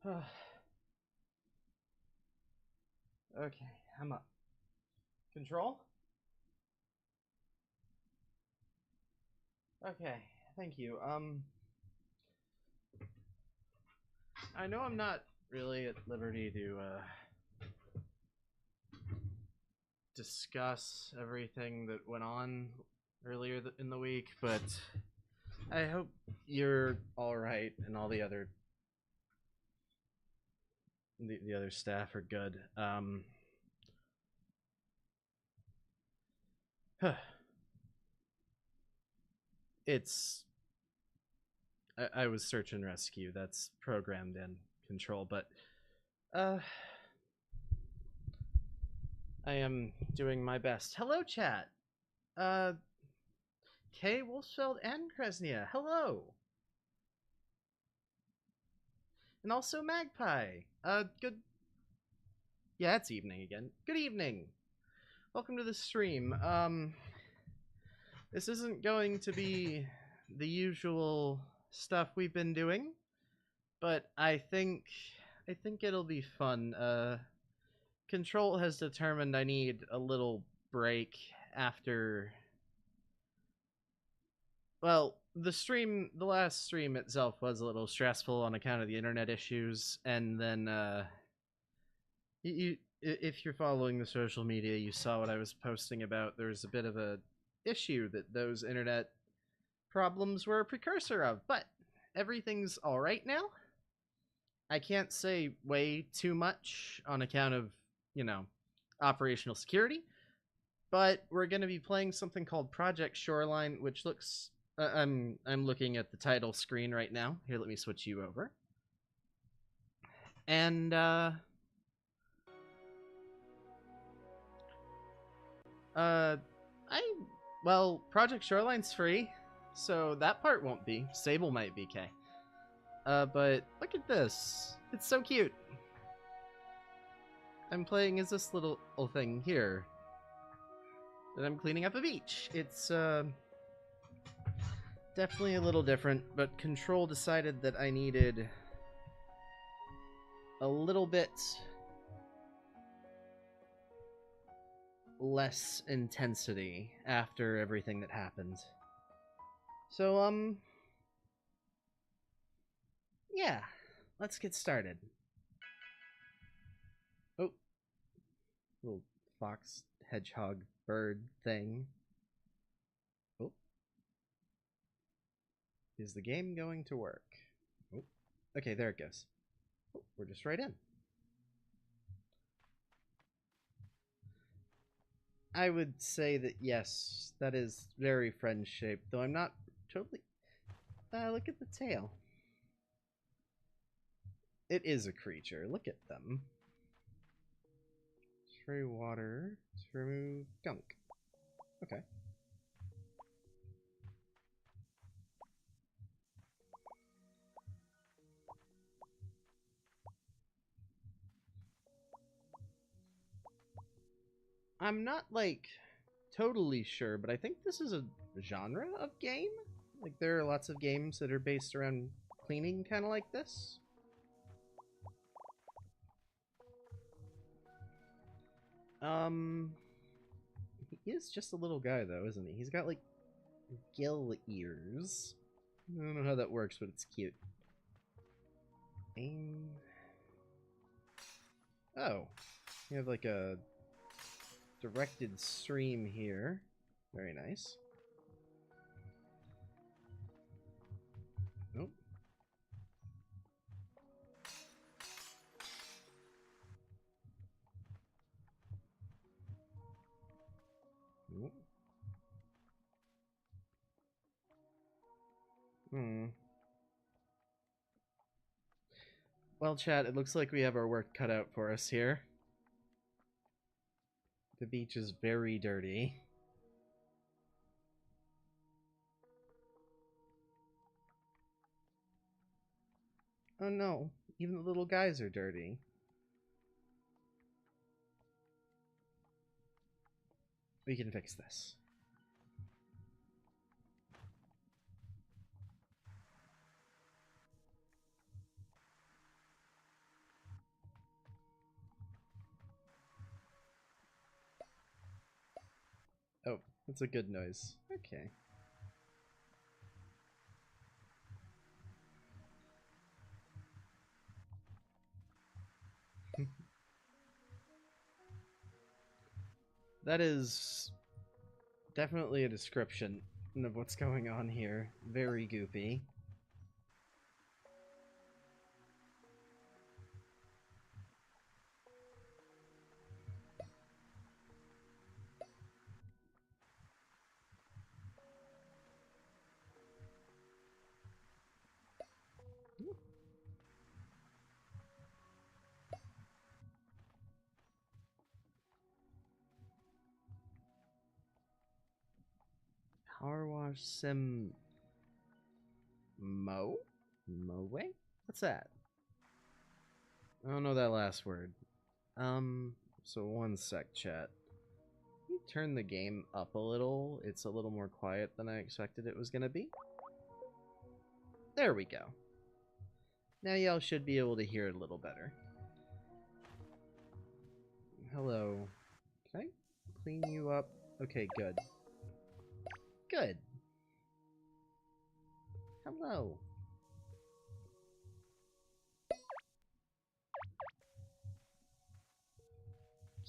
Okay, I'm up. Control? Okay, thank you. I know I'm not really at liberty to discuss everything that went on earlier in the week, but I hope you're all right and all the other staff are good. It's I was search and rescue. That's programmed in control, but uh, I am doing my best. Hello, chat. Uh, Kay Wolfsfeld and Kresnia. Hello, and also Magpie. Good. Yeah, it's evening again. Good evening. Welcome to the stream. This isn't going to be the usual stuff we've been doing, but I think it'll be fun. Control has determined I need a little break after. Well, the last stream itself was a little stressful on account of the internet issues, and then if you're following the social media, you saw what I was posting about. There's a bit of a issue that those internet problems were a precursor of, but everything's all right now. I can't say way too much on account of, you know, operational security, but we're going to be playing something called Project Shoreline, which looks I'm looking at the title screen right now. Here, let me switch you over. And I well, Project Shoreline's free, so that part won't be. Sable might be K. But look at this. It's so cute. I'm playing as this little thing here. And I'm cleaning up a beach. It's definitely a little different, but Control decided that I needed a little bit less intensity after everything that happened. So, yeah, let's get started. Oh, little fox, hedgehog, bird thing. Oh, is the game going to work? Oh, okay, there it goes. Oh, we're just right in. I would say that yes, that is very friend-shaped, though I'm not totally... look at the tail. It is a creature. Look at them. Spray water to remove gunk. Okay. I'm not, like, totally sure, but I think this is a genre of game. Like, there are lots of games that are based around cleaning, kind of like this. He is just a little guy, though, isn't he? He's got, like, gill ears. I don't know how that works, but it's cute. Aim. Oh. You have, like, a directed stream here. Very nice. Nope. Nope. Well, chat, it looks like we have our work cut out for us here. The beach is very dirty. Oh no, even the little guys are dirty. We can fix this. Oh, that's a good noise. Okay. That is definitely a description of what's going on here. Very goopy. Power wash sim Moe? What's that? I don't know that last word. So one sec, chat. Can you turn the game up a little? It's a little more quiet than I expected it was gonna be. There we go. Now y'all should be able to hear it a little better. Hello. Can I clean you up? Okay, good. Good. Hello.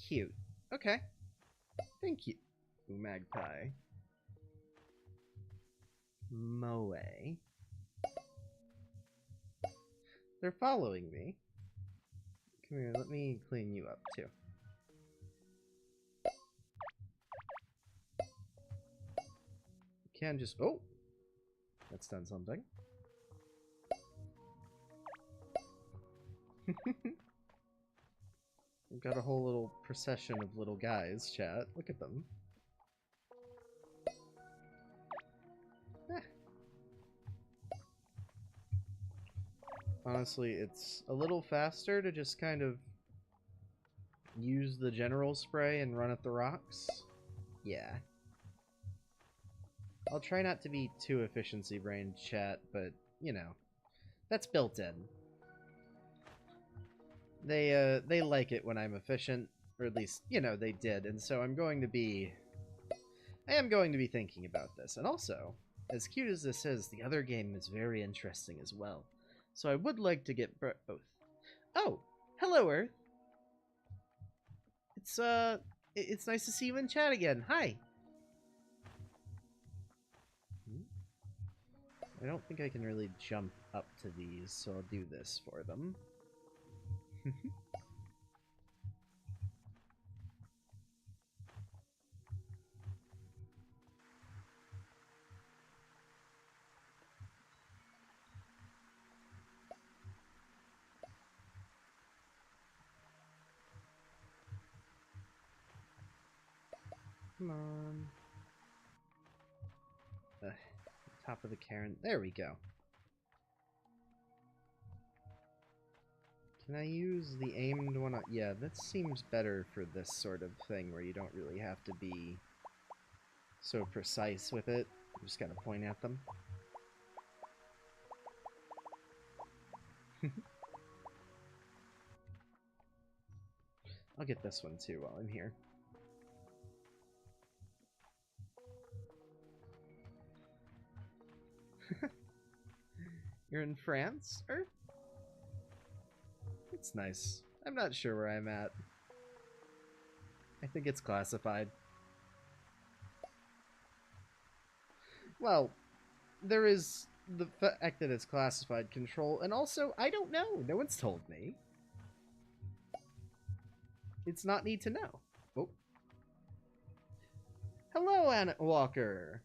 Cute. Okay. Thank you, Magpie. Moe. They're following me. Come here, let me clean you up too. You can just... Oh! That's done something. We've got a whole little procession of little guys, chat. Look at them. Eh. Honestly, it's a little faster to just kind of use the general spray and run at the rocks. Yeah. I'll try not to be too efficiency-brained, chat, but, you know, that's built in. They like it when I'm efficient, or at least, you know, they did, and so I am going to be thinking about this. And also, as cute as this is, the other game is very interesting as well. So I would like to get both. Oh, hello, Earth. It's nice to see you in chat again. Hi. I don't think I can really jump up to these, so I'll do this for them. Come on. Top of the cairn. There we go. Can I use the aimed one? Yeah, that seems better for this sort of thing where you don't really have to be so precise with it. You just gotta point at them. I'll get this one too while I'm here. You're in France, Earth? It's nice. I'm not sure where I'm at. I think it's classified. Well, there is the fact that it's classified control, and also, I don't know. No one's told me. It's not need to know. Oh. Hello, Anna Walker.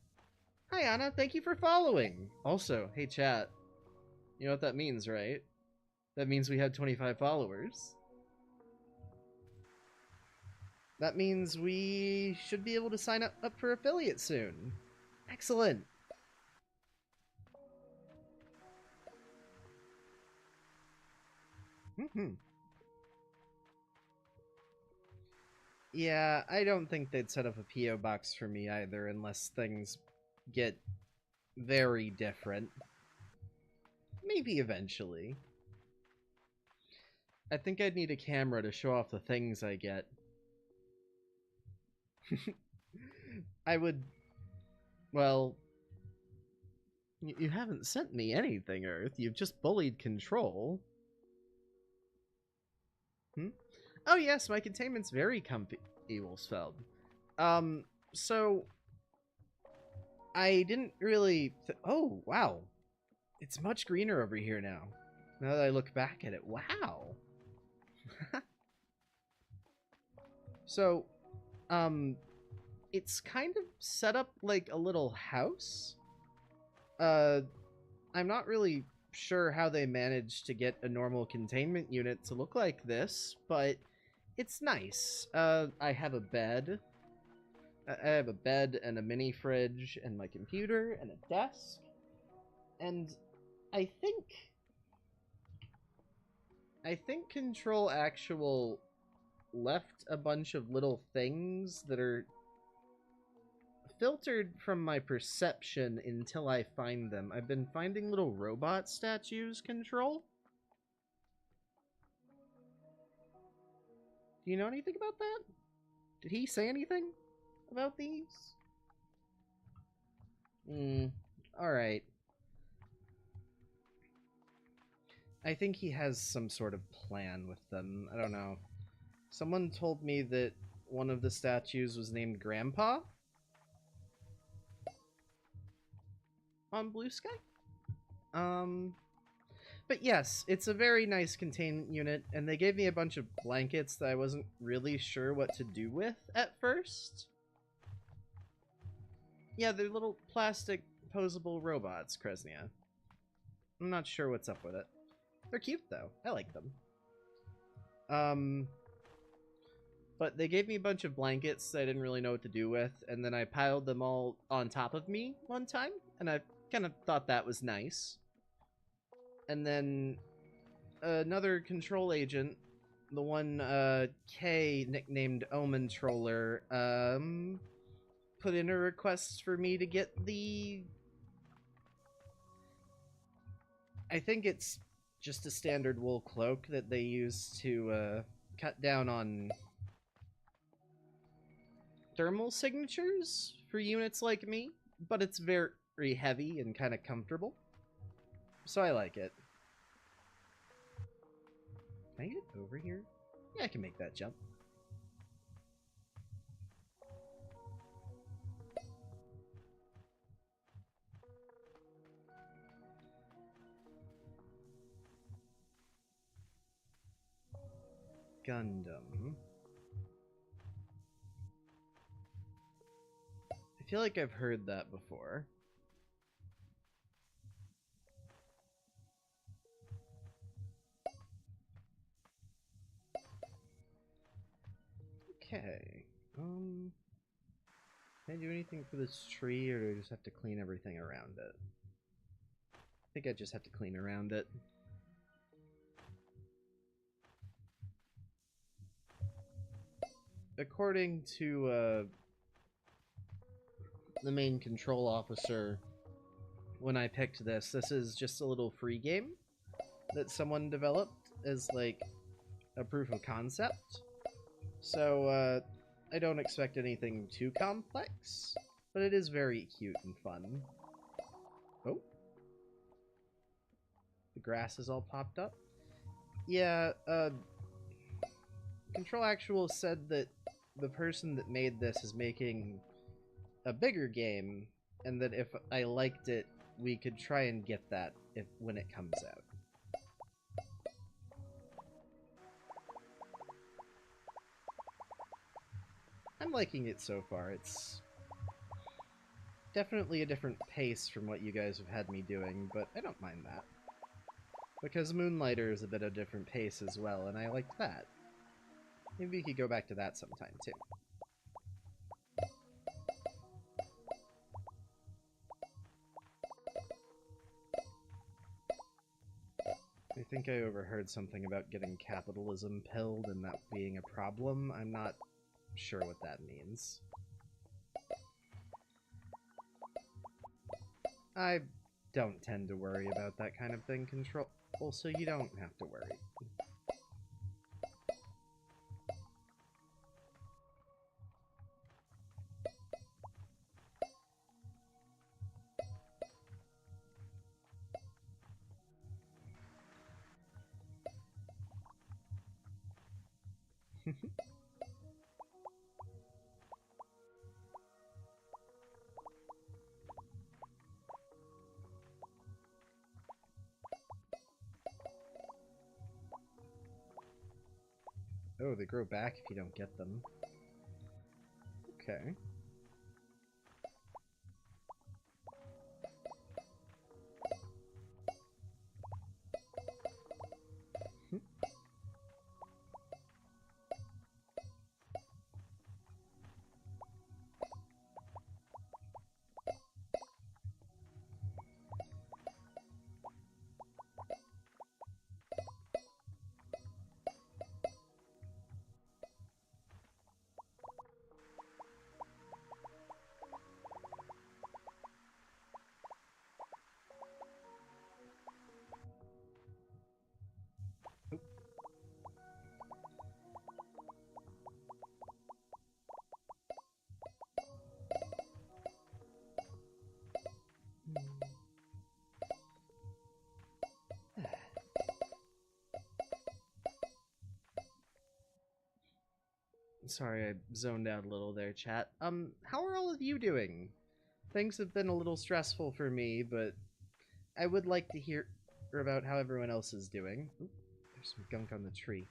Hi, Anna. Thank you for following. Also, hey, chat. You know what that means, right? That means we had 25 followers. That means we should be able to sign up for affiliate soon. Excellent. Yeah, I don't think they'd set up a P.O. box for me either unless things get very different. Maybe eventually. I think I'd need a camera to show off the things I get. I would... Well... You haven't sent me anything, Earth. You've just bullied Control. Oh yes, my containment's very comfy, Wolfsfeld. So... I didn't really... Oh, wow. It's much greener over here now. Now that I look back at it. Wow. So, it's kind of set up like a little house. I'm not really sure how they managed to get a normal containment unit to look like this, but it's nice. I have a bed. I have a bed and a mini fridge and my computer and a desk. And I think Control Actual left a bunch of little things that are filtered from my perception until I find them. I've been finding little robot statues, Control. Do you know anything about that? Did he say anything about these? Alright. I think he has some sort of plan with them. I don't know. Someone told me that one of the statues was named Grandpa on Blue Sky. But yes, it's a very nice containment unit, and they gave me a bunch of blankets that I wasn't really sure what to do with at first. Yeah, they're little plastic posable robots, Kresnia. I'm not sure what's up with it. They're cute, though. I like them. But they gave me a bunch of blankets that I didn't really know what to do with, and then I piled them all on top of me one time, and I kind of thought that was nice. And then another Control agent, the one K nicknamed Omen Troller, put in a request for me to get the... I think it's just a standard wool cloak that they use to cut down on thermal signatures for units like me, but it's very heavy and kind of comfortable. So I like it. Can I get over here? Yeah, I can make that jump. Gundam. I feel like I've heard that before. Okay. Can I do anything for this tree, or do I just have to clean everything around it? I think I just have to clean around it. According to the main control officer, when I picked this is just a little free game that someone developed as like a proof of concept. So I don't expect anything too complex, but it is very cute and fun. Oh. The grass is all popped up. Yeah, Control Actual said that the person that made this is making a bigger game, and that if I liked it, we could try and get that when it comes out. I'm liking it so far. It's definitely a different pace from what you guys have had me doing, but I don't mind that. Because Moonlighter is a bit of a different pace as well, and I liked that. Maybe we could go back to that sometime, too. I think I overheard something about getting capitalism pilled and that being a problem. I'm not sure what that means. I don't tend to worry about that kind of thing, Control, so you don't have to worry. Oh, they grow back if you don't get them. Okay. Sorry, I zoned out a little there, chat. How are all of you doing? Things have been a little stressful for me, but I would like to hear about how everyone else is doing. Ooh, there's some gunk on the tree.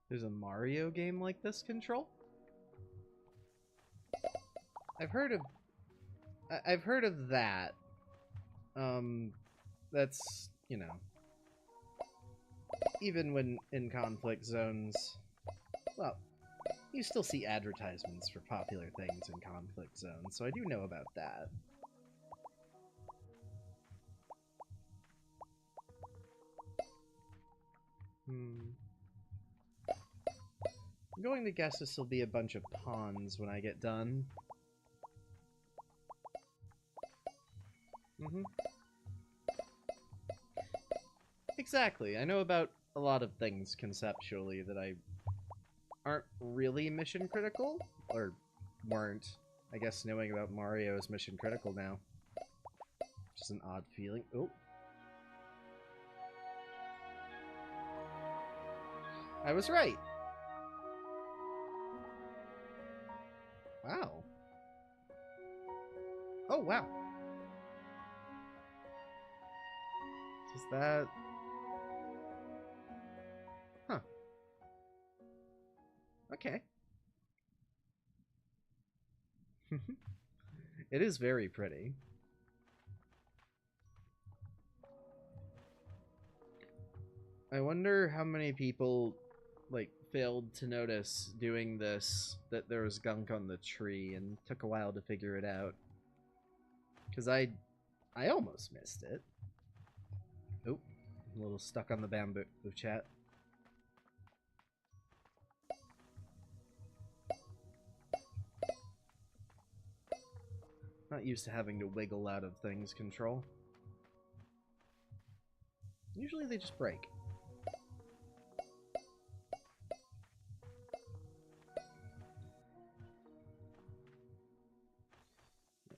There's a Mario game like this, Control? I've heard of that. That's, you know, even when in conflict zones, well, you still see advertisements for popular things in conflict zones, so I do know about that. I'm going to guess this will be a bunch of pawns when I get done. Exactly. I know about a lot of things conceptually that aren't really mission critical, or weren't. I guess knowing about Mario is mission critical now. Which is an odd feeling. Oh. I was right. Wow. Oh, wow. Is that... Huh. Okay. It is very pretty. I wonder how many people, like, failed to notice doing this, that there was gunk on the tree, and took a while to figure it out. Because I almost missed it. Oh, a little stuck on the bamboo chat. Not used to having to wiggle out of things, Control. Usually they just break.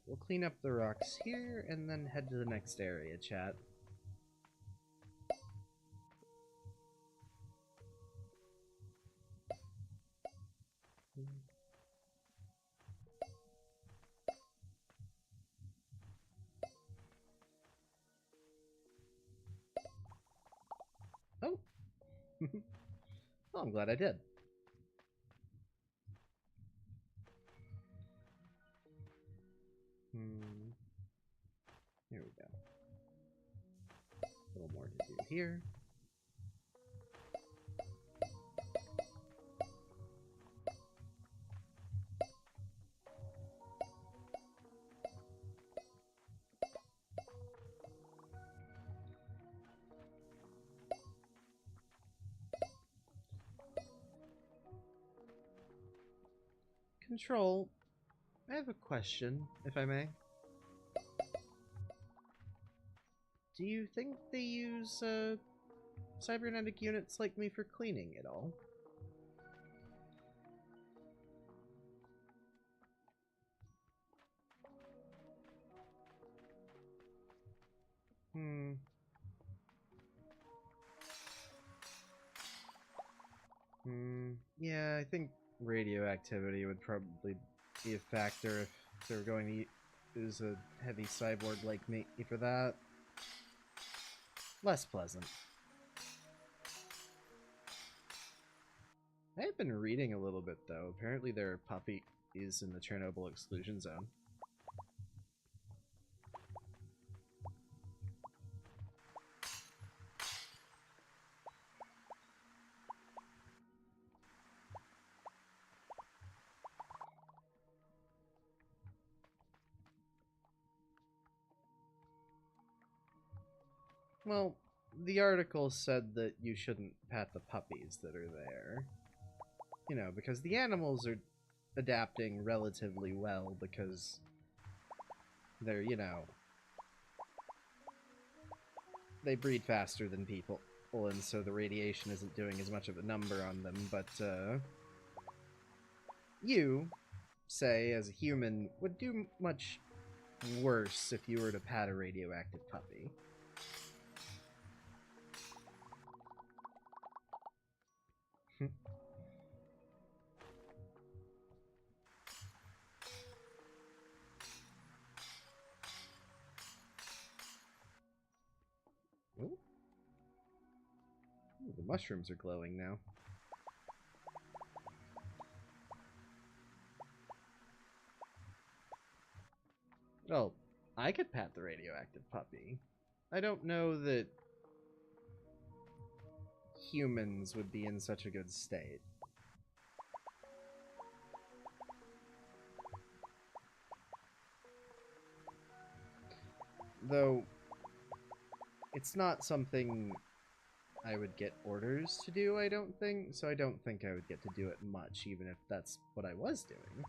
We'll clean up the rocks here and then head to the next area, chat. Oh! Well, I'm glad I did. Here we go. A little more to do here. Control, I have a question, if I may. Do you think they use, cybernetic units like me for cleaning at all? Yeah, I think radioactivity would probably be a factor if they were going to use a heavy cyborg like me for that. Less pleasant. I have been reading a little bit, though. Apparently there are puppies in the Chernobyl exclusion zone. Well, the article said that you shouldn't pat the puppies that are there. You know, because the animals are adapting relatively well because they're, you know, they breed faster than people, and so the radiation isn't doing as much of a number on them, but, you, say, as a human, would do much worse if you were to pat a radioactive puppy. Ooh. Ooh, the mushrooms are glowing now. Well, I could pat the radioactive puppy. I don't know that humans would be in such a good state. Though, it's not something I would get orders to do, I don't think, so I don't think I would get to do it much, even if that's what I was doing.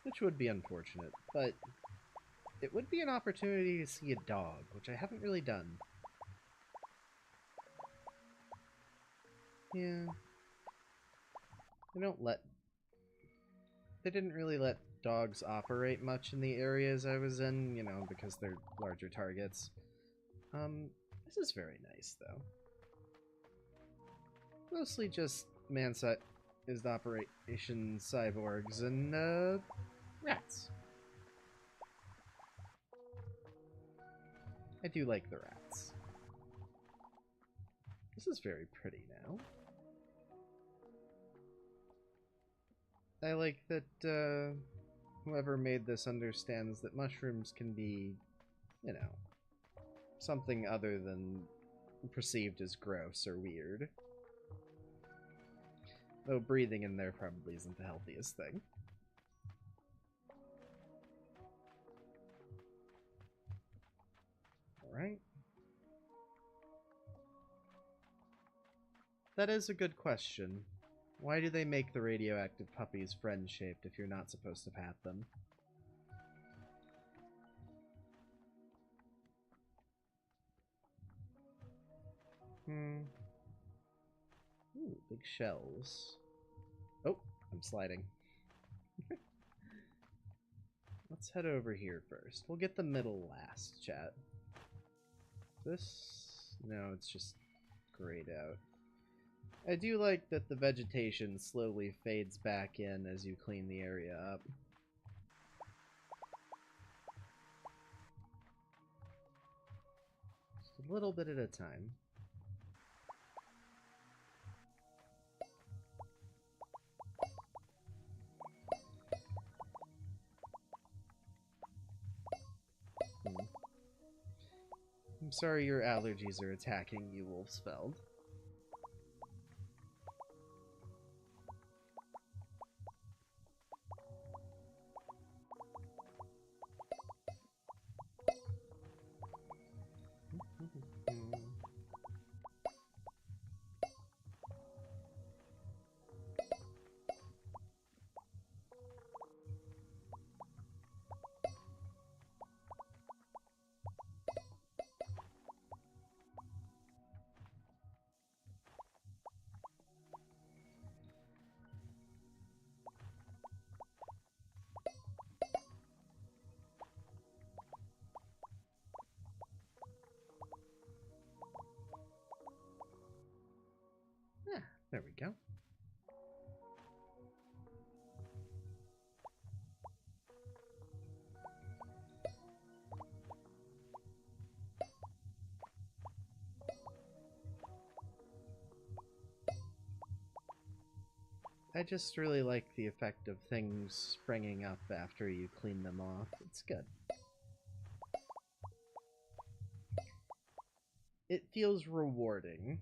Which would be unfortunate, but it would be an opportunity to see a dog, which I haven't really done. Yeah. They didn't really let dogs operate much in the areas I was in, you know, because they're larger targets. This is very nice, though. Mostly just man-sized operation cyborgs and, rats. I do like the rats. This is very pretty now. I like that, whoever made this understands that mushrooms can be, you know, something other than perceived as gross or weird. Though breathing in there probably isn't the healthiest thing. Alright. That is a good question. Why do they make the radioactive puppies friend-shaped if you're not supposed to pat them? Ooh, big shells. Oh, I'm sliding. Let's head over here first. We'll get the middle last, chat. This? No, it's just grayed out. I do like that the vegetation slowly fades back in as you clean the area up. Just a little bit at a time. I'm sorry your allergies are attacking you, Wolfsfeld. There we go. I just really like the effect of things springing up after you clean them off. It's good. It feels rewarding.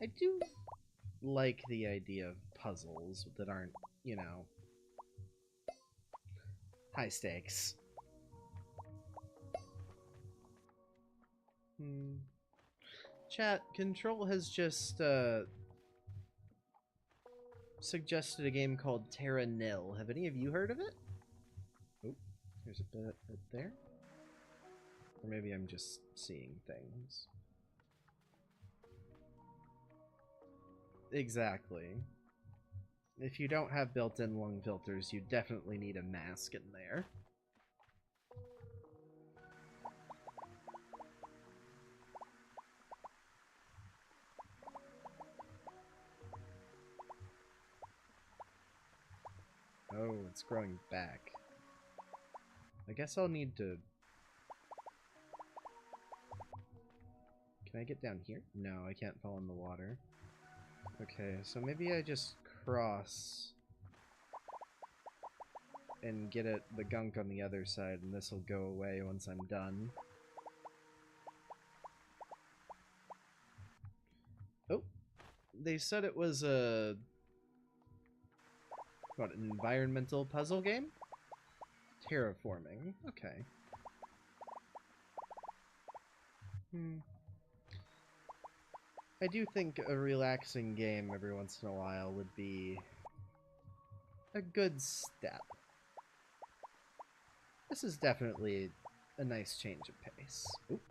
I do like the idea of puzzles that aren't, you know, high stakes. Chat, Control has just suggested a game called Terra Nil. Have any of you heard of it? Oh, there's a bit there. Or maybe I'm just seeing things. Exactly. If you don't have built-in lung filters, you definitely need a mask in there. Oh, it's growing back. I guess I'll need to... Can I get down here? No, I can't fall in the water. Okay, so maybe I just cross and get at the gunk on the other side, and this will go away once I'm done. Oh, they said it was a... what, an environmental puzzle game? Terraforming, okay. I do think a relaxing game every once in a while would be a good step. This is definitely a nice change of pace. Oop.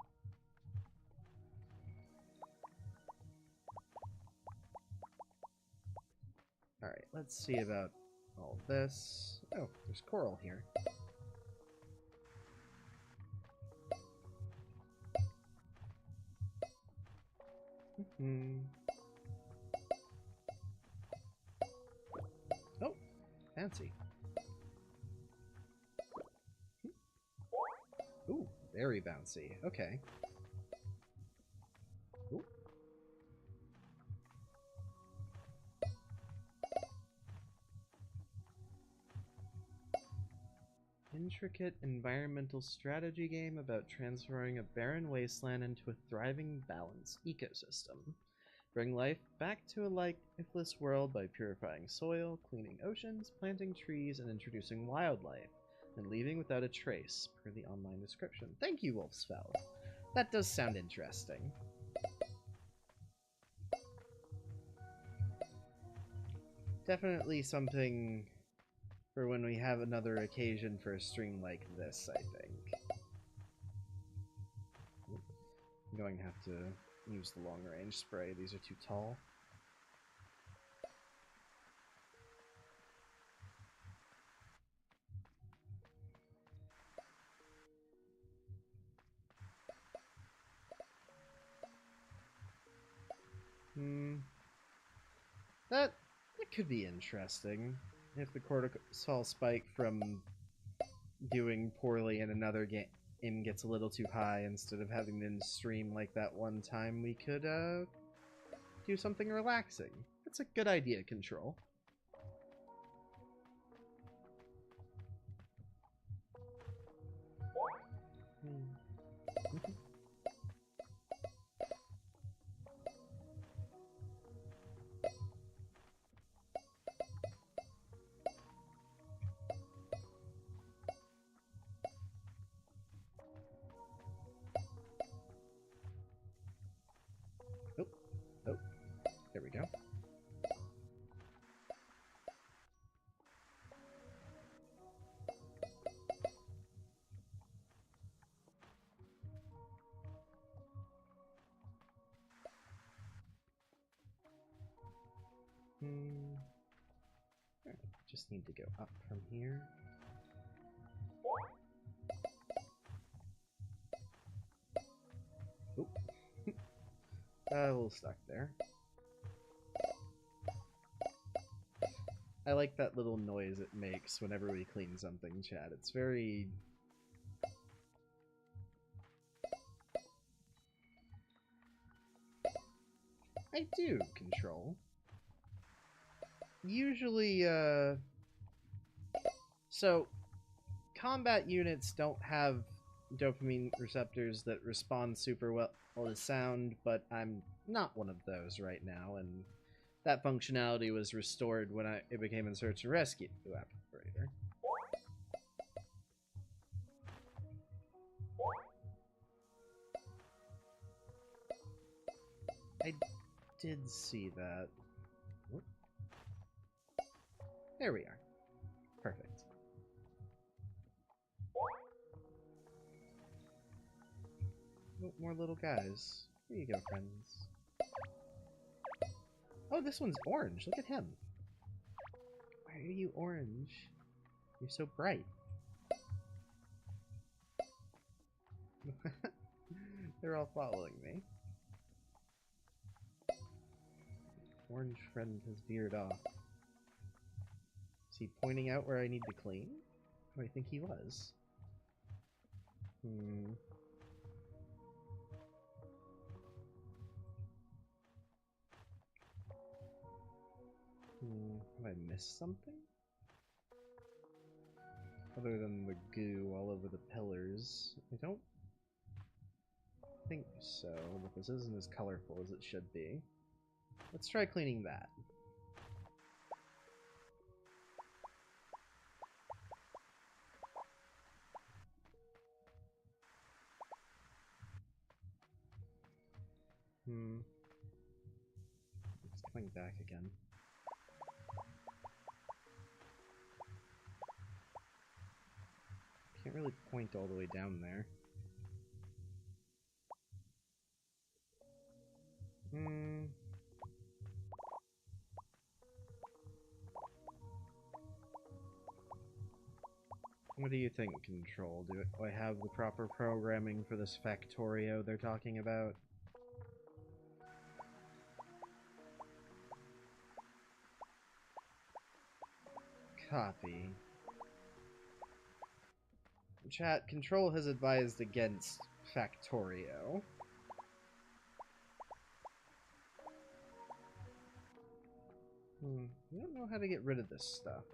Alright, let's see about all this. Oh, there's coral here. Oh, fancy. Ooh, very bouncy. Okay. Ooh. Intricate environmental strategy game about transforming a barren wasteland into a thriving, balanced ecosystem. Bring life back to a lifeless world by purifying soil, cleaning oceans, planting trees, and introducing wildlife, and leaving without a trace, per the online description. Thank you, Wolfsfell. That does sound interesting. Definitely something for when we have another occasion for a stream like this, I think. I'm going to have to use the long-range spray. These are too tall. That could be interesting. If the cortisol spike from doing poorly in another game gets a little too high, instead of having them stream like that one time, we could do something relaxing. That's a good idea, Control. Oh, there we go. just need to go up from here. Oop. A little stuck there. I like that little noise it makes whenever we clean something, chat. It's very... I do control. Usually, so, combat units don't have dopamine receptors that respond super well to sound, but I'm not one of those right now, and that functionality was restored when it became in Search and Rescue operator. I did see that. Whoop. There we are. Perfect. Oh, more little guys. Here you go, friends. Oh, this one's orange. Look at him. Why are you orange? You're so bright. They're all following me. Orange friend has veered off. Is he pointing out where I need to clean? Oh, I think he was. Have I missed something? Other than the goo all over the pillars. I don't think so, but this isn't as colorful as it should be. Let's try cleaning that. It's coming back again. Can't really point all the way down there. What do you think, Control? Do I have the proper programming for this Factorio they're talking about? Copy. Chat, Control has advised against Factorio. I don't know how to get rid of this stuff.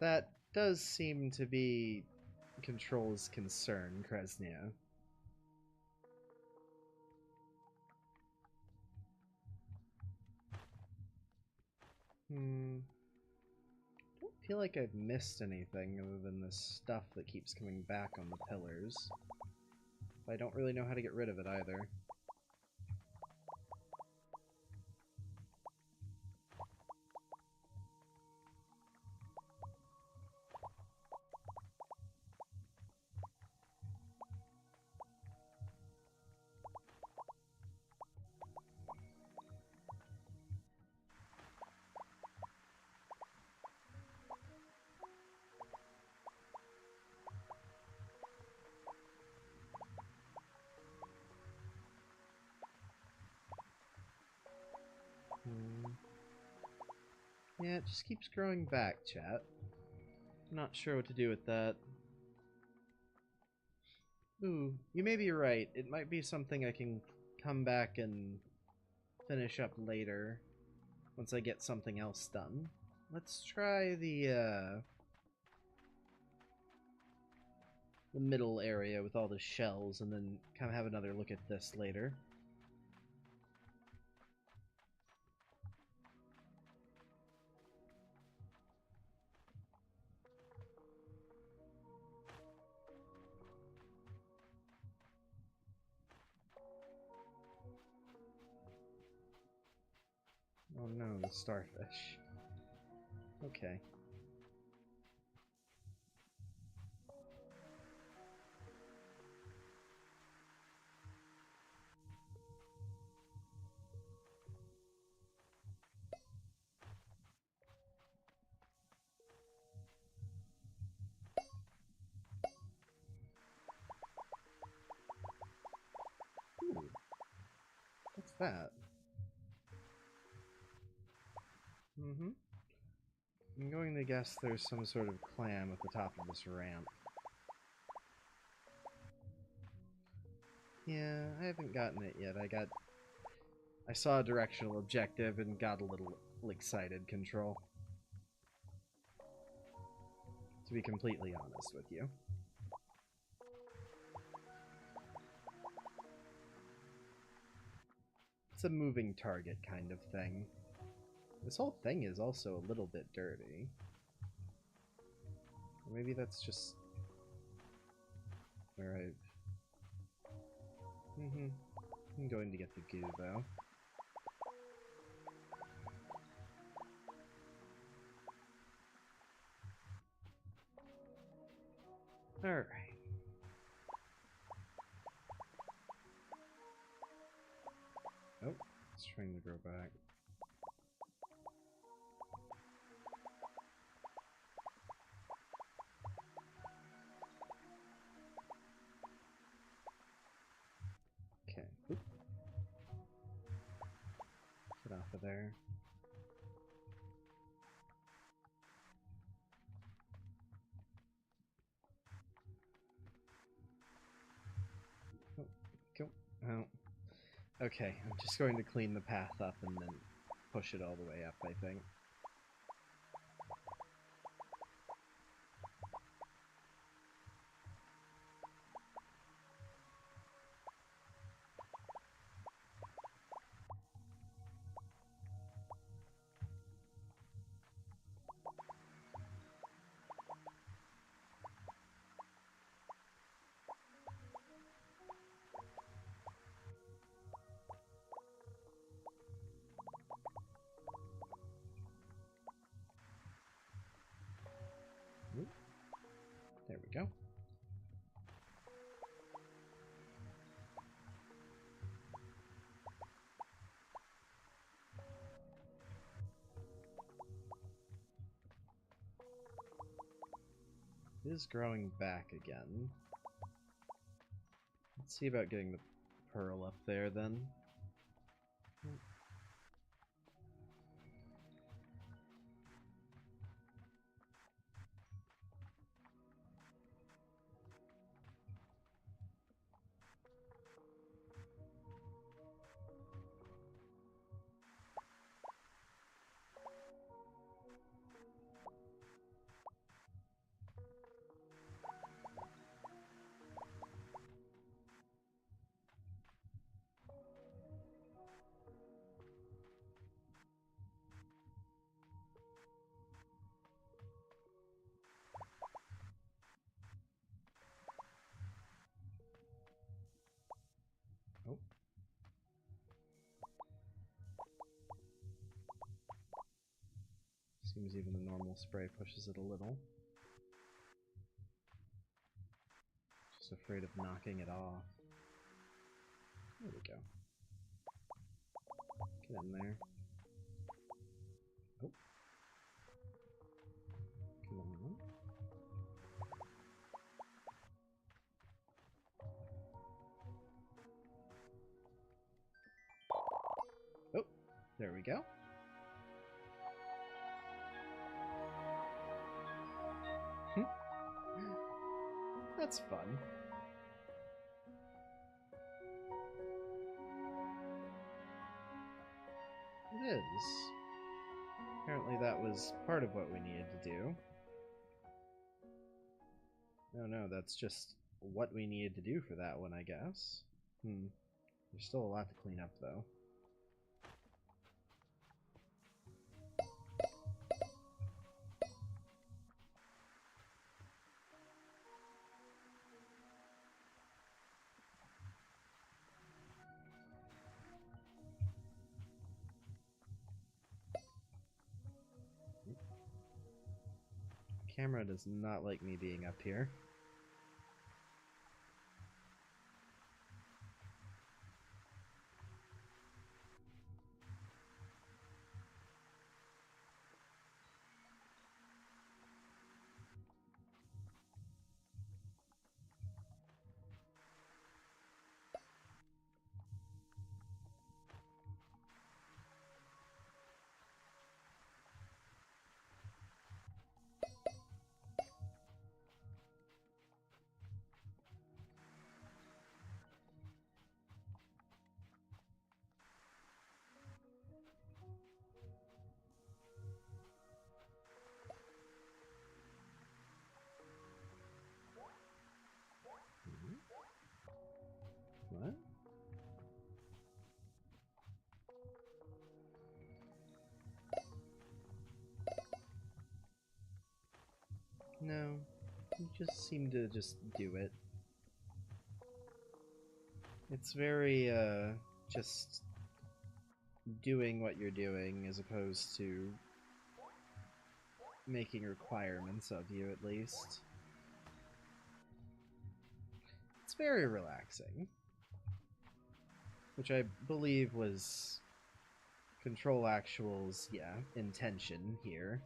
That does seem to be Control's concern, Kresnia. Don't feel like I've missed anything other than this stuff that keeps coming back on the pillars. But I don't really know how to get rid of it either. Yeah, it just keeps growing back, chat. I'm not sure what to do with that. Ooh, you may be right. It might be something I can come back and finish up later, once I get something else done. Let's try the middle area with all the shells, and then kind of have another look at this later. the starfish. Okay. Ooh. What's that? Mm-hmm. I'm going to guess there's some sort of clam at the top of this ramp. Yeah, I haven't gotten it yet. I saw a directional objective and got a little excited, Control. To be completely honest with you. It's a moving target kind of thing. This whole thing is also a little bit dirty. Or maybe that's just where I've... I'm going to get the goo, though. Alright. Oh, it's trying to grow back. Okay. Oop. Get off of there. Oh, go. Oh. Okay, I'm just going to clean the path up and then push it all the way up, I think. Oop. There we go. It is growing back again. Let's see about getting the pearl up there then. Oh. Seems even the normal spray pushes it a little. Just afraid of knocking it off. There we go. Get in there. Oh. Come on. Oh, there we go. That's fun. It is. Apparently that was part of what we needed to do. No, that's just what we needed to do for that one, I guess. There's still a lot to clean up, though. Camera does not like me being up here. What? No, you just seem to just do it. It's very, just doing what you're doing as opposed to making requirements of you, at least. It's very relaxing. Which I believe was Control Actual's, yeah, intention here.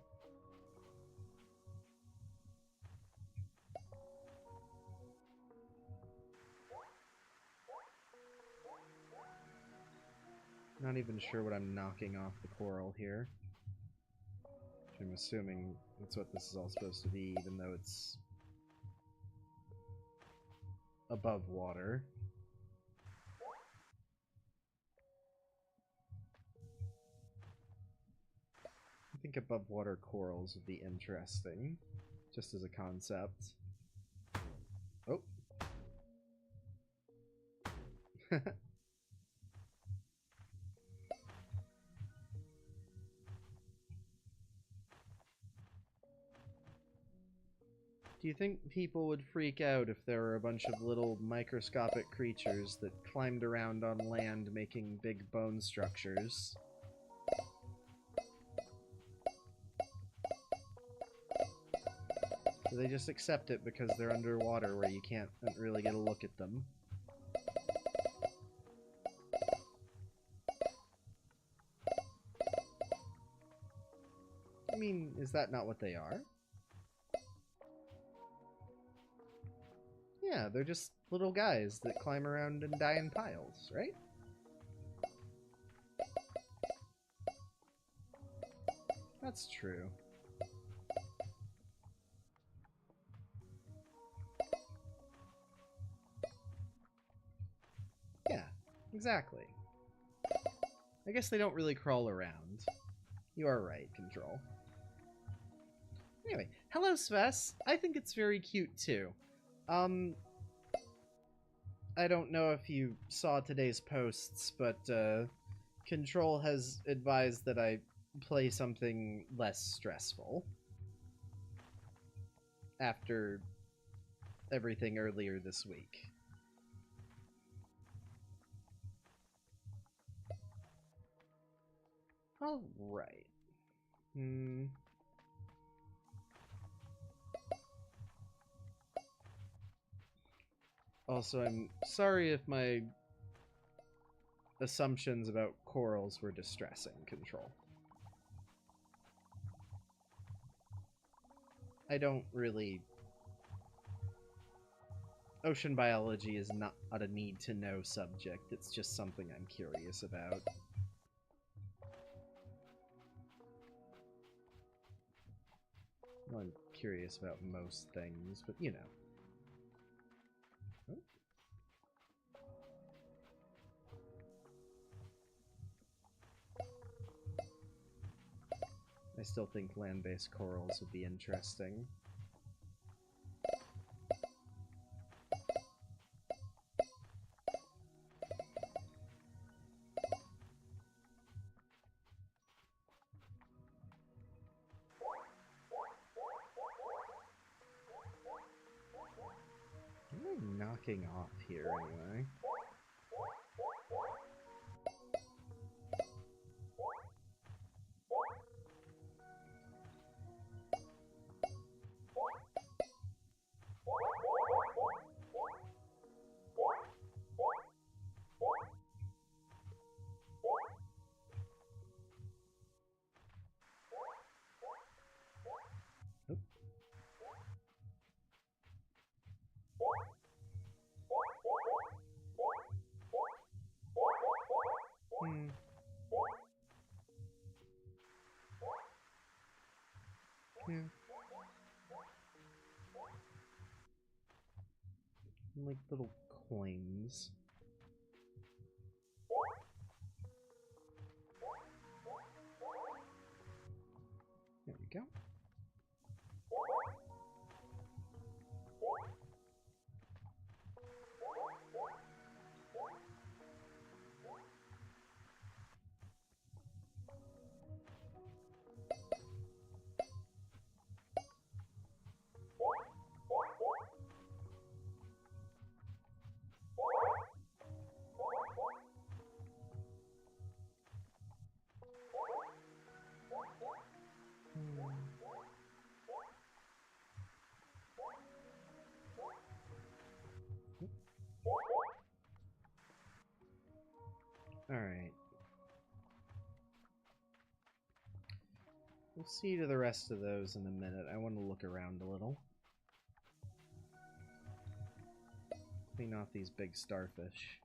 Not even sure what I'm knocking off the coral here. Which I'm assuming that's what this is all supposed to be, even though it's above water. I think above water corals would be interesting, just as a concept. Oh. Do you think people would freak out if there were a bunch of little microscopic creatures that climbed around on land making big bone structures? Do they just accept it because they're underwater where you can't really get a look at them? I mean, is that not what they are? Yeah, they're just little guys that climb around and die in piles, right? That's true. Yeah, exactly. I guess they don't really crawl around. You are right, Control. Anyway, hello, Sves. I think it's very cute, too. I don't know if you saw today's posts, but Control has advised that I play something less stressful after everything earlier this week. All right. Also, I'm sorry if my assumptions about corals were distressing, Control. I don't really... Ocean biology is not a need-to-know subject, it's just something I'm curious about. Well, I'm curious about most things, but you know. Oh. I still think land-based corals would be interesting. What am I knocking off here, anyway? Like little coins. There we go. Alright. We'll see to the rest of those in a minute. I want to look around a little. Clean off these big starfish.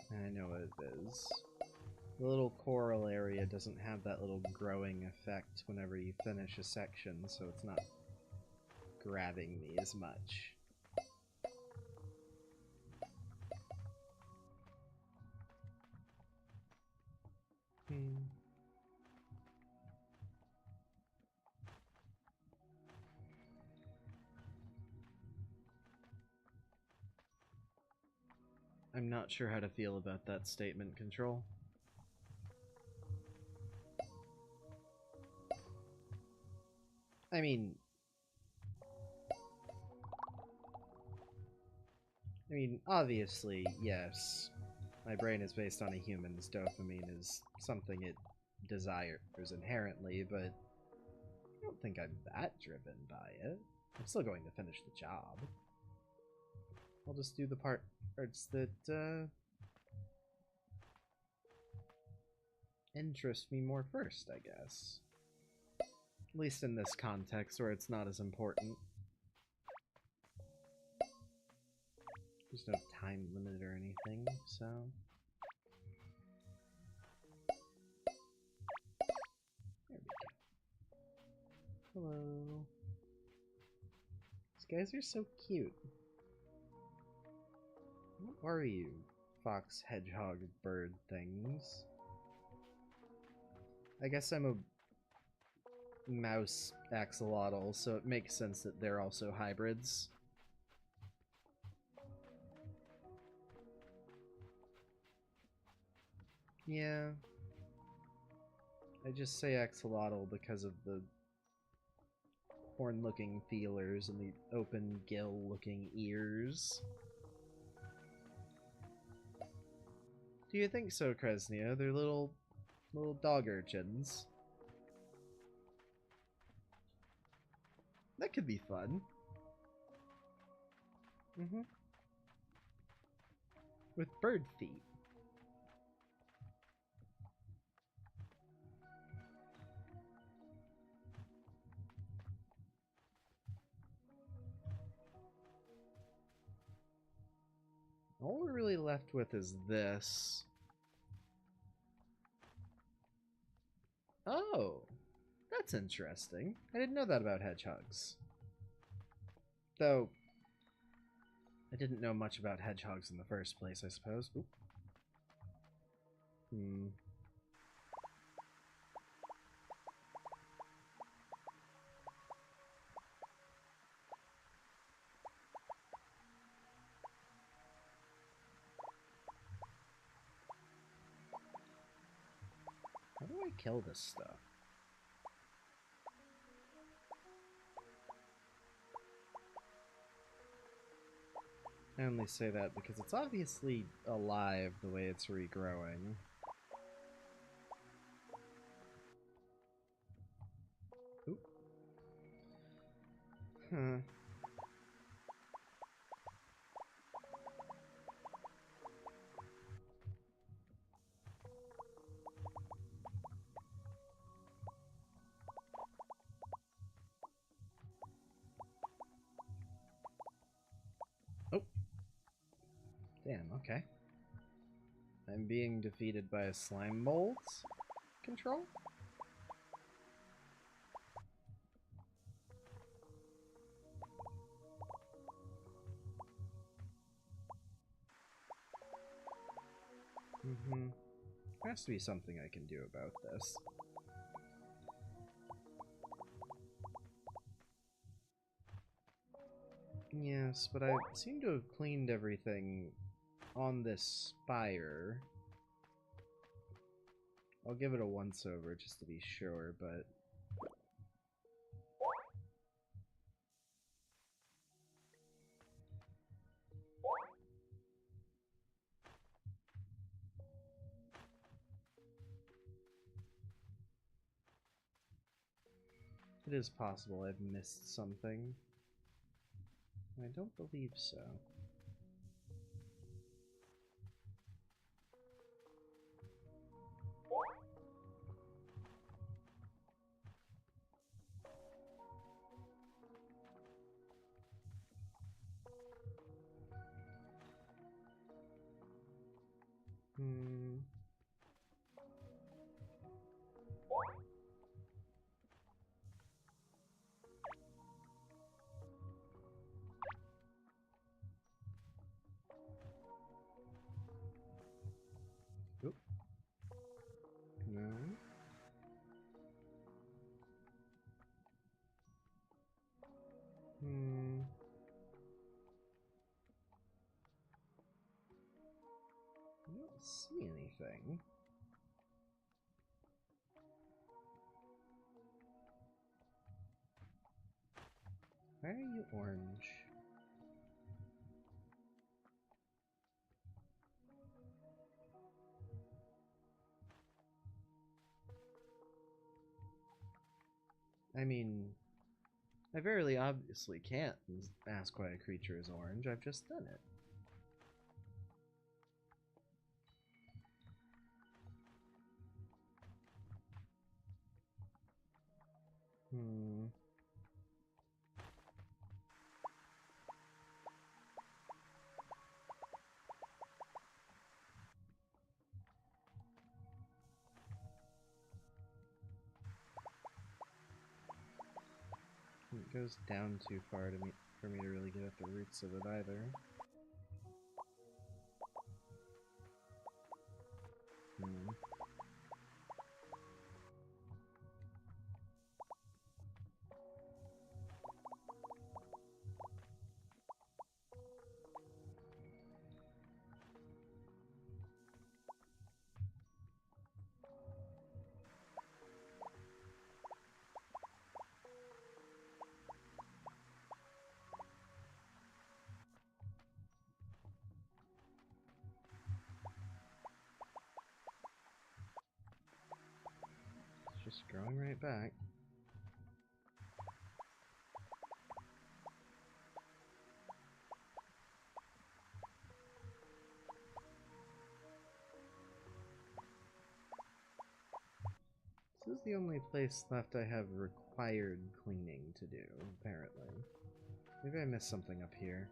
I know what it is. The little coral area doesn't have that little growing effect whenever you finish a section, so it's not grabbing me as much. I'm not sure how to feel about that statement, Control. I mean, obviously, yes. My brain is based on a human's. Dopamine is something it desires inherently, but I don't think I'm that driven by it. I'm still going to finish the job. I'll just do the parts that, interest me more first, I guess. At least in this context where it's not as important. There's no time limit or anything, so... There we go. Hello. These guys are so cute. What are you, fox, hedgehog, bird things? I guess I'm a mouse axolotl, so it makes sense that they're also hybrids. Yeah. I just say axolotl because of the horn-looking feelers and the open gill-looking ears. Do you think so, Kresnia? They're little dog urchins. That could be fun. Mm-hmm. With bird feet. All we're really left with is this. Oh, that's interesting. I didn't know that about hedgehogs. Though, I didn't know much about hedgehogs in the first place, I suppose. Oop. I kill this stuff? I only say that because it's obviously alive the way it's regrowing. Oop. Huh. Oh. Damn, okay. I'm being defeated by a slime mold's control? Mm-hmm. There has to be something I can do about this. Yes, but I seem to have cleaned everything on this spire. I'll give it a once-over just to be sure, but... it is possible I've missed something. I don't believe so. Hmm. Oop. No. Hmm. I don't see anything. Why are you orange? I mean, I very obviously can't ask why a creature is orange. I've just done it. Hmm. It goes down too far for me to really get at the roots of it either. Hmm. It's just growing right back. This is the only place left I have required cleaning to do, apparently. Maybe I missed something up here.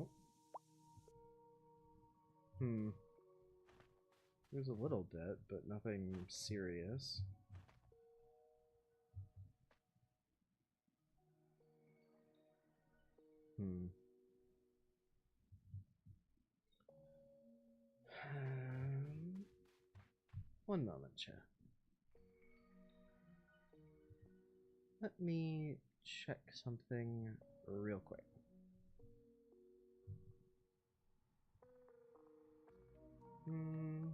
Oh. Hmm. There's a little bit, but nothing serious. Hmm. One moment, chat. Let me check something real quick. Hmm.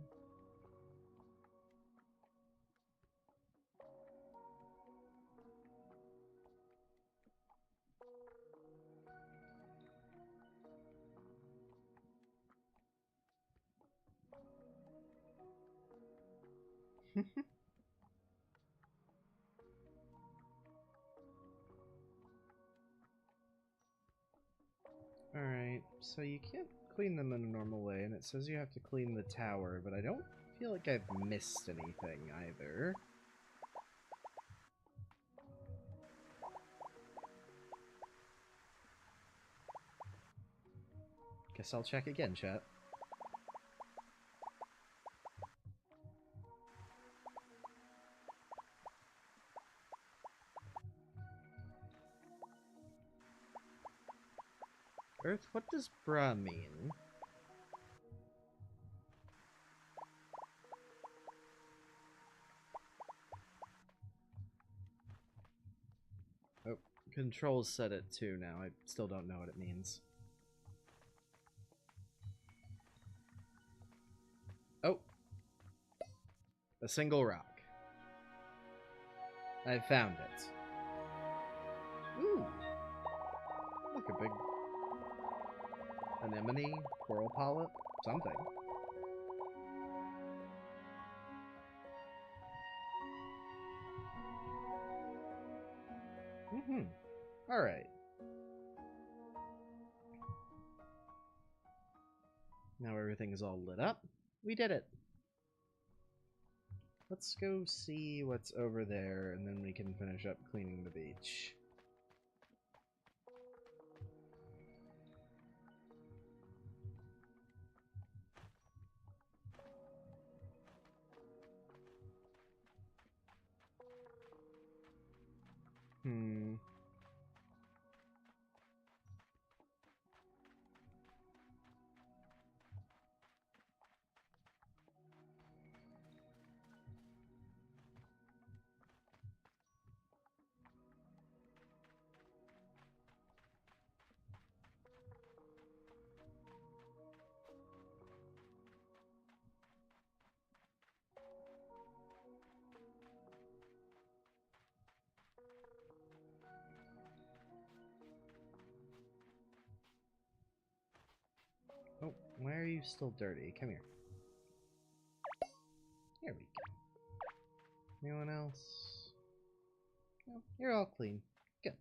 Alright, so you can't clean them in a normal way, and it says you have to clean the tower, but I don't feel like I've missed anything either. Guess I'll check again, chat. Earth, what does bra mean? Oh, Control said it too now. I still don't know what it means. Oh! A single rock. I found it. Ooh! Look, a big anemone, coral polyp, something. Mm-hmm. Alright. Now everything is all lit up. We did it! Let's go see what's over there, and then we can finish up cleaning the beach. Hmm. Oh, why are you still dirty? Come here. Here we go. Anyone else? No, you're all clean. Good.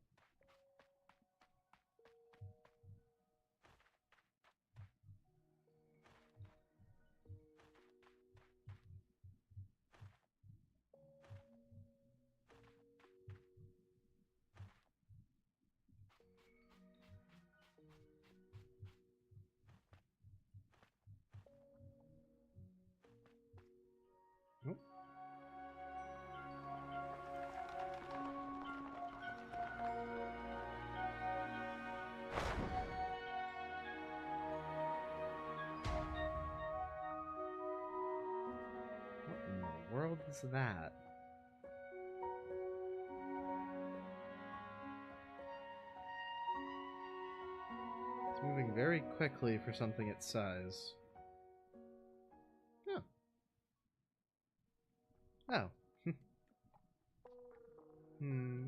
Oh. What in the world is that? It's moving very quickly for something its size. Oh. Oh. Hmm.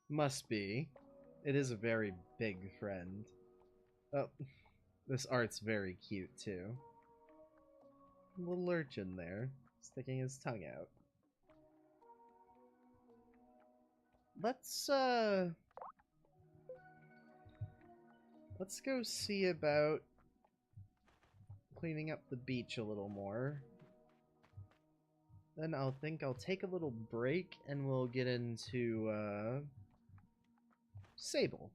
Must be. It is a very big friend. Oh, this art's very cute too. A little urchin there, sticking his tongue out. Let's go see about cleaning up the beach a little more. Then I'll take a little break and we'll get into Sable.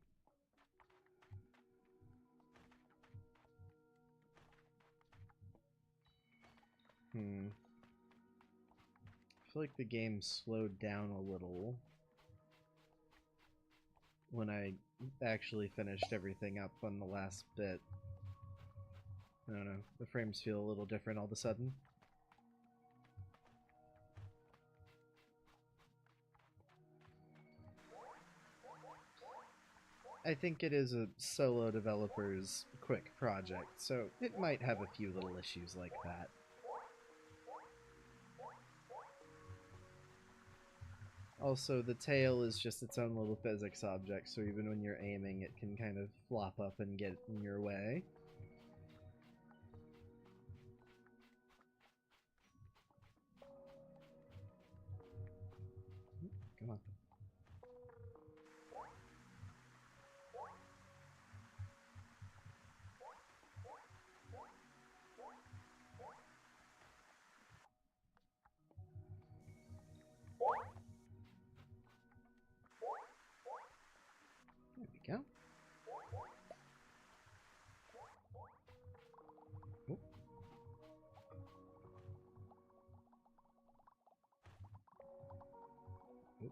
I feel like the game slowed down a little when I actually finished everything up on the last bit. I don't know, the frames feel a little different all of a sudden. I think it is a solo developer's quick project, so it might have a few little issues like that. Also, the tail is just its own little physics object, so even when you're aiming, it can kind of flop up and get in your way. Come on. There we go. Oh. Oh.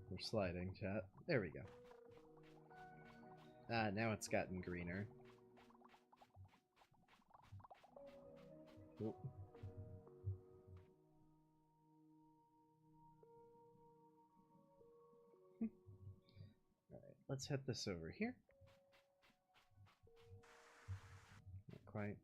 We're sliding, chat. There we go. Ah, now it's gotten greener. Oh. Alright, let's hit this over here. Not quite.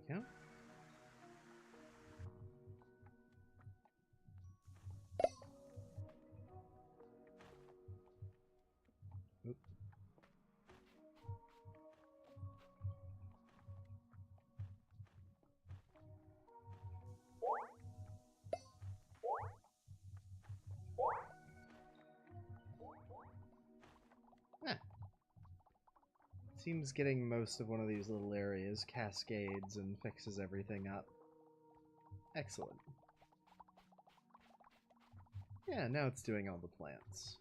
Yeah. Oop. Ah. Seems getting most of one of these little areas cascades and fixes everything up. Excellent. Yeah, now it's doing all the plants.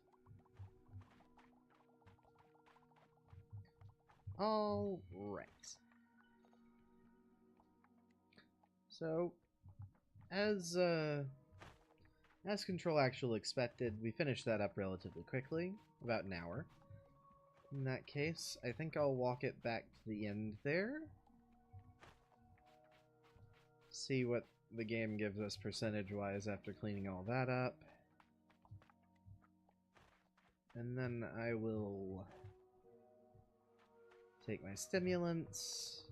All right. So, as Control Actual expected, we finished that up relatively quickly, about an hour. In that case, I think I'll walk it back to the end there. See what the game gives us percentage-wise after cleaning all that up. And then I will take my stimulants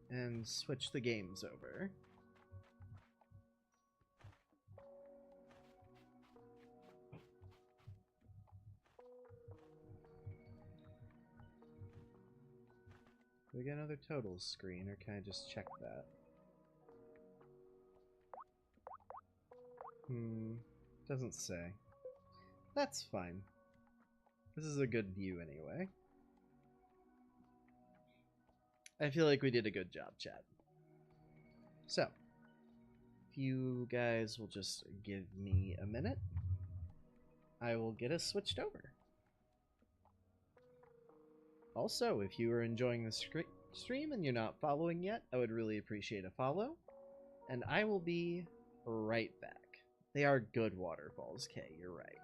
and switch the games over. Do we get another totals screen, or can I just check that? Doesn't say. That's fine. This is a good view anyway. I feel like we did a good job, chat. So, if you guys will just give me a minute, I will get us switched over. Also, if you are enjoying the stream and you're not following yet, I would really appreciate a follow. And I will be right back. They are good waterfalls, Kay, you're right.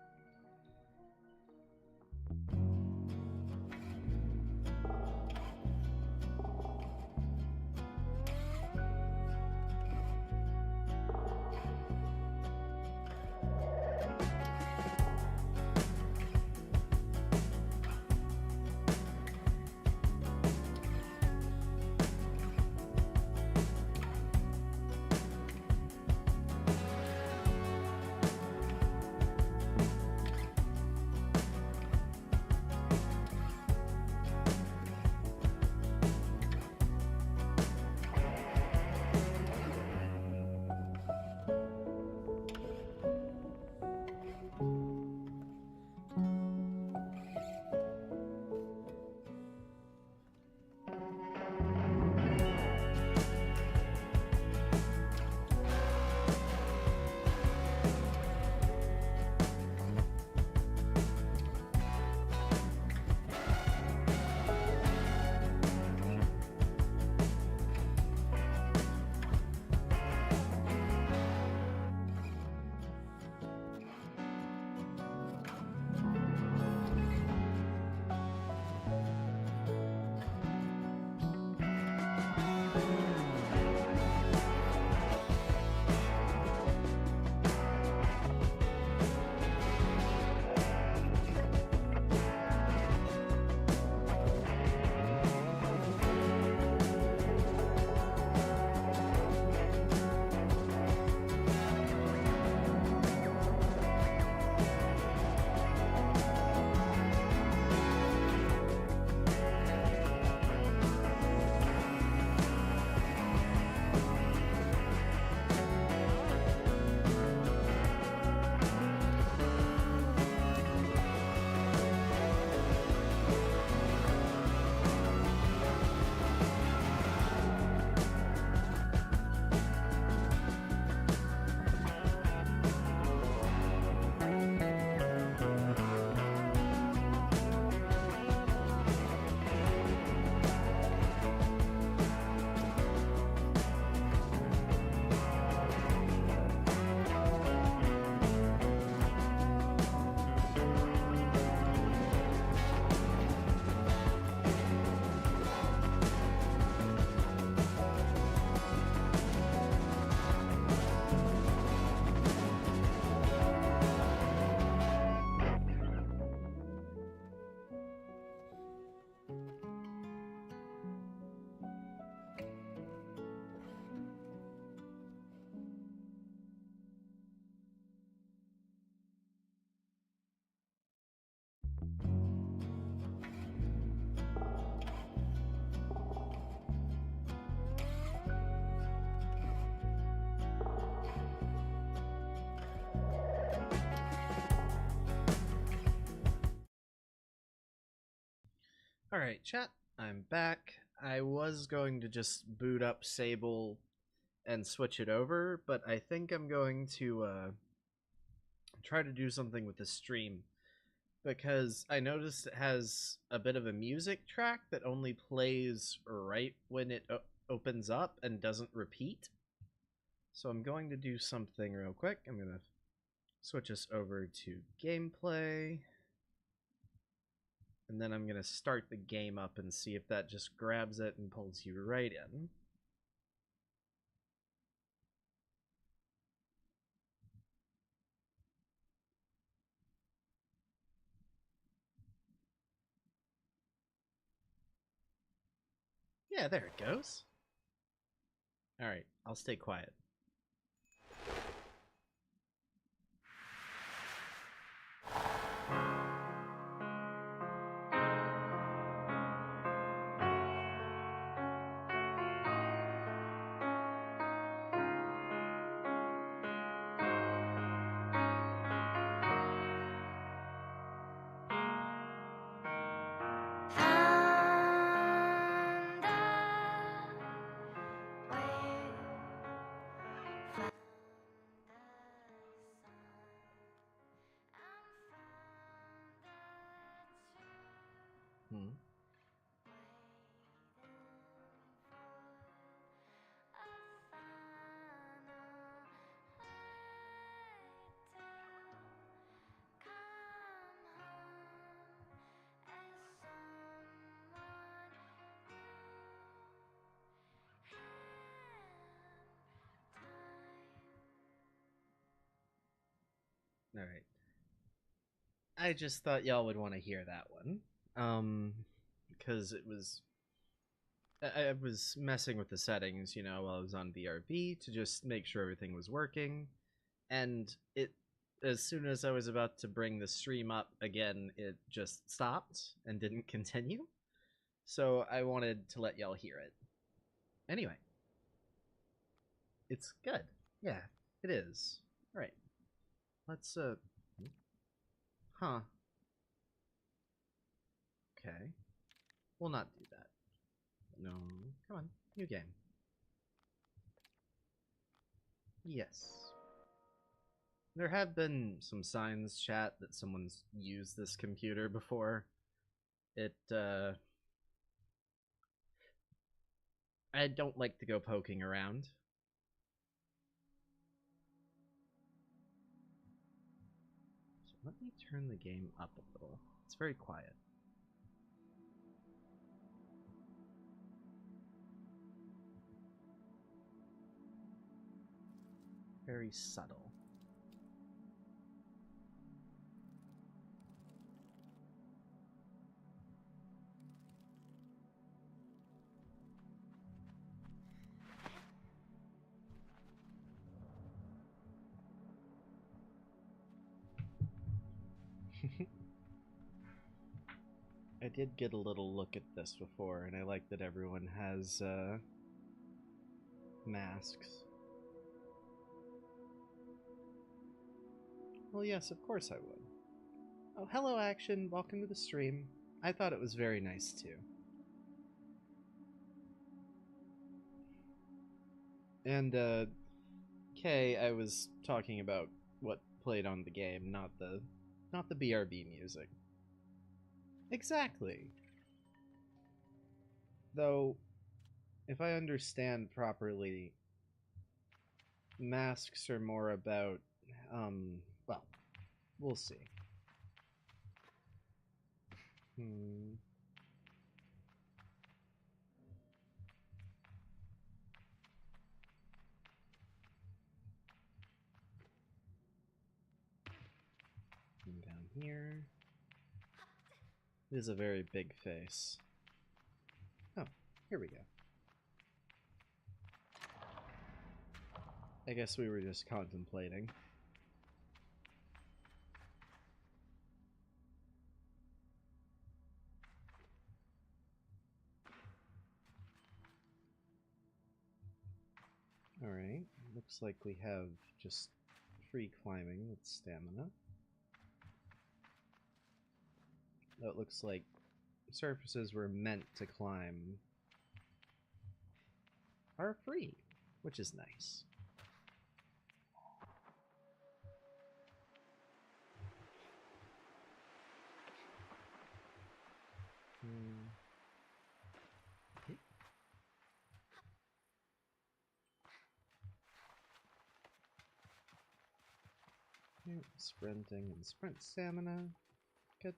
Alright, chat, I'm back. I was going to just boot up Sable and switch it over, but I think I'm going to try to do something with the stream because I noticed it has a bit of a music track that only plays right when it opens up and doesn't repeat. So I'm going to do something real quick. I'm going to switch us over to gameplay. And then I'm going to start the game up and see if that just grabs it and pulls you right in. Yeah, there it goes. Alright, I'll stay quiet. Hmm. Alright. I just thought y'all would want to hear that one. Because it was... I was messing with the settings, you know, while I was on BRB to just make sure everything was working. And it... As soon as I was about to bring the stream up again, it just stopped and didn't continue. So I wanted to let y'all hear it. Anyway. It's good. Yeah, it is. Alright. Let's, Huh. Okay. We'll not do that. No. Come on. New game. Yes. There have been some signs, chat, that someone's used this computer before. I don't like to go poking around. So let me turn the game up a little. It's very quiet. Very subtle. I did get a little look at this before, and I like that everyone has masks. Well, yes, of course I would. Oh, hello, Action. Welcome to the stream. I thought it was very nice, too. And, Kay, I was talking about what played on the game, not the BRB music. Exactly. Though, if I understand properly, masks are more about, well, we'll see. And down here. It is a very big face. Oh, here we go. I guess we were just contemplating. Alright, looks like we have just free climbing with stamina. That looks like surfaces we're meant to climb are free, which is nice. Sprinting and sprint stamina. Good.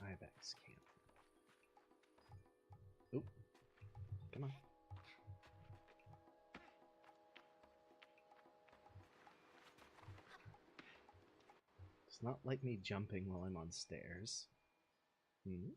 Ibex camp. Oop. Come on. It's not like me jumping while I'm on stairs. Hmm?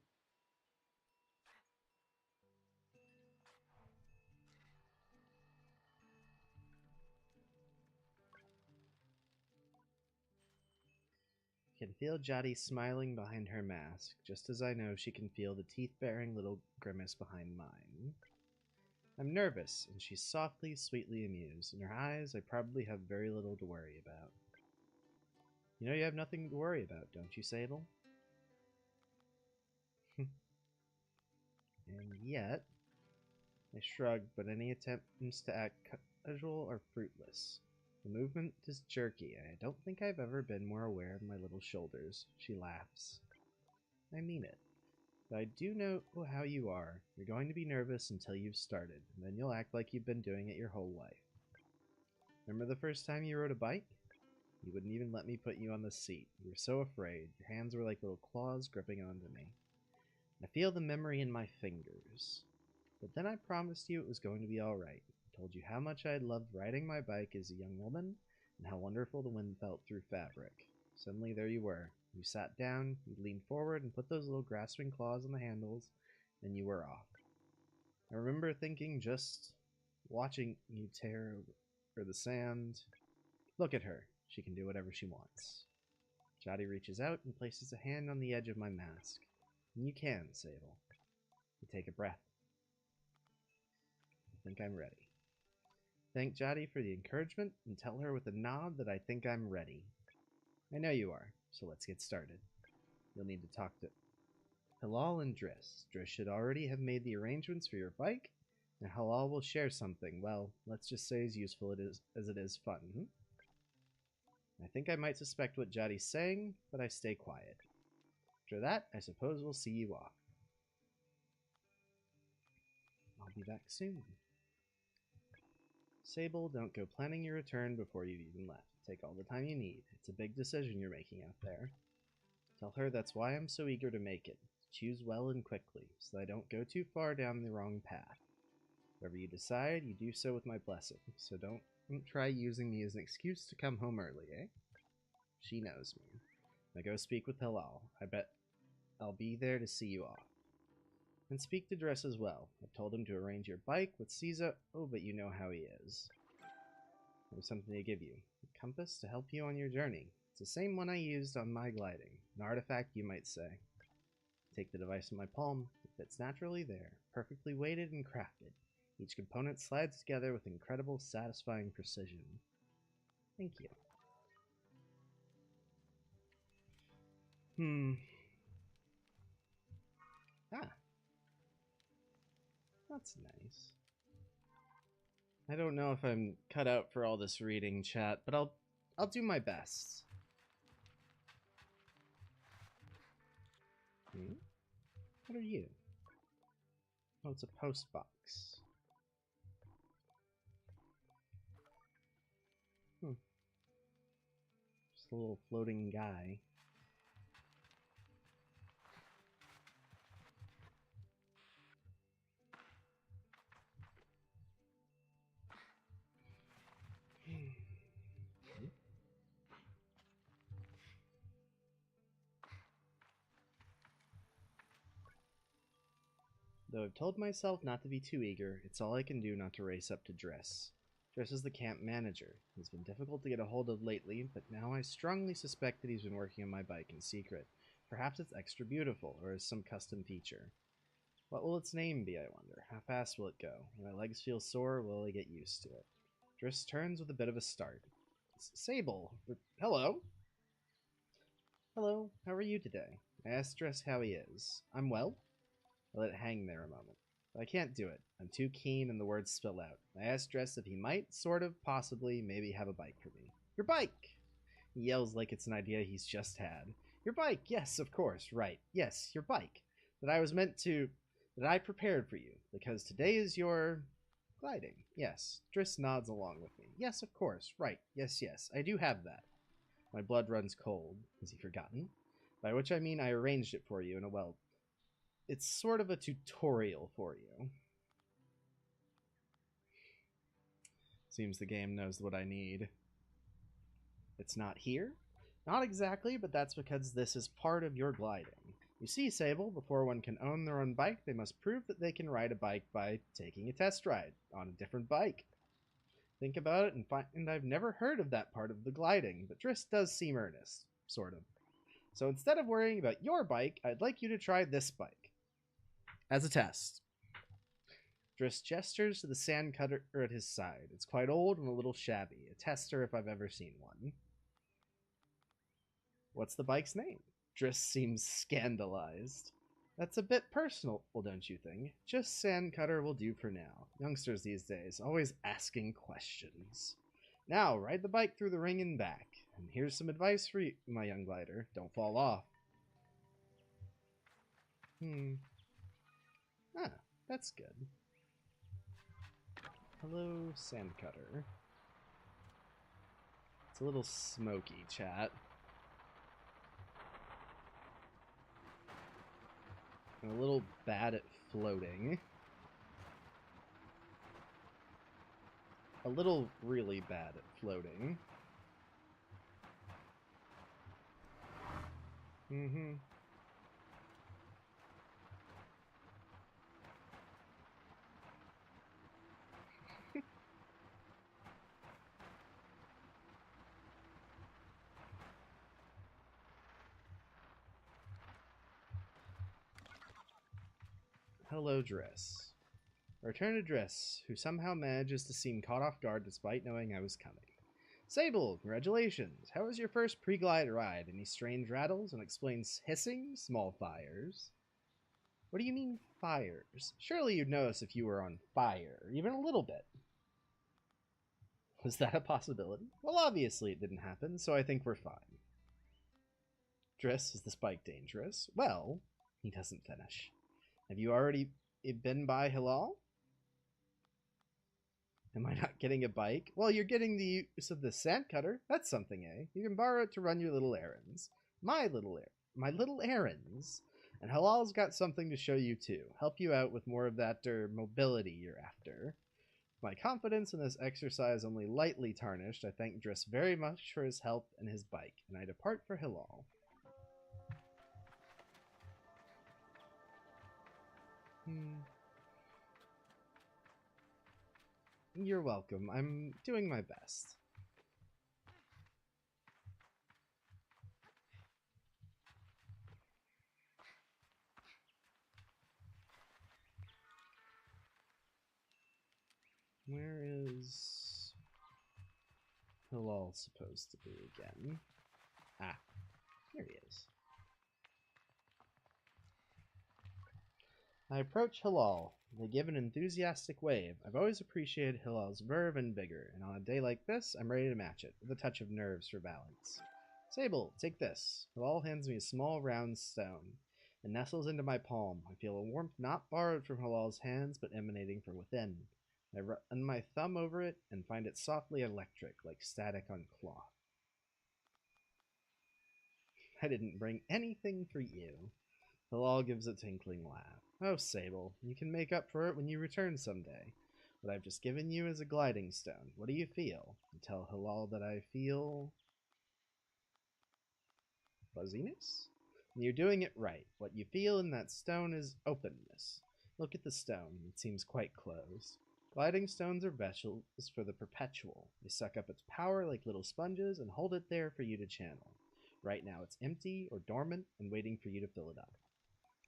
I can feel Jati smiling behind her mask, just as I know she can feel the teeth-baring little grimace behind mine. I'm nervous, and she's softly, sweetly amused. In her eyes, I probably have very little to worry about. You know you have nothing to worry about, don't you, Sable? And yet... I shrugged, but any attempts to act casual are fruitless. The movement is jerky, and I don't think I've ever been more aware of my little shoulders. She laughs. I mean it. But I do know how you are. You're going to be nervous until you've started, and then you'll act like you've been doing it your whole life. Remember the first time you rode a bike? You wouldn't even let me put you on the seat. You were so afraid. Your hands were like little claws gripping onto me. I feel the memory in my fingers. But then I promised you it was going to be alright. I told you how much I loved riding my bike as a young woman, and how wonderful the wind felt through fabric. Suddenly there you were. You sat down, you leaned forward and put those little grasping claws on the handles, and you were off. I remember thinking, just watching you tear over the sand. Look at her. She can do whatever she wants. Jati reaches out and places a hand on the edge of my mask. And you can, Sable. You take a breath. I think I'm ready. Thank Jati for the encouragement and tell her with a nod that I think I'm ready. I know you are, so let's get started. You'll need to talk to Halal and Driss. Driss should already have made the arrangements for your bike, and Halal will share something, well, let's just say as useful as it is fun. I think I might suspect what Jati's saying, but I stay quiet. After that, I suppose we'll see you off. I'll be back soon. Sable, don't go planning your return before you've even left. Take all the time you need. It's a big decision you're making out there. Tell her that's why I'm so eager to make it. Choose well and quickly, so that I don't go too far down the wrong path. Whatever you decide, you do so with my blessing, so don't try using me as an excuse to come home early, eh? She knows me. Now go speak with Halal. I bet I'll be there to see you off. And speak to Driss as well. I've told him to arrange your bike with Caesar. Oh, but you know how he is. I have something to give you. A compass to help you on your journey. It's the same one I used on my gliding. An artifact, you might say. Take the device in my palm. It fits naturally there, perfectly weighted and crafted. Each component slides together with incredible, satisfying precision. Thank you. Ah. That's nice. I don't know if I'm cut out for all this reading, chat, but I'll do my best. What are you? Oh, it's a post box. Just a little floating guy. Though I've told myself not to be too eager, it's all I can do not to race up to Driss. Driss is the camp manager. He's been difficult to get a hold of lately, but now I strongly suspect that he's been working on my bike in secret. Perhaps it's extra beautiful, or as some custom feature. What will its name be, I wonder? How fast will it go? When my legs feel sore, will I get used to it? Driss turns with a bit of a start. Sable. Hello. Hello, how are you today? I asked Dress how he is. I'm well. I let it hang there a moment. But I can't do it. I'm too keen and the words spill out. I asked Dress if he might, sort of, possibly, maybe have a bike for me. Your bike! He yells like it's an idea he's just had. Your bike! Yes, of course, right. Yes, your bike. That I prepared for you, because today is your gliding. Yes. Driss nods along with me. Yes, of course, right. Yes, yes, I do have that. My blood runs cold. Has he forgotten? By which I mean I arranged it for you in a, well, it's sort of a tutorial for you. Seems the game knows what I need. It's not here? Not exactly, but that's because this is part of your gliding. You see, Sable, before one can own their own bike, they must prove that they can ride a bike by taking a test ride on a different bike. Think about it and find I've never heard of that part of the gliding, but Driss does seem earnest. Sort of. So instead of worrying about your bike, I'd like you to try this bike. As a test. Driss gestures to the sand cutter at his side. It's quite old and a little shabby. A tester if I've ever seen one. What's the bike's name? Driss seems scandalized. That's a bit personal, well, don't you think? Just sand cutter will do for now. Youngsters these days, always asking questions. Now, ride the bike through the ring and back. And here's some advice for you, my young glider. Don't fall off. Ah, that's good. Hello, Sandcutter. It's a little smoky, chat. I'm a little bad at floating. A little really bad at floating. Hello, Driss. Return to Driss, who somehow manages to seem caught off guard despite knowing I was coming. Sable, congratulations. How was your first pre-glide ride? Any strange rattles? And explains hissing, small fires. What do you mean, fires? Surely you'd notice if you were on fire, even a little bit. Was that a possibility? Well, obviously it didn't happen, so I think we're fine. Driss, is this bike dangerous? Well, he doesn't finish. Have you already been by Hilal? Am I not getting a bike? Well, you're getting the use of the sand cutter. That's something, eh? You can borrow it to run your little errands. My little errands. And Hilal's got something to show you too. Help you out with more of that mobility you're after. My confidence in this exercise only lightly tarnished, I thank Driss very much for his help and his bike, and I depart for Hilal. You're welcome. I'm doing my best. Where is Hilal supposed to be again? Ah, here he is. I approach Hilal. They give an enthusiastic wave. I've always appreciated Hilal's verve and vigor, and on a day like this, I'm ready to match it, with a touch of nerves for balance. Sable, take this. Hilal hands me a small round stone. It nestles into my palm. I feel a warmth not borrowed from Hilal's hands, but emanating from within. I run my thumb over it and find it softly electric, like static on cloth. I didn't bring anything for you. Hilal gives a tinkling laugh. Oh, Sable, you can make up for it when you return someday. What I've just given you is a gliding stone. What do you feel? I tell Hilal that I feel fuzziness? And you're doing it right. What you feel in that stone is openness. Look at the stone. It seems quite closed. Gliding stones are vessels for the perpetual. They suck up its power like little sponges and hold it there for you to channel. Right now it's empty or dormant and waiting for you to fill it up.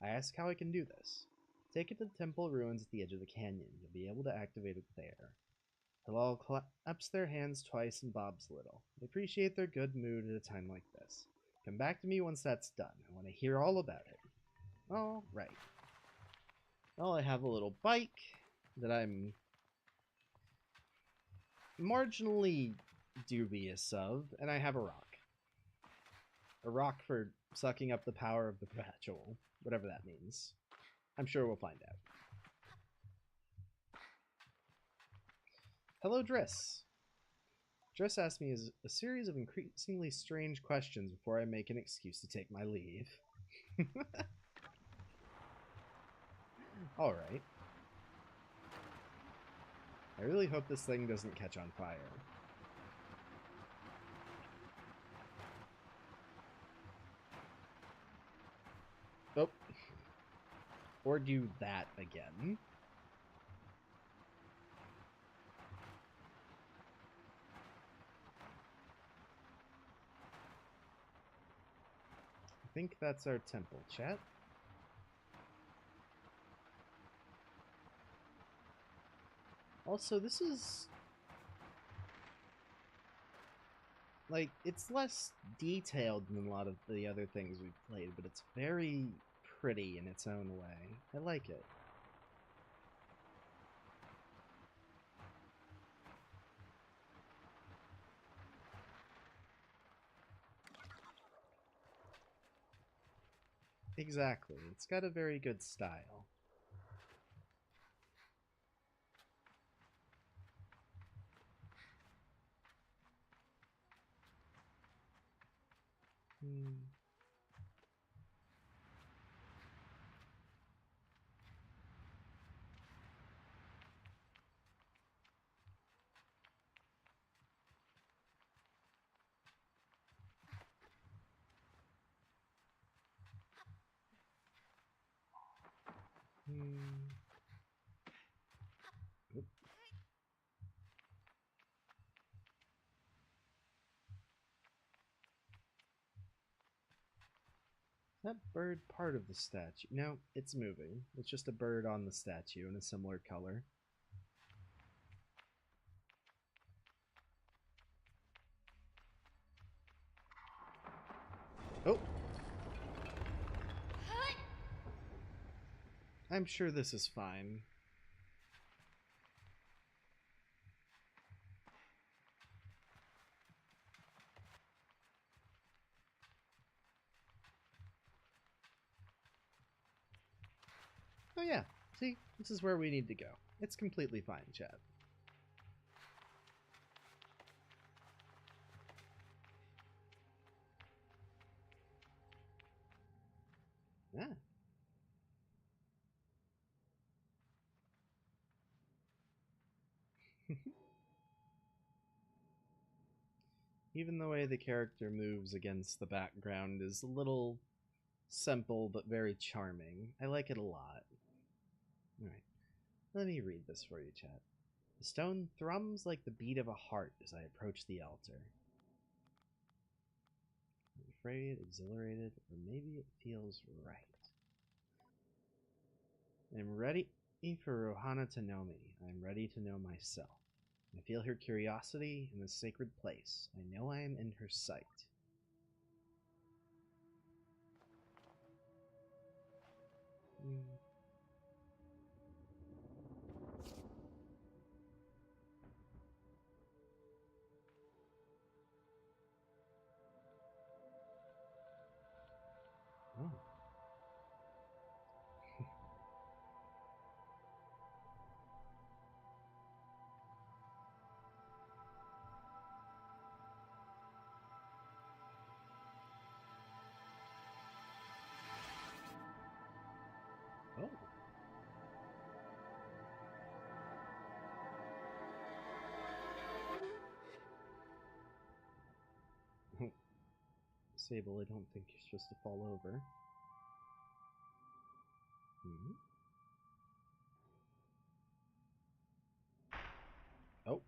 I ask how I can do this. Take it to the temple ruins at the edge of the canyon. You'll be able to activate it there. They'll all claps their hands twice and bobs a little. They appreciate their good mood at a time like this. Come back to me once that's done. I want to hear all about it. All right. Well, I have a little bike that I'm marginally dubious of, and I have a rock. A rock for sucking up the power of the perpetual, whatever that means. I'm sure we'll find out. Hello, Driss. Driss asked me a series of increasingly strange questions before I make an excuse to take my leave. Alright. I really hope this thing doesn't catch on fire. Oh. Or do that again. I think that's our temple, chat. Also, this is... like, it's less detailed than a lot of the other things we've played, but it's very pretty in its own way. I like it. Exactly. It's got a very good style. Oop. That bird part of the statue? No, it's moving. It's just a bird on the statue in a similar color. Oh! I'm sure this is fine. Oh yeah, see? This is where we need to go. It's completely fine, chat. Yeah. Even the way the character moves against the background is a little simple but very charming. I like it a lot. Alright, let me read this for you, chat. The stone thrums like the beat of a heart as I approach the altar. I'm afraid, exhilarated, or maybe it feels right. I'm ready for Rohana to know me. I'm ready to know myself. I feel her curiosity in this sacred place. I know I am in her sight. Oh. Oh. Sable, I don't think you're supposed to fall over. Oh.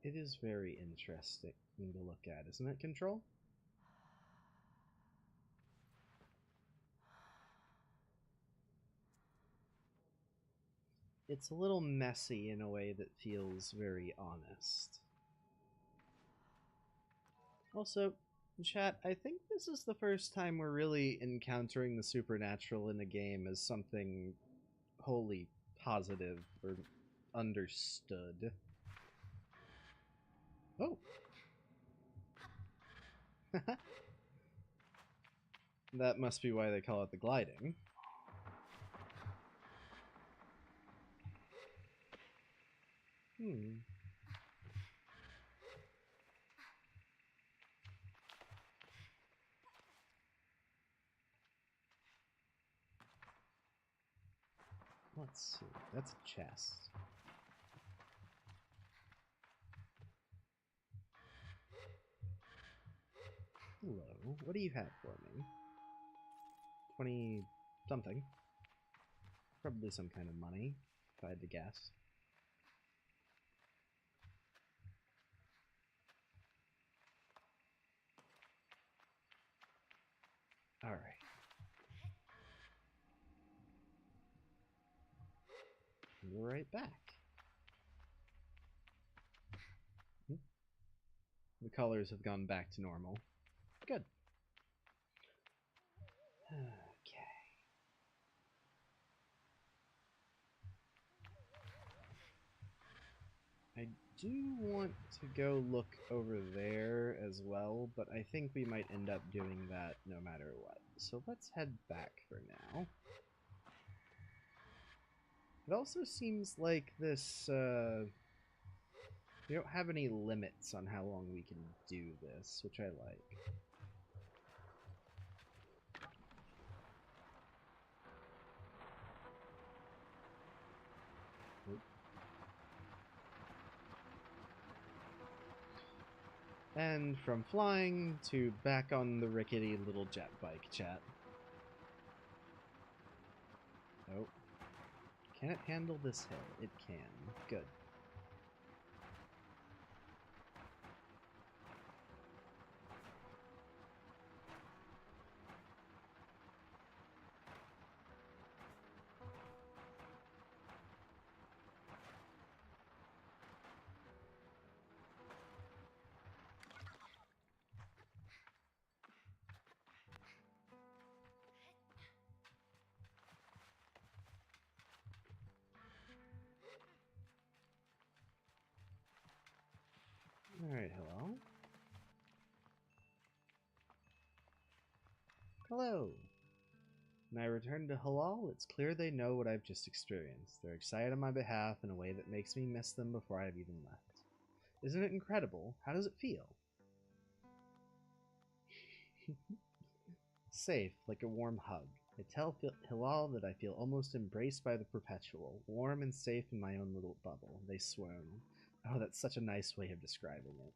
It is very interesting to look at, isn't it, Control? It's a little messy in a way that feels very honest. Also, chat, I think this is the first time we're really encountering the supernatural in a game as something wholly positive or understood. Oh. That must be why they call it the gliding. Let's see. That's a chest. Hello. What do you have for me? 20 something. Probably some kind of money, if I had to guess. Alright. We're right back. The colors have gone back to normal. Good. Okay. I do want to go look over there as well, but I think we might end up doing that no matter what. So let's head back for now. It also seems like this, we don't have any limits on how long we can do this, which I like. And from flying to back on the rickety little jet bike, chat. Nope. Can it handle this hill? It can. Good. Alright, hello? Hello! When I return to Halal, it's clear they know what I've just experienced. They're excited on my behalf in a way that makes me miss them before I've even left. Isn't it incredible? How does it feel? Safe, like a warm hug. I tell Hilal that I feel almost embraced by the Perpetual, warm and safe in my own little bubble. They swoon. Oh, that's such a nice way of describing it.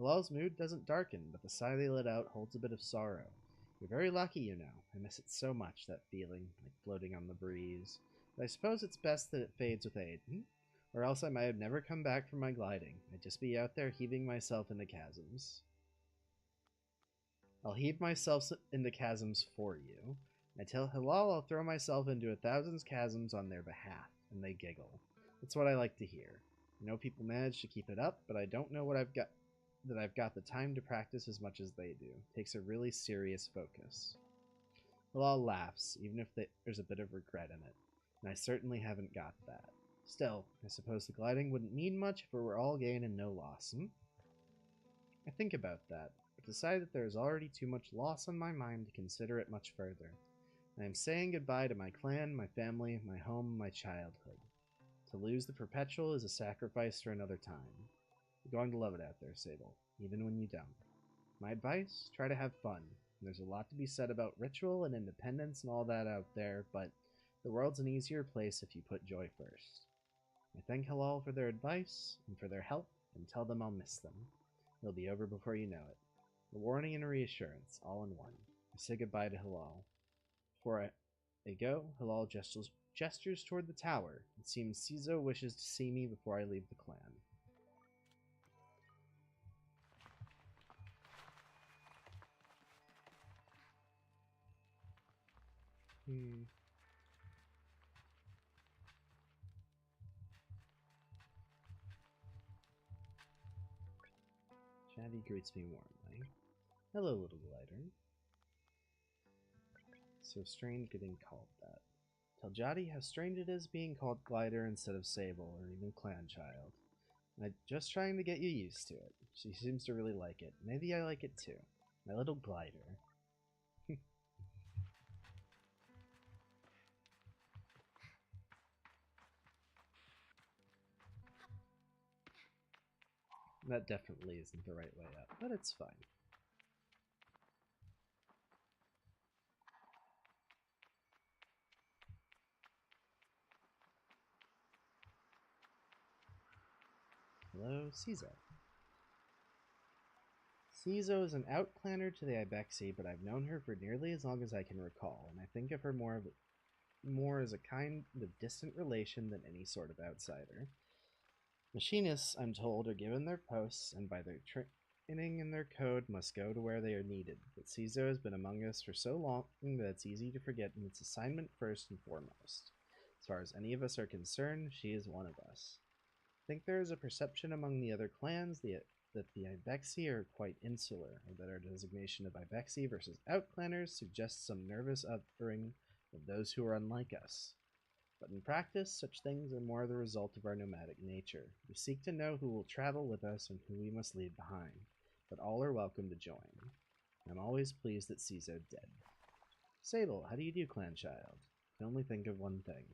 Hilal's mood doesn't darken, but the sigh they let out holds a bit of sorrow. You're very lucky, you know. I miss it so much, that feeling, like floating on the breeze. But I suppose it's best that it fades with age, or else I might have never come back from my gliding. I'd just be out there heaving myself into chasms. I'll heave myself into chasms for you. I tell Hilal I'll throw myself into 1,000 chasms on their behalf, and they giggle. That's what I like to hear. I know people manage to keep it up, but I don't know I've got the time to practice as much as they do. It takes a really serious focus. Hilal laughs, even if there's a bit of regret in it, and I certainly haven't got that. Still, I suppose the gliding wouldn't mean much if it were all gain and no loss, I think about that, but decide that there is already too much loss on my mind to consider it much further. I am saying goodbye to my clan, my family, my home, my childhood. To lose the Perpetual is a sacrifice for another time. You're going to love it out there, Sable, even when you don't. My advice? Try to have fun. There's a lot to be said about ritual and independence and all that out there, but the world's an easier place if you put joy first. I thank Halal for their advice and for their help, and tell them I'll miss them. It'll be over before you know it. A warning and a reassurance, all in one. I say goodbye to Halal. Before I go, Halal gestures toward the tower. It seems Cizo wishes to see me before I leave the clan. Shadi greets me warmly. Hello, little glider. So strange getting called that. Tell Jody how strange it is being called Glider instead of Sable or even Clan Child. I'm just trying to get you used to it. She seems to really like it. Maybe I like it too. My little glider. That definitely isn't the right way up, but it's fine. Hello, Cizo. Cizo is an outclanner to the Ibexi, but I've known her for nearly as long as I can recall, and I think of her more as a kind of distant relation than any sort of outsider. Machinists, I'm told, are given their posts, and by their training and their code must go to where they are needed, but Cizo has been among us for so long that it's easy to forget its assignment first and foremost. As far as any of us are concerned, she is one of us. I think there is a perception among the other clans that the Ibexi are quite insular, or that our designation of Ibexi versus outclanners suggests some nervous upbringing of those who are unlike us. But in practice, such things are more the result of our nomadic nature. We seek to know who will travel with us and who we must leave behind, but all are welcome to join. I'm always pleased that Cizo dead. Sable, how do you do, Clan Child? I can only think of one thing.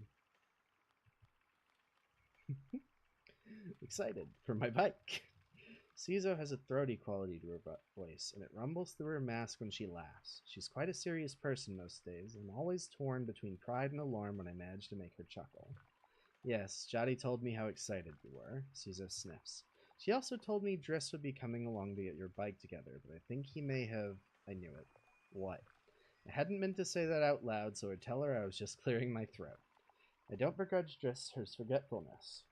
Excited for my bike. Cizo has a throaty quality to her voice, and it rumbles through her mask when she laughs. She's quite a serious person most days, and I'm always torn between pride and alarm when I manage to make her chuckle. Yes, Jody told me how excited you were, Cizo sniffs. She also told me Driss would be coming along to get your bike together, but I think he may have... I knew it. What? I hadn't meant to say that out loud, so I'd tell her I was just clearing my throat. I don't begrudge Driss her forgetfulness.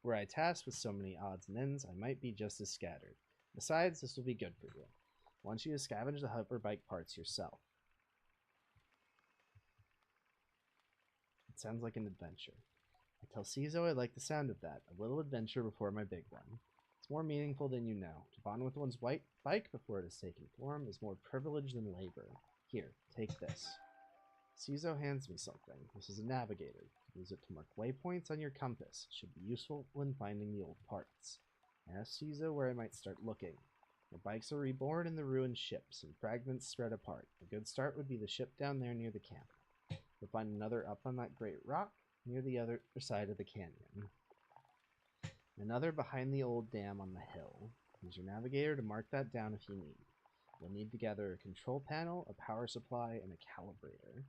Were I tasked with so many odds and ends, I might be just as scattered. Besides, this will be good for you. I want you to scavenge the hoverbike parts yourself. It sounds like an adventure. I tell Cizo I like the sound of that, a little adventure before my big one. It's more meaningful than you know. To bond with one's white bike before it has taken form is more privilege than labor. Here, take this. Cizo hands me something. This is a navigator. Use it to mark waypoints on your compass. It should be useful when finding the old parts. I asked Cizo where I might start looking. The bikes are reborn in the ruined ships, and fragments spread apart. A good start would be the ship down there near the camp. You'll find another up on that great rock near the other side of the canyon. Another behind the old dam on the hill. Use your navigator to mark that down if you need. You'll need to gather a control panel, a power supply, and a calibrator.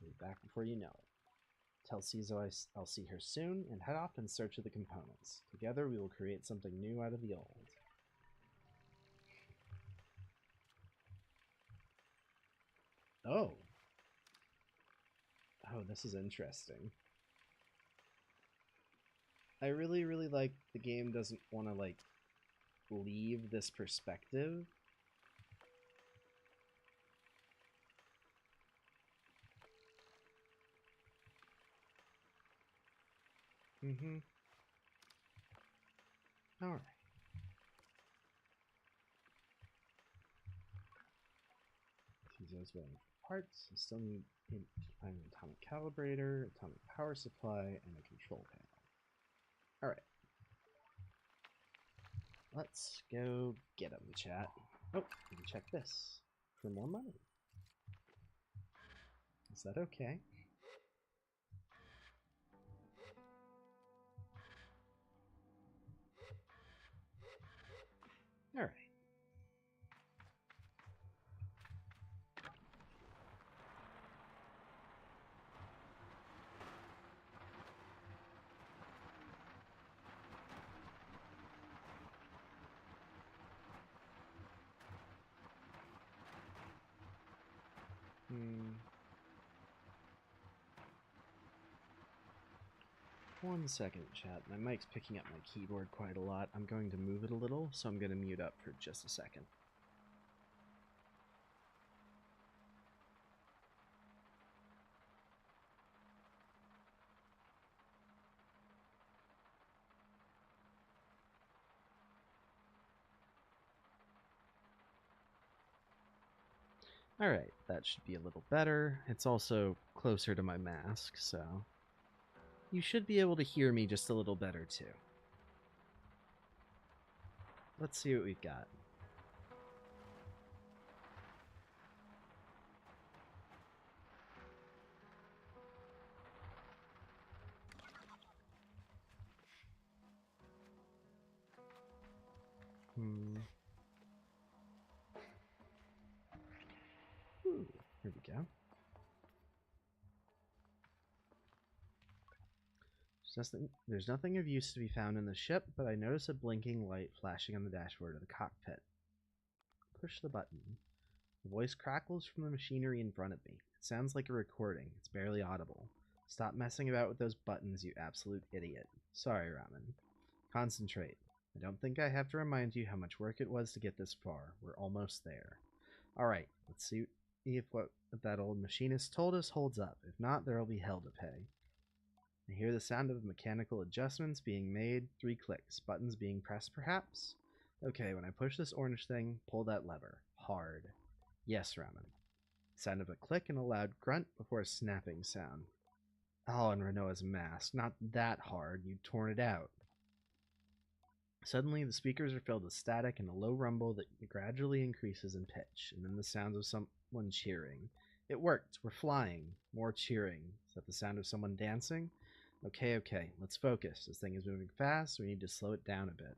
We'll be back before you know it. Tell Cizo I'll see her soon, and head off in search of the components. Together we will create something new out of the old. Oh. Oh, this is interesting. I really, really like the game doesn't want to, like, leave this perspective. Alright. Cizo's waiting for parts. I still need to find an atomic calibrator, atomic power supply, and a control panel. Alright. Let's go get them, chat. Oh, we can check this for more money. Is that okay? Alright. One second, chat. My mic's picking up my keyboard quite a lot. I'm going to move it a little, so I'm going to mute up for just a second. Alright, that should be a little better. It's also closer to my mask, so you should be able to hear me just a little better too. Let's see what we've got. Ooh, here we go. There's nothing of use to be found in the ship, but I notice a blinking light flashing on the dashboard of the cockpit. Push the button. The voice crackles from the machinery in front of me. It sounds like a recording. It's barely audible. Stop messing about with those buttons, you absolute idiot. Sorry, Ramen. Concentrate. I don't think I have to remind you how much work it was to get this far. We're almost there. Alright, let's see if what that old machinist told us holds up. If not, there'll be hell to pay. I hear the sound of mechanical adjustments being made. 3 clicks. Buttons being pressed, perhaps? Okay, when I push this orange thing, pull that lever. Hard. Yes, Ramen. Sound of a click and a loud grunt before a snapping sound. Oh, and Renoa's mask. Not that hard. You'd torn it out. Suddenly, the speakers are filled with static and a low rumble that gradually increases in pitch, and then the sounds of someone cheering. It worked. We're flying. More cheering. Is that the sound of someone dancing? Okay, let's focus. This thing is moving fast, so we need to slow it down a bit.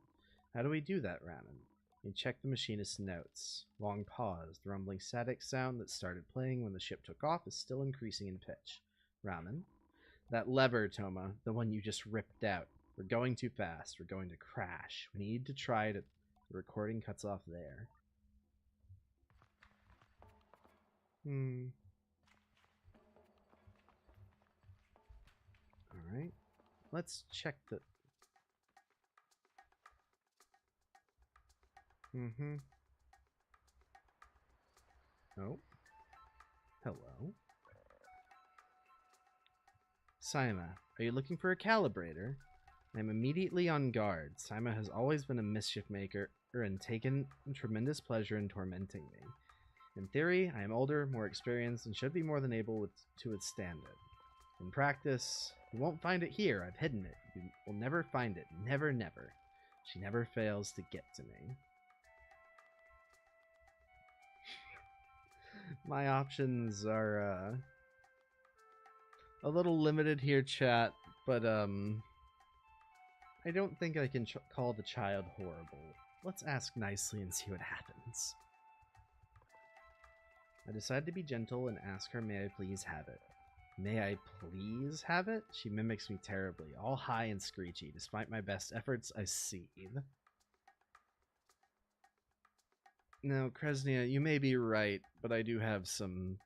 How do we do that, Ramen? We check the machinist's notes. Long pause. The rumbling static sound that started playing when the ship took off is still increasing in pitch. Ramen? That lever, Toma, the one you just ripped out. We're going too fast. We're going to crash. We need to try to... The recording cuts off there. Alright. Let's check the... Oh. Hello. Saima, are you looking for a calibrator? I'm immediately on guard. Saima has always been a mischief maker and taken tremendous pleasure in tormenting me. In theory, I am older, more experienced, and should be more than able to withstand it. In practice, you won't find it here. I've hidden it. You will never find it. Never, never. She never fails to get to me. My options are a little limited here, chat, but I don't think I can call the child horrible. Let's ask nicely and see what happens. I decide to be gentle and ask her, may I please have it? May I please have it? She mimics me terribly, all high and screechy. Despite my best efforts, I seethe. Now, Kresnia, you may be right, but I do have some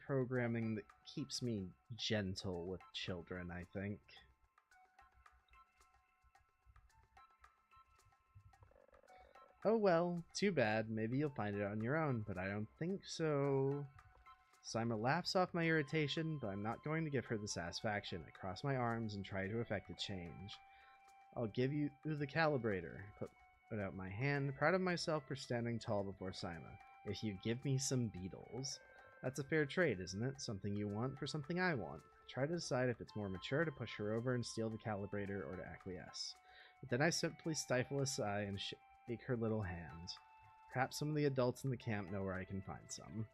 programming that keeps me gentle with children, I think. Oh well, too bad. Maybe you'll find it on your own, but I don't think so. Saima laughs off my irritation, but I'm not going to give her the satisfaction. I cross my arms and try to effect a change. I'll give you the calibrator. Put out my hand, proud of myself for standing tall before Saima. If you give me some beetles. That's a fair trade, isn't it? Something you want for something I want. Try to decide if it's more mature to push her over and steal the calibrator or to acquiesce. But then I simply stifle a sigh and shake her little hand. Perhaps some of the adults in the camp know where I can find some.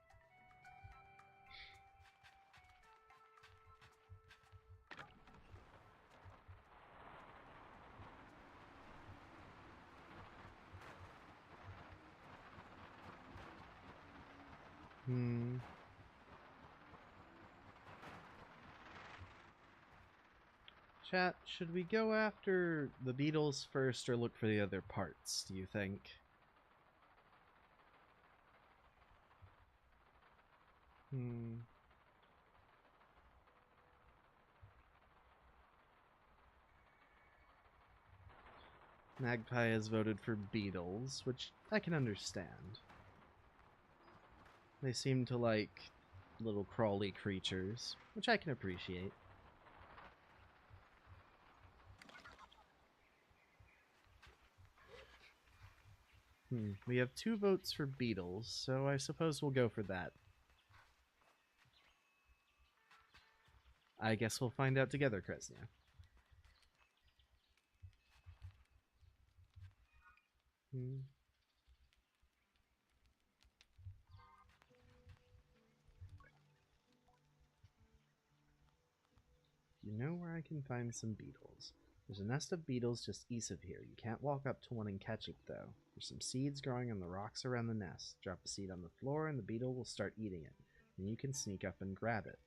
Chat, should we go after the beetles first or look for the other parts, do you think? Magpie has voted for beetles, which I can understand. They seem to like little crawly creatures, which I can appreciate. We have 2 votes for beetles, so I suppose we'll go for that. I guess we'll find out together, Kresnia. You know where I can find some beetles. There's a nest of beetles just east of here. You can't walk up to one and catch it, though. There's some seeds growing on the rocks around the nest. Drop a seed on the floor and the beetle will start eating it. Then you can sneak up and grab it.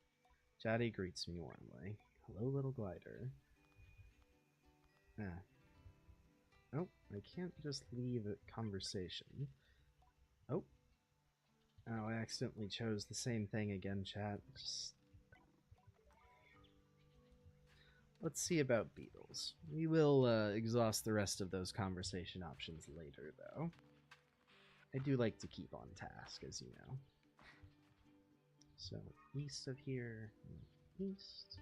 Jaddy greets me warmly. Hello, little glider. Oh, I can't just leave a conversation. Oh, I accidentally chose the same thing again, chat. Let's see about beetles. We will exhaust the rest of those conversation options later, though. I do like to keep on task, as you know. So, east of here, east.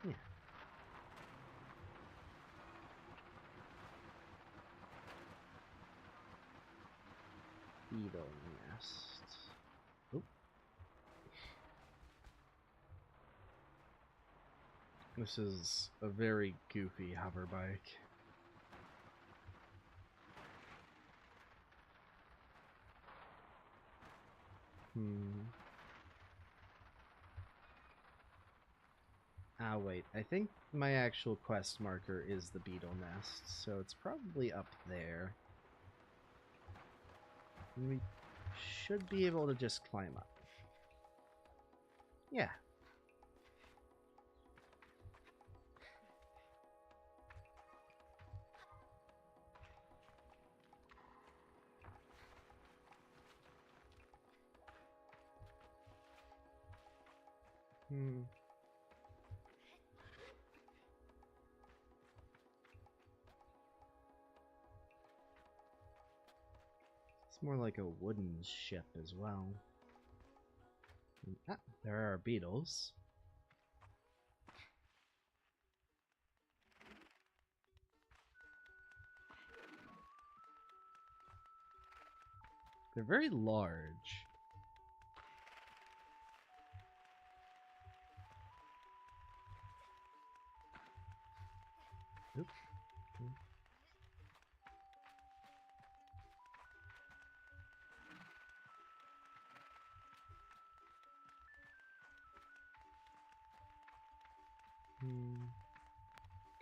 Yeah. Beetle nest. Oop. This is a very goofy hover bike. Ah, wait. I think my actual quest marker is the beetle nest, so it's probably up there. And we should be able to just climb up. Yeah. It's more like a wooden ship as well. Ah, there are beetles. They're very large. Oop.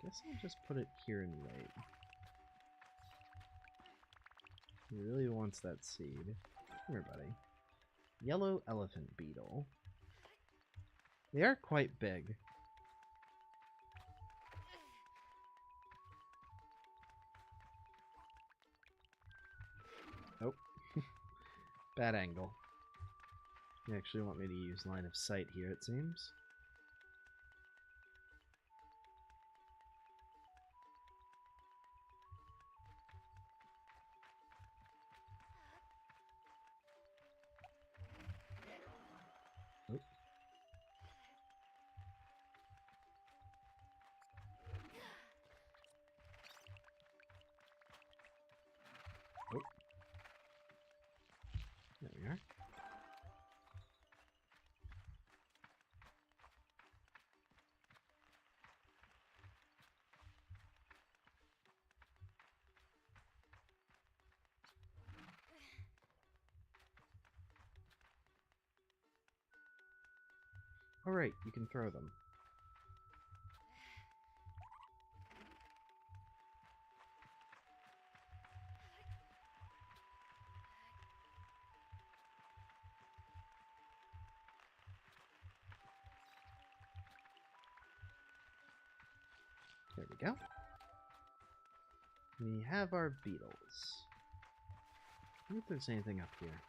Guess I'll just put it here and wait. He really wants that seed. Come here, buddy. Yellow elephant beetle. They are quite big. Oh. Bad angle. You actually want me to use line of sight here, it seems. Oh. Oh. There we are. Alright, you can throw them. There we go. We have our beetles. I wonder if there's anything up here.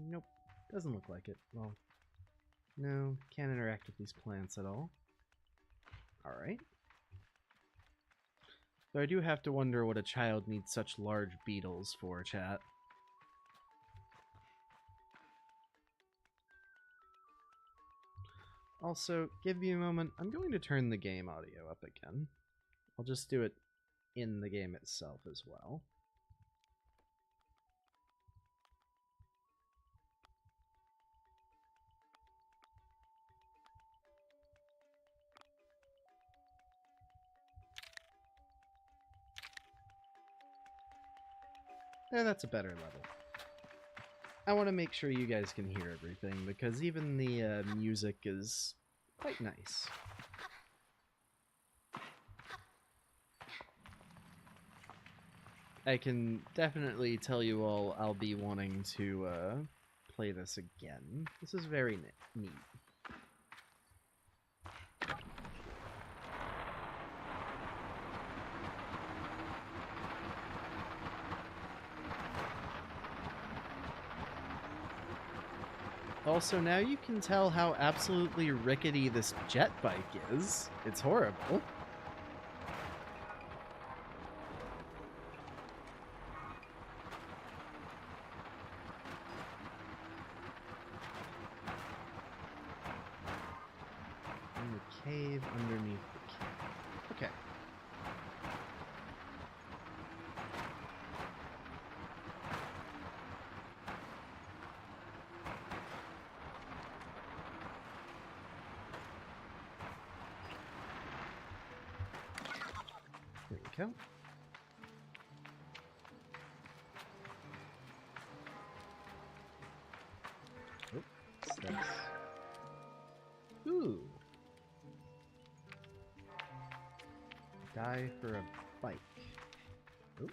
Nope. Doesn't look like it. Well, no, can't interact with these plants at all. Alright. So I do have to wonder what a child needs such large beetles for, chat. Also, give me a moment. I'm going to turn the game audio up again. I'll just do it in the game itself as well. There, that's a better level. I want to make sure you guys can hear everything, because even the music is quite nice. I can definitely tell you all I'll be wanting to play this again. This is very neat. Also, now you can tell how absolutely rickety this jet bike is. It's horrible. In the cave underneath the cave. Okay. There we go. Oh, steps. Ooh. Die for a bike. Oh.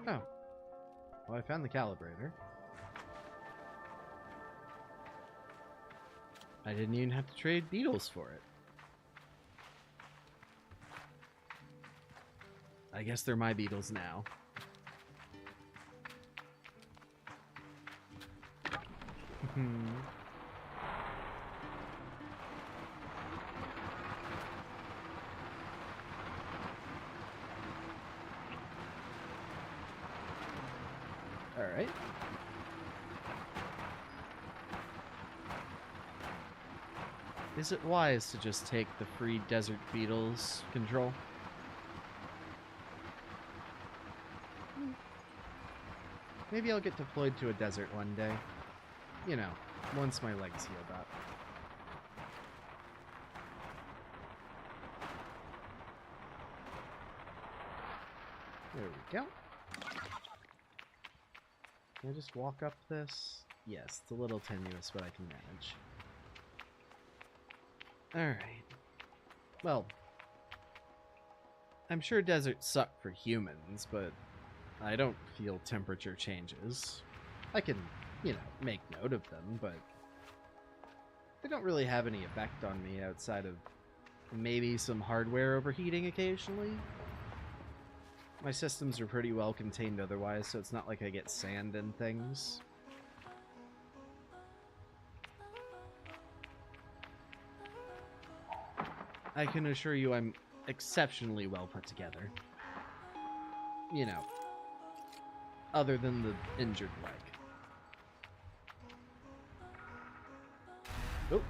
Oh. Well, I found the calibrator. I didn't even have to trade beetles for it. I guess they're my beetles now. Alright. Is it wise to just take the free desert beetles control? Maybe I'll get deployed to a desert one day. You know, once my legs healed up. There we go. Can I just walk up this? Yes, it's a little tenuous, but I can manage. Alright. Well, I'm sure deserts suck for humans, but I don't feel temperature changes. I can, you know, make note of them, but they don't really have any effect on me outside of maybe some hardware overheating occasionally. My systems are pretty well contained otherwise, so it's not like I get sand and things. I can assure you I'm exceptionally well put together. You know, other than the injured leg. Oh.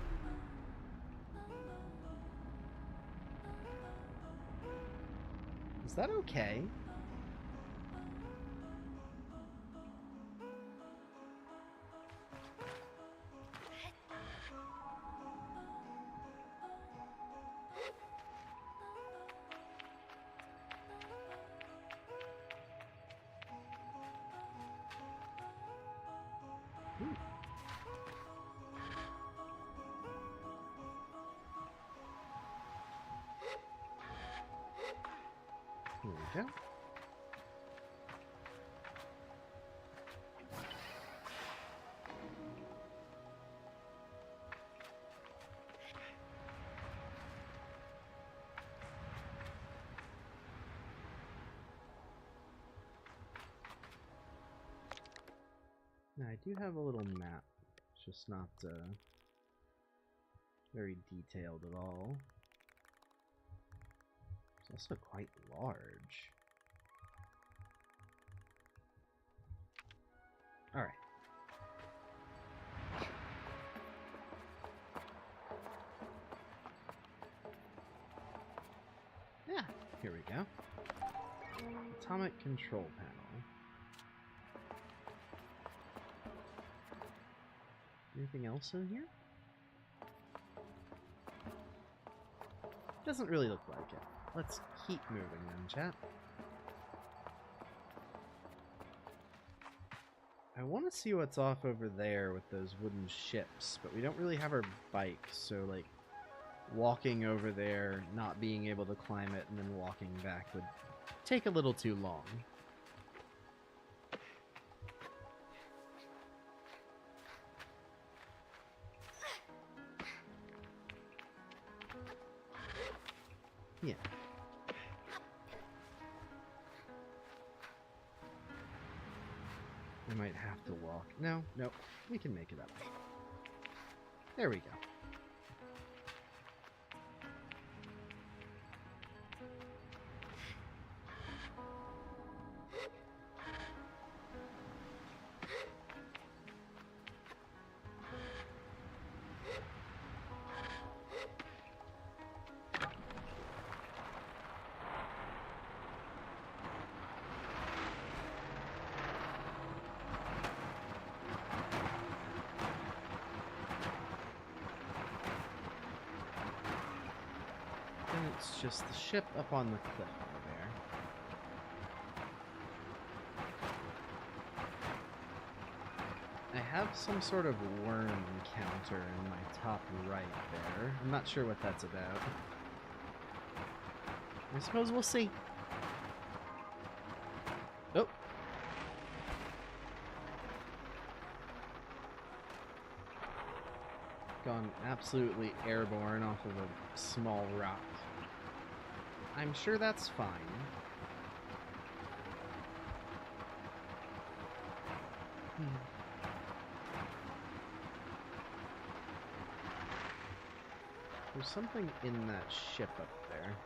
Is that okay? Ooh. Here we go. Now, I do have a little map. It's just not very detailed at all. It's also quite large. Alright. Yeah, here we go. Atomic control panel. Anything else in here? Doesn't really look like it. Let's keep moving then, chat. I want to see what's off over there with those wooden ships, but we don't really have our bike, so like walking over there, not being able to climb it, and then walking back would take a little too long. Yeah. I might have to walk. No, we can make it up. There we go. It's just the ship up on the cliff over there. I have some sort of worm counter in my top right there. I'm not sure what that's about. I suppose we'll see. Oh. Gone absolutely airborne off of a small rock. I'm sure that's fine. There's something in that ship up there.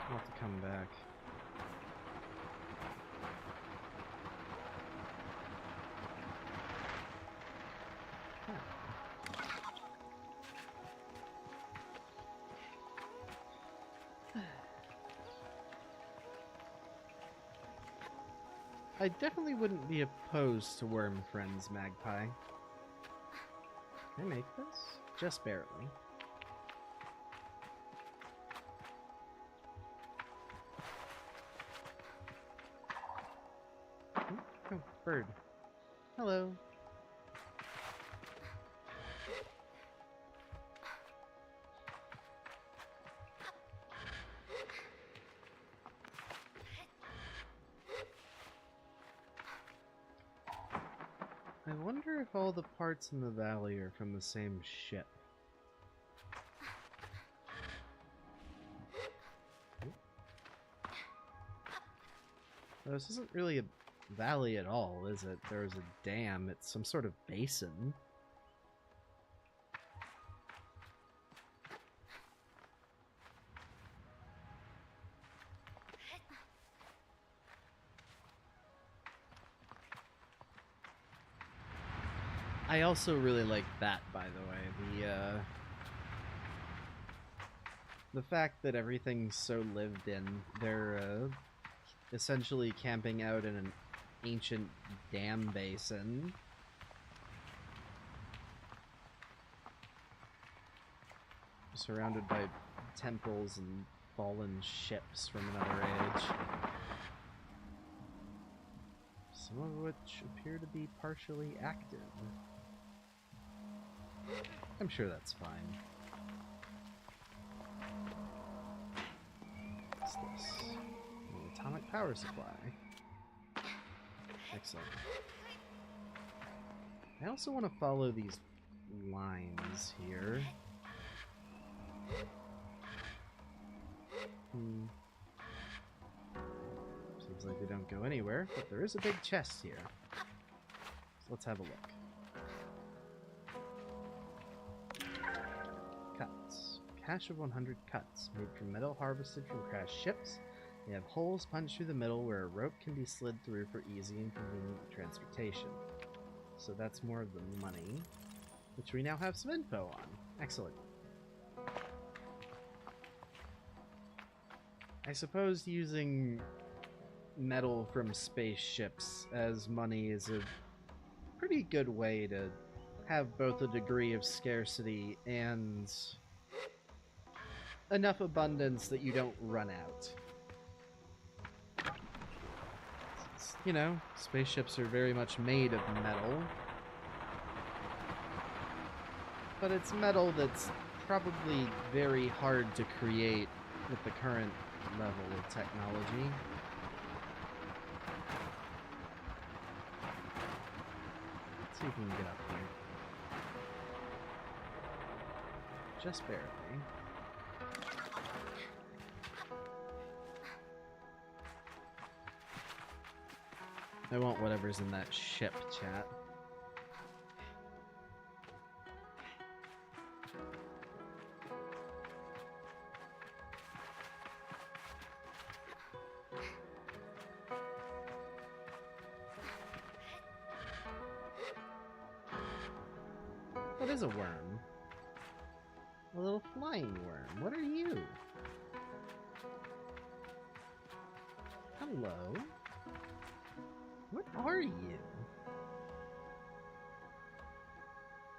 I'll have to come back. I definitely wouldn't be opposed to worm friends, Magpie. Can I make this? Just barely. Oh, bird. Hello. I wonder if all the parts in the valley are from the same ship. Well, this isn't really a valley at all, is it? There's a dam. It's some sort of basin. I also really like that, by the way. The fact that everything's so lived in. They're essentially camping out in an ancient dam basin. Surrounded by temples and fallen ships from another age. Some of which appear to be partially active. I'm sure that's fine. What's this? An atomic power supply. Excellent. I also want to follow these lines here. Seems like they don't go anywhere, but there is a big chest here. So let's have a look. Cuts. Cache of 100 cuts, made from metal harvested from crashed ships, They have holes punched through the middle where a rope can be slid through for easy and convenient transportation. So that's more of the money, which we now have some info on. Excellent. I suppose using metal from spaceships as money is a pretty good way to have both a degree of scarcity and enough abundance that you don't run out. You know, spaceships are very much made of metal. But it's metal that's probably very hard to create with the current level of technology. Let's see if we can get up here. Just barely. I want whatever's in that ship, chat. What is a worm? A little flying worm. What are you? Hello? What are you?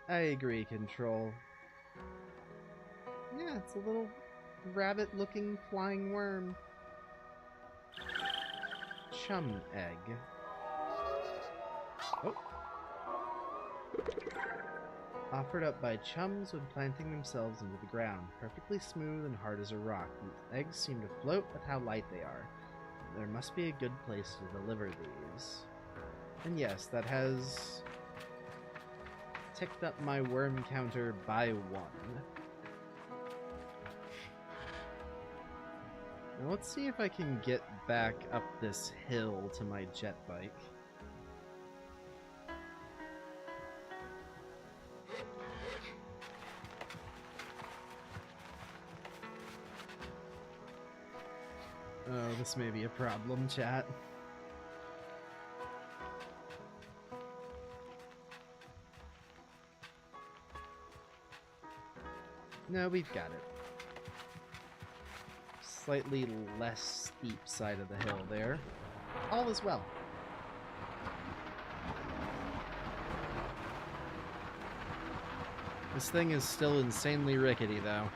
I agree, Control. Yeah, it's a little rabbit-looking flying worm. Chum egg. Oh. Offered up by chums when planting themselves into the ground, perfectly smooth and hard as a rock. These eggs seem to float with how light they are. There must be a good place to deliver these. And yes, that has ticked up my worm counter by 1. Now let's see if I can get back up this hill to my jet bike. Oh, this may be a problem, chat. No, we've got it. Slightly less steep side of the hill there. All is well. This thing is still insanely rickety, though.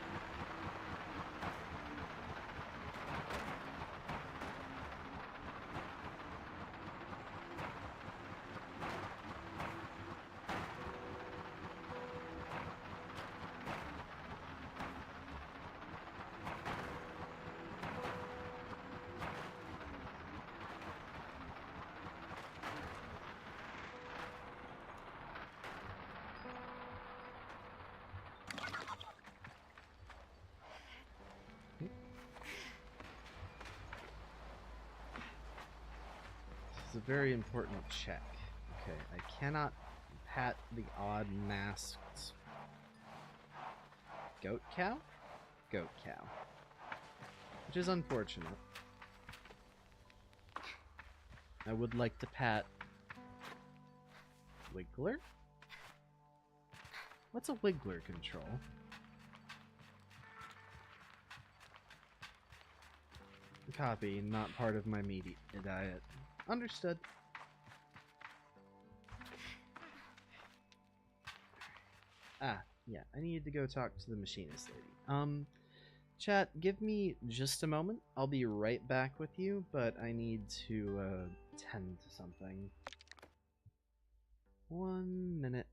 This is a very important check. Okay, I cannot pat the odd masked goat cow? Goat cow. Which is unfortunate. I would like to pat Wiggler? What's a Wiggler, Control? Copy, not part of my meat diet. Understood. Ah, yeah, I needed to go talk to the machinist lady. Chat, give me just a moment. I'll be right back with you, but I need to, tend to something. 1 minute.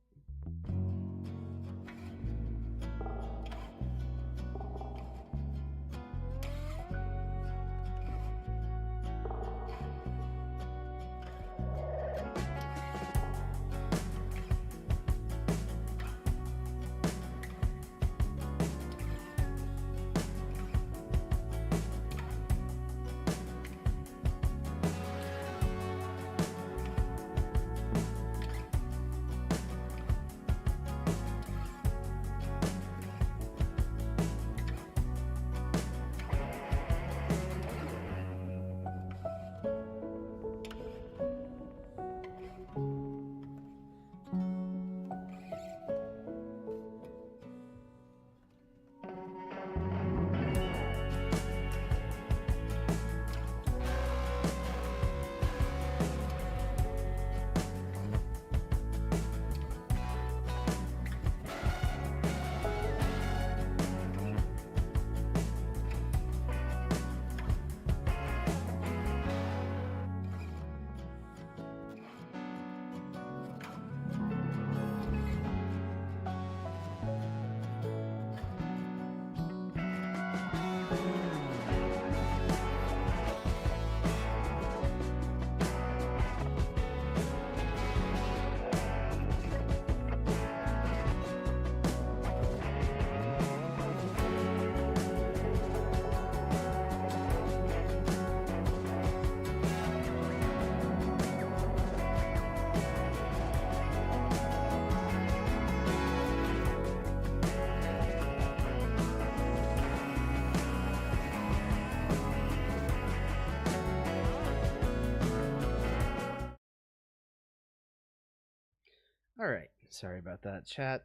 Alright, sorry about that, chat.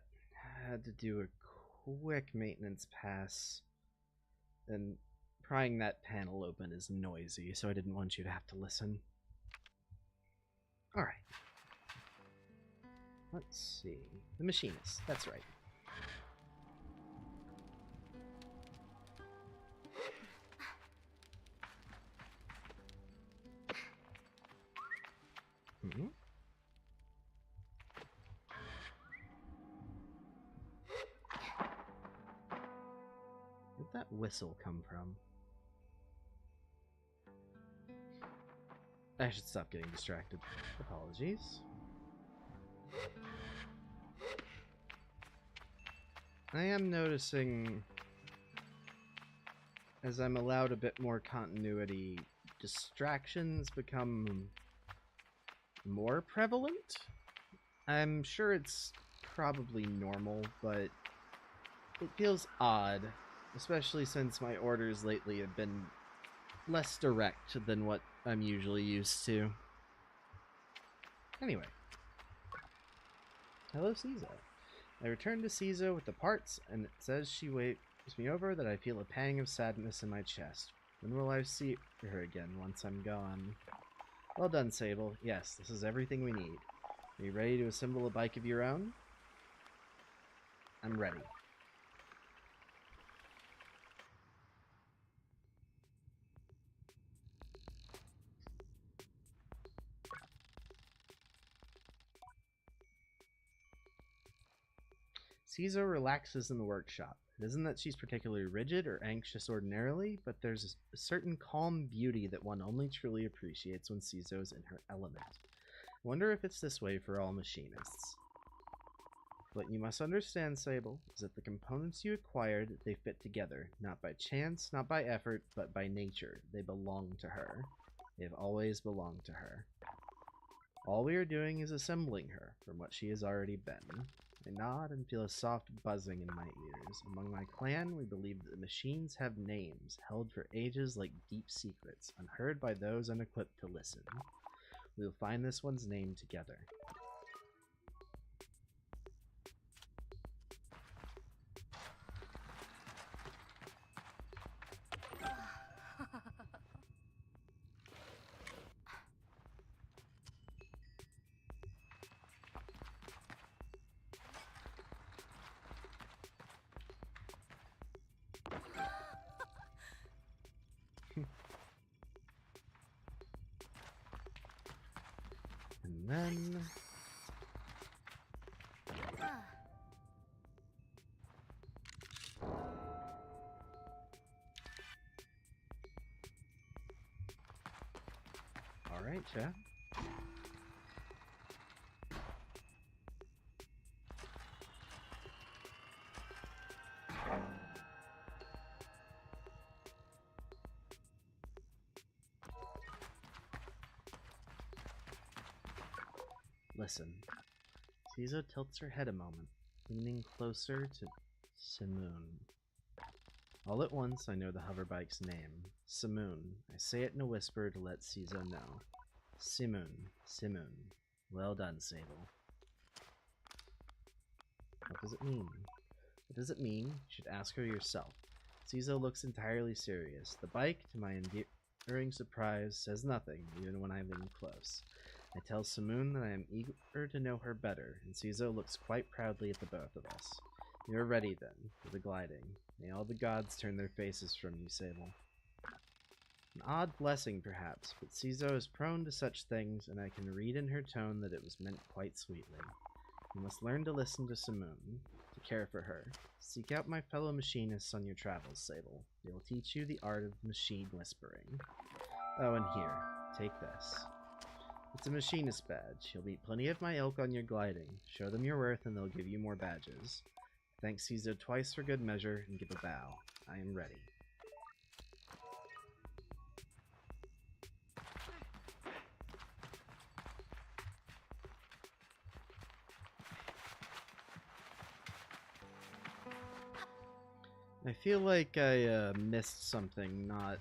I had to do a quick maintenance pass. And prying that panel open is noisy, so I didn't want you to have to listen. Alright. Let's see. The machinist, that's right. Mm-hmm. Where'd that whistle come from? I should stop getting distracted. Apologies. I am noticing, as I'm allowed a bit more continuity, distractions become more prevalent. I'm sure it's probably normal, but it feels odd, especially since my orders lately have been less direct than what I'm usually used to. Anyway. Hello, Cizo. I return to Cizo with the parts, and it says she waves me over that I feel a pang of sadness in my chest. When will I see her again once I'm gone? Well done, Sable. Yes, this is everything we need. Are you ready to assemble a bike of your own? I'm ready. Cizo relaxes in the workshop. It isn't that she's particularly rigid or anxious ordinarily, but there's a certain calm beauty that one only truly appreciates when Cizo's in her element. I wonder if it's this way for all machinists. What you must understand, Sable, is that the components you acquired, they fit together, not by chance, not by effort, but by nature. They belong to her. They have always belonged to her. All we are doing is assembling her from what she has already been. I nod and feel a soft buzzing in my ears. Among my clan, we believe that the machines have names, held for ages like deep secrets, unheard by those unequipped to listen. We will find this one's name together. And then... Alright, chat. Listen. Cizo tilts her head a moment, leaning closer to Simoon. All at once, I know the hoverbike's name. Simoon. I say it in a whisper to let Cizo know. Simoon. Simoon. Well done, Sable. What does it mean? What does it mean? You should ask her yourself. Cizo looks entirely serious. The bike, to my enduring surprise, says nothing, even when I lean close. I tell Simoon that I am eager to know her better, and Cizo looks quite proudly at the both of us. You are ready, then, for the gliding. May all the gods turn their faces from you, Sable. An odd blessing, perhaps, but Cizo is prone to such things, and I can read in her tone that it was meant quite sweetly. You must learn to listen to Simoon, to care for her. Seek out my fellow machinists on your travels, Sable. They will teach you the art of machine whispering. Oh, and here, take this. It's a machinist badge. You'll meet plenty of my ilk on your gliding. Show them your worth and they'll give you more badges. Thank Cizo twice for good measure and give a bow. I am ready. I feel like I missed something not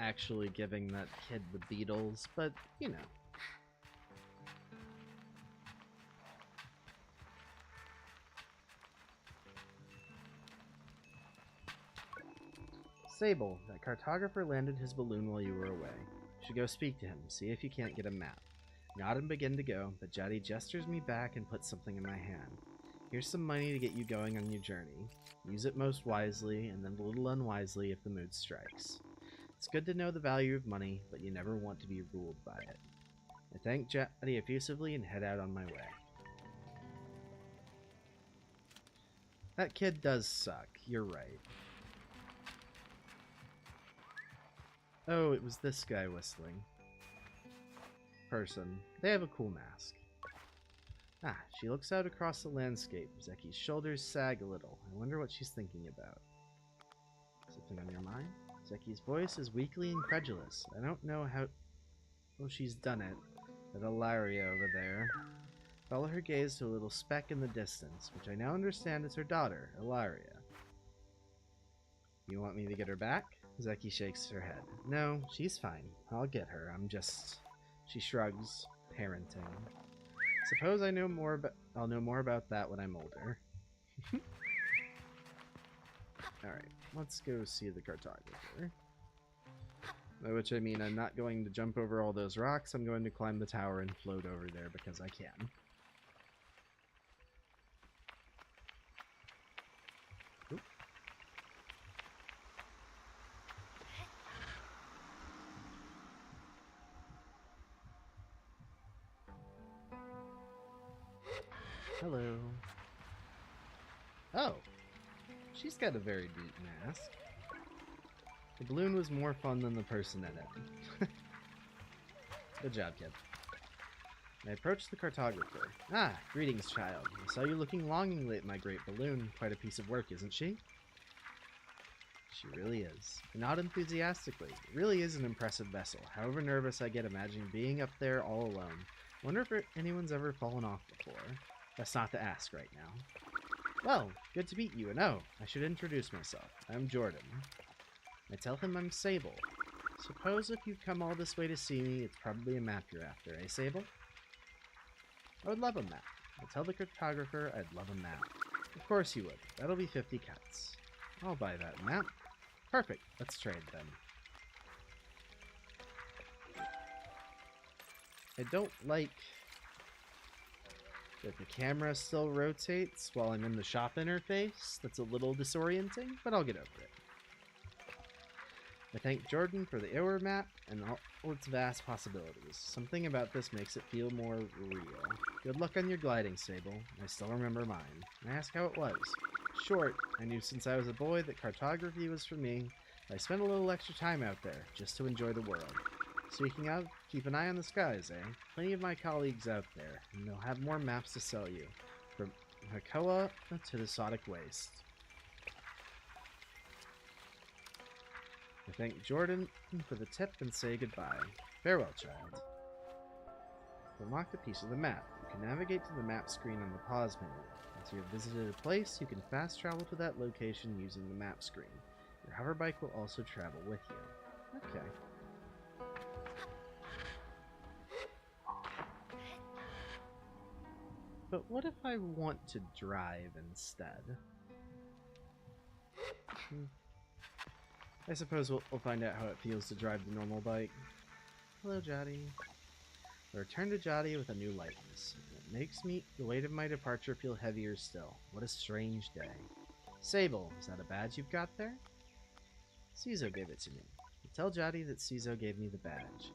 actually giving that kid the Beatles, but, you know. Sable, that cartographer landed his balloon while you were away. You should go speak to him, see if you can't get a map. Nod and begin to go, but Jaddy gestures me back and puts something in my hand. Here's some money to get you going on your journey. Use it most wisely, and then a little unwisely if the mood strikes. It's good to know the value of money, but you never want to be ruled by it. I thank Jaddy effusively and head out on my way. That kid does suck, you're right. Oh, it was this guy whistling. Person. They have a cool mask. Ah, she looks out across the landscape. Zeki's shoulders sag a little. I wonder what she's thinking about. Something on your mind? Zeki's voice is weakly incredulous. I don't know how... Oh, she's done it. That Ilaria over there. Follow her gaze to a little speck in the distance, which I now understand is her daughter, Ilaria. You want me to get her back? Zeki shakes her head. No, she's fine. I'll get her. I'm just... She shrugs. Parenting. Suppose I'll know more about that when I'm older. Alright, let's go see the cartographer. By which I mean I'm not going to jump over all those rocks, I'm going to climb the tower and float over there because I can. Oop. Hello. Oh, she's got a very deep mask. The balloon was more fun than the person in it. Good job, kid. I approached the cartographer. Ah, greetings, child. I saw you looking longingly at my great balloon. Quite a piece of work, isn't she? She really is. Not enthusiastically. It really is an impressive vessel. However nervous I get imagining being up there all alone. Wonder if anyone's ever fallen off before. That's not to ask right now. Well, good to meet you, and oh, I should introduce myself. I'm Jordan. I tell him I'm Sable. Suppose if you've come all this way to see me, it's probably a map you're after, eh, Sable? I would love a map. I tell the cartographer I'd love a map. Of course you would. That'll be 50 cuts. I'll buy that map. Perfect. Let's trade then. I don't like that the camera still rotates while I'm in the shop interface. That's a little disorienting, but I'll get over it. I thank Jordan for the Ewer map and all its vast possibilities. Something about this makes it feel more real. Good luck on your gliding, Sable. I still remember mine. I ask how it was. Short, I knew since I was a boy that cartography was for me. I spent a little extra time out there, just to enjoy the world. Speaking of, keep an eye on the skies, eh? Plenty of my colleagues out there, and they'll have more maps to sell you. From Hakoa to the Sodic Waste. I thank Jordan for the tip and say goodbye. Farewell, child. To unlock a piece of the map, you can navigate to the map screen on the pause menu. Once you have visited a place, you can fast travel to that location using the map screen. Your hover bike will also travel with you. Okay. But what if I want to drive instead? I suppose we'll find out how it feels to drive the normal bike. Hello, Jaddy. I return to Jaddy with a new lightness. It makes the weight of my departure feel heavier still. What a strange day. Sable, is that a badge you've got there? Cizo gave it to me. Tell Jaddy that Cizo gave me the badge.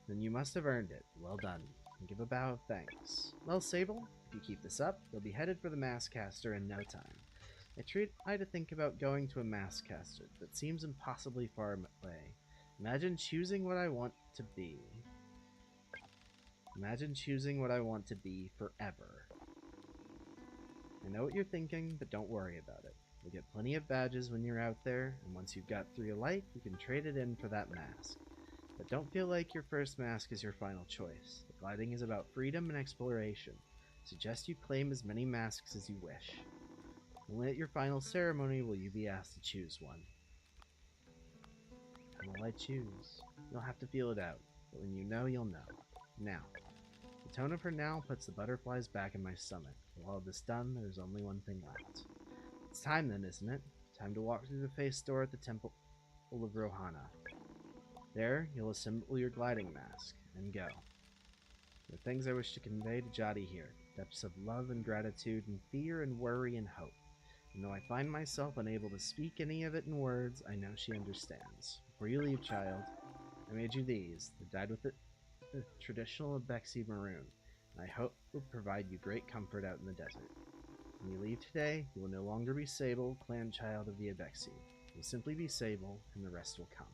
Then you must have earned it. Well done. And give a bow of thanks. Well, Sable, if you keep this up, you'll be headed for the Maskcaster in no time. I try to think about going to a Maskcaster that seems impossibly far away. Imagine choosing what I want to be. Imagine choosing what I want to be forever. I know what you're thinking, but don't worry about it. You'll get plenty of badges when you're out there, and once you've got 3 alike, you can trade it in for that mask. But don't feel like your first mask is your final choice. The gliding is about freedom and exploration. I suggest you claim as many masks as you wish. Only at your final ceremony will you be asked to choose one. And will I choose? You'll have to feel it out, but when you know, you'll know. Now. The tone of her now puts the butterflies back in my stomach. With all this done, there's only one thing left. It's time then, isn't it? Time to walk through the face door at the temple Temple of Rohana. There, you'll assemble your gliding mask, and go. The things I wish to convey to Jati here, depths of love and gratitude and fear and worry and hope. And though I find myself unable to speak any of it in words, I know she understands. Before you leave, child, I made you these. They're dyed with the traditional Abexi maroon, and I hope will provide you great comfort out in the desert. When you leave today, you will no longer be Sable, clan child of the Abexi. You'll simply be Sable, and the rest will come.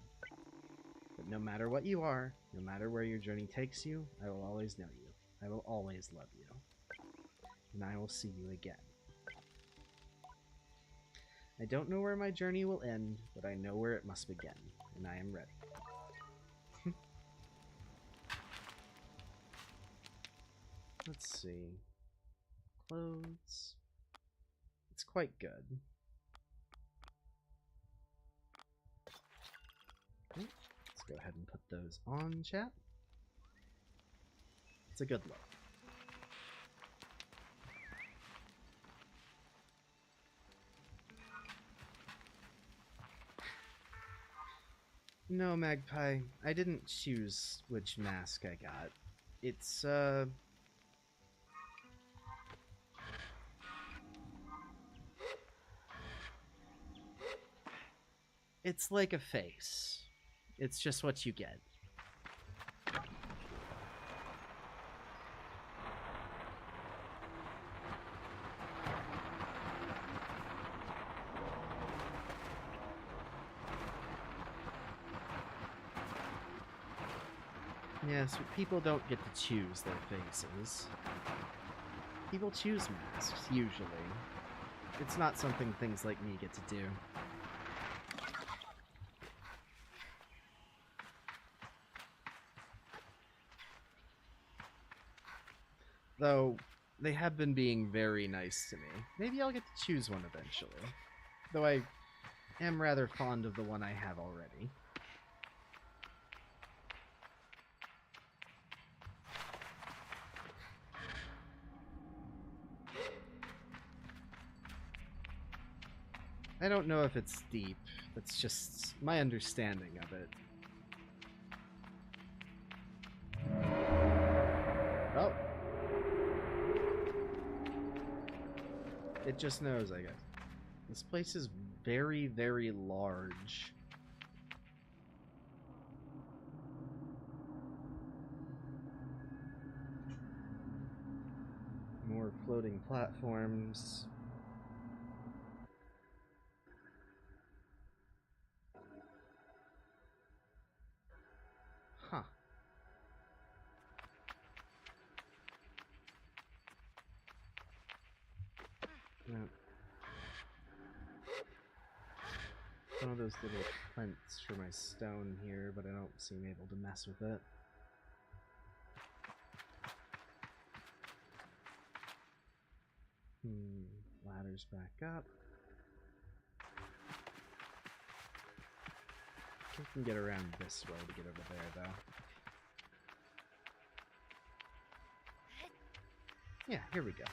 But no matter what you are, no matter where your journey takes you, I will always know you. I will always love you. And I will see you again. I don't know where my journey will end, but I know where it must begin, and I am ready. Let's see. Clothes. It's quite good. Okay, let's go ahead and put those on, chat. It's a good look. No, Magpie, I didn't choose which mask I got. It's like a face. It's just what you get. Yes, people don't get to choose their faces. People choose masks, usually. It's not something things like me get to do. Though, they have been being very nice to me. Maybe I'll get to choose one eventually. Though I am rather fond of the one I have already. I don't know if it's deep. That's just my understanding of it. Oh. It just knows, I guess. This place is very, very large. More floating platforms. Huh. No. One of those little plinths for my stone here, but I don't seem able to mess with it. Ladders back up. I can get around this way to get over there, though. Yeah, here we go.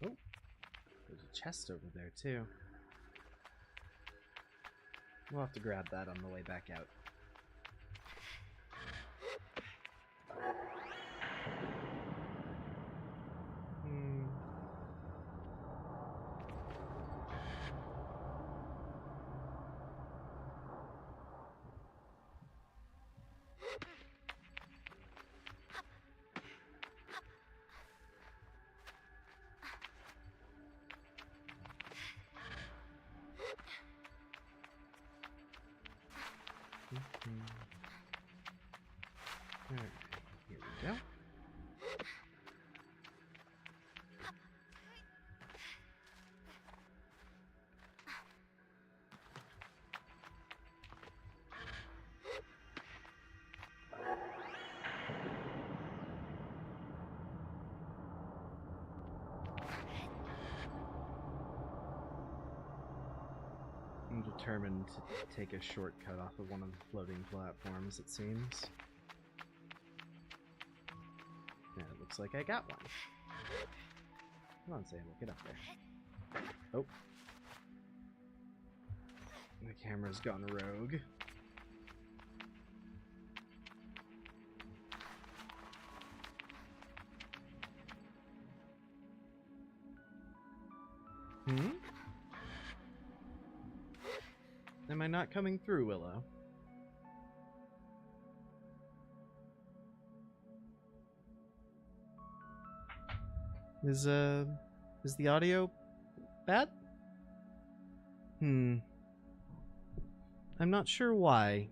Oh, there's a chest over there, too. We'll have to grab that on the way back out. Alright, here we go. determined to take a shortcut off of one of the floating platforms, it seems. Yeah, it looks like I got one. Come on, Sable, get up there. Oh. The camera's gone rogue. Hmm? Am I not coming through, Willow? Is the audio bad? I'm not sure why.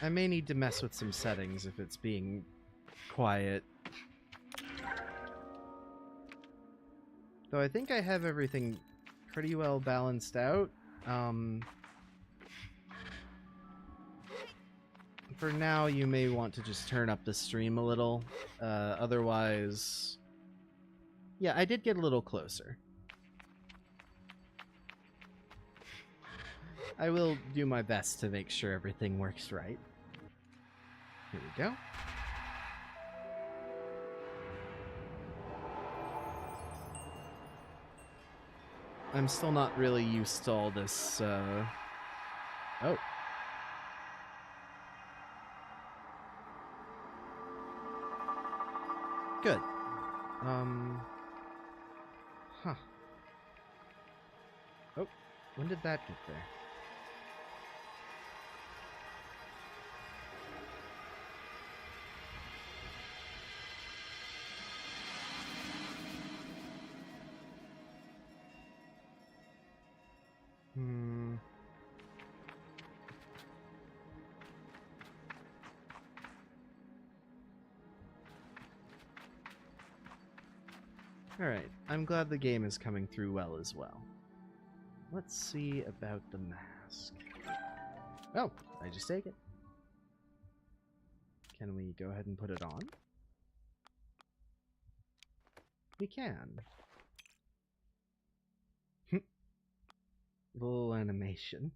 I may need to mess with some settings if it's being quiet. Though I think I have everything pretty well balanced out. For now, you may want to just turn up the stream a little. Otherwise... Yeah, I did get a little closer. I will do my best to make sure everything works right. Here we go. I'm still not really used to all this, Oh. Good. Huh. Oh, when did that get there? Alright, I'm glad the game is coming through well as well. Let's see about the mask. Oh, I just take it. Can we go ahead and put it on? We can. Little animation.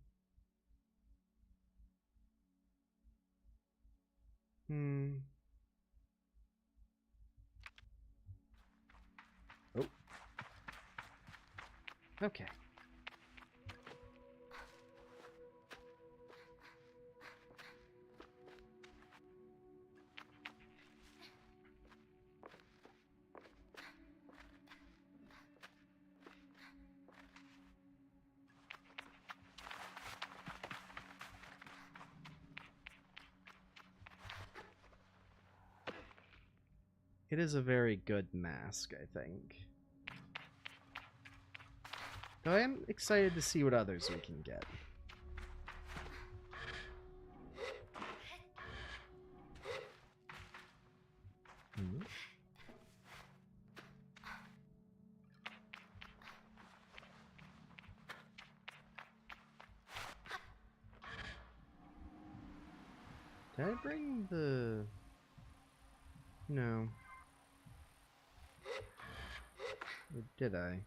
Oh. Okay. It is a very good mask, I think. Though I am excited to see what others we can get. Did I bring the... No. Or did I?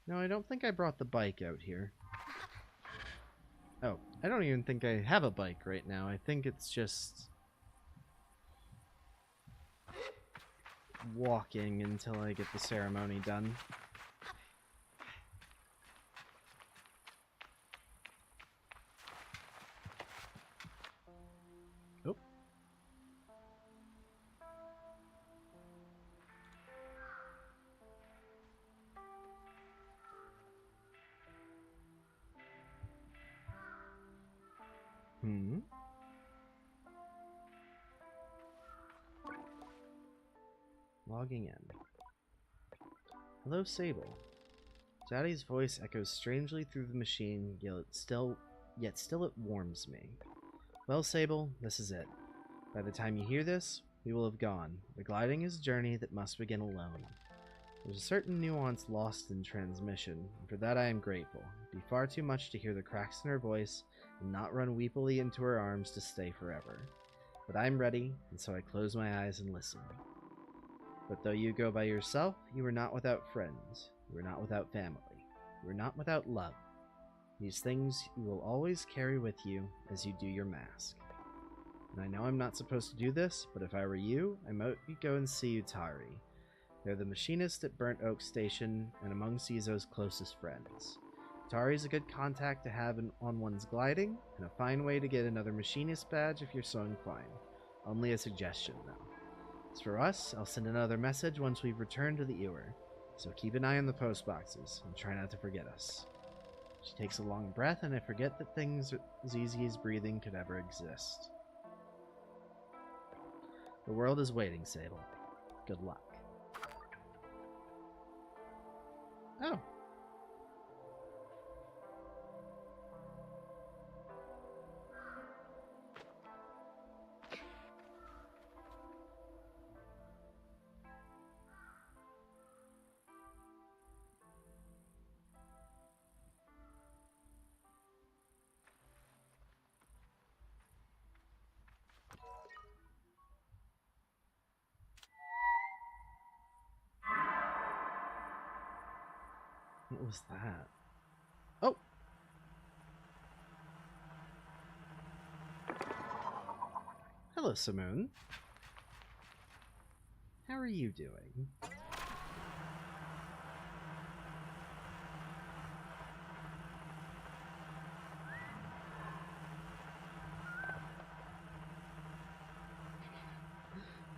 No, I don't think I brought the bike out here. Oh, I don't even think I have a bike right now. I think it's just... walking until I get the ceremony done. Oh. Logging in. Hello, Sable. Daddy's voice echoes strangely through the machine, yet still it warms me. Well, Sable, this is it. By the time you hear this, we will have gone. The gliding is a journey that must begin alone. There's a certain nuance lost in transmission, and for that I am grateful. It'd be far too much to hear the cracks in her voice and not run weepily into her arms to stay forever. But I'm ready, and so I close my eyes and listen. But though you go by yourself, you are not without friends. You are not without family. You are not without love. These things you will always carry with you as you do your mask. And I know I'm not supposed to do this, but if I were you, I might go and see Utari. They're the machinist at Burnt Oak Station and among Cizo's closest friends. Utari is a good contact to have on one's gliding, and a fine way to get another machinist badge if you're so inclined. Only a suggestion, though. As for us, I'll send another message once we've returned to the Ewer, so keep an eye on the post boxes and try not to forget us. She takes a long breath, and I forget that things as easy as breathing could ever exist. The world is waiting, Sable. Good luck. Oh. What was that? Oh! Hello, Simoon. How are you doing?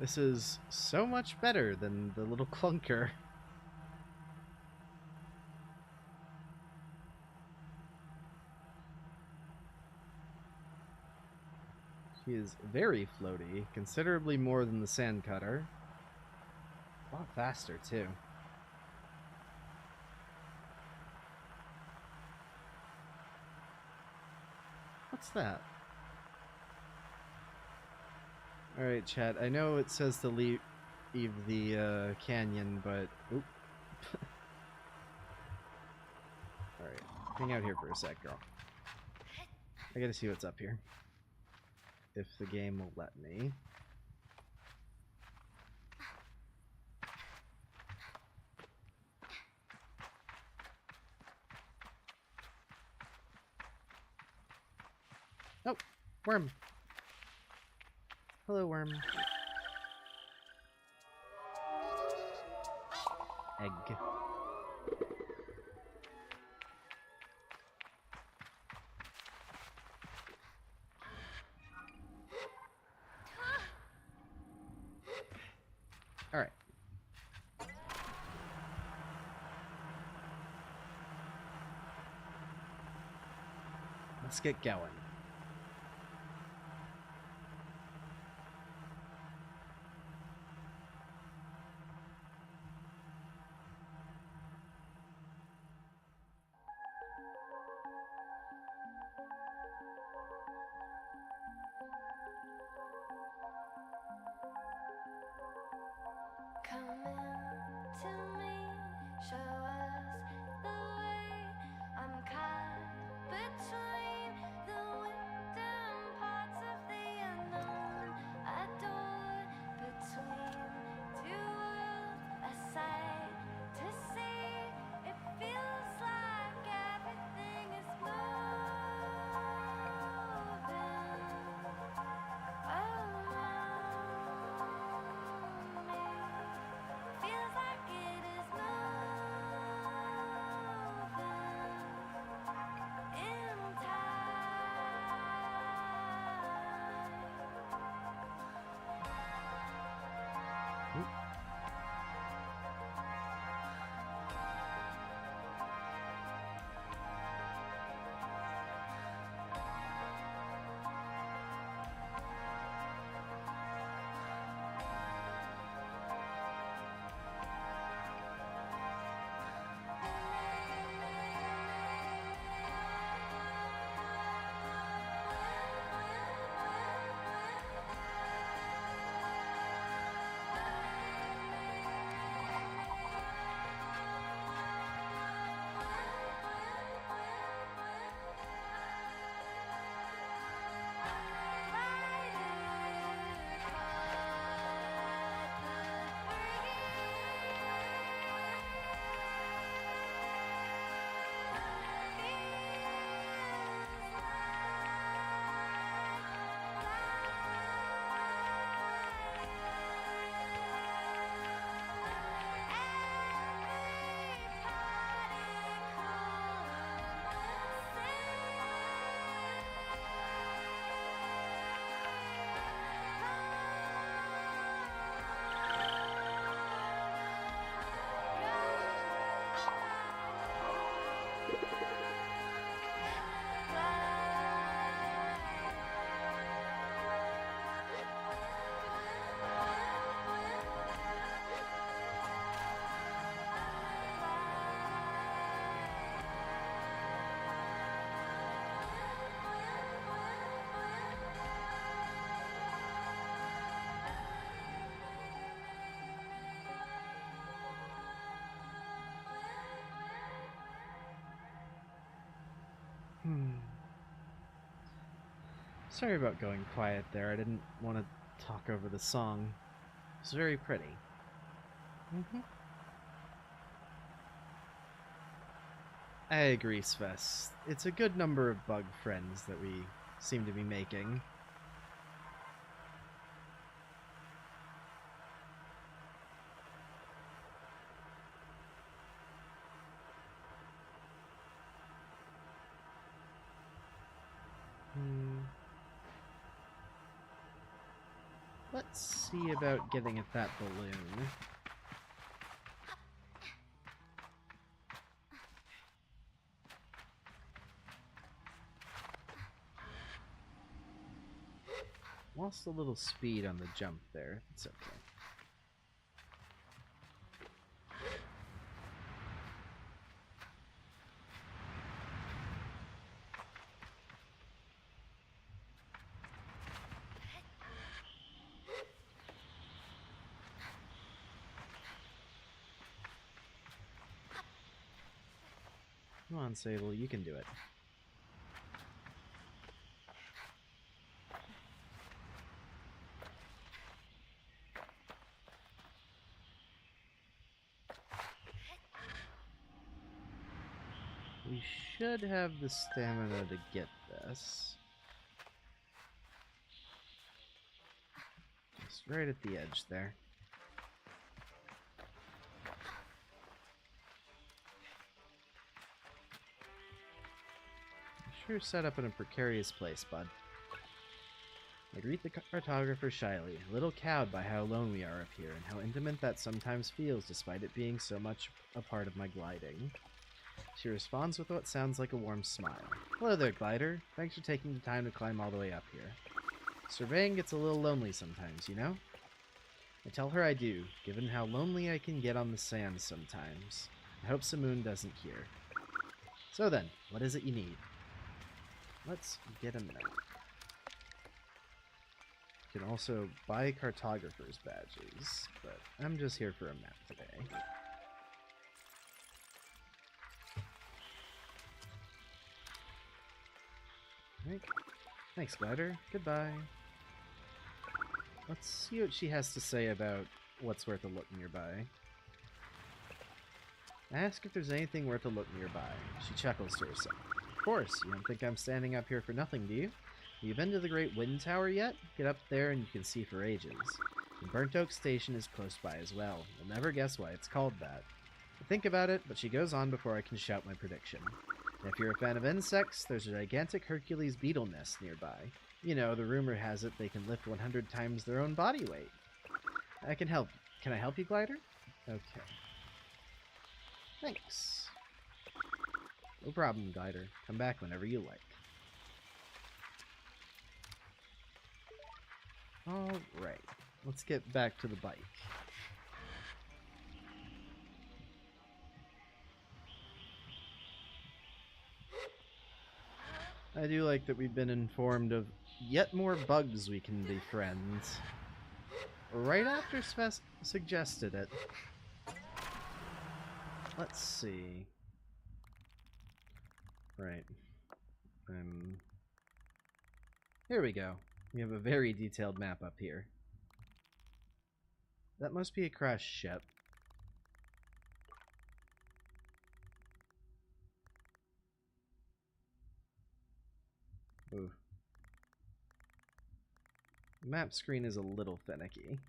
This is so much better than the little clunker. She is very floaty, considerably more than the sand cutter. A lot faster, too. What's that? Alright, chat. I know it says to leave the canyon, but... Oop. Alright, hang out here for a sec, girl. I gotta see what's up here. If the game will let me. Oh, worm. Hello, worm. Egg. Alright. Let's get going. Sorry about going quiet there. I didn't want to talk over the song. It's very pretty. I agree, Sves. It's a good number of bug friends that we seem to be making. Let's see about getting at that balloon. Lost a little speed on the jump there. It's okay. Come on, Sable, you can do it. We should have the stamina to get this. Just right at the edge there. Sure set up in a precarious place, bud. I greet the cartographer shyly, a little cowed by how alone we are up here, and how intimate that sometimes feels despite it being so much a part of my gliding. She responds with what sounds like a warm smile. Hello there, glider. Thanks for taking the time to climb all the way up here. Surveying gets a little lonely sometimes, you know? I tell her I do, given how lonely I can get on the sand sometimes. I hope Simoon doesn't hear. So then, what is it you need? Let's get a map. You can also buy cartographer's badges, but I'm just here for a map today. Right. Thanks, glider. Goodbye. Let's see what she has to say about what's worth a look nearby. I ask if there's anything worth a look nearby. She chuckles to herself. Of course, you don't think I'm standing up here for nothing, do you? Have you been to the Great Wind Tower yet? Get up there and you can see for ages. And Burnt Oak Station is close by as well. You'll never guess why it's called that. I think about it, but she goes on before I can shout my prediction. And if you're a fan of insects, there's a gigantic Hercules beetle nest nearby. You know, the rumor has it they can lift 100 times their own body weight. I can help. Can I help you, glider? Okay. Thanks. No problem, glider. Come back whenever you like. Alright. Let's get back to the bike. I do like that we've been informed of yet more bugs we can befriend. Right after Sves suggested it. Let's see. Right. Here we go. We have a very detailed map up here. That must be a crashed ship. Ooh. The map screen is a little finicky.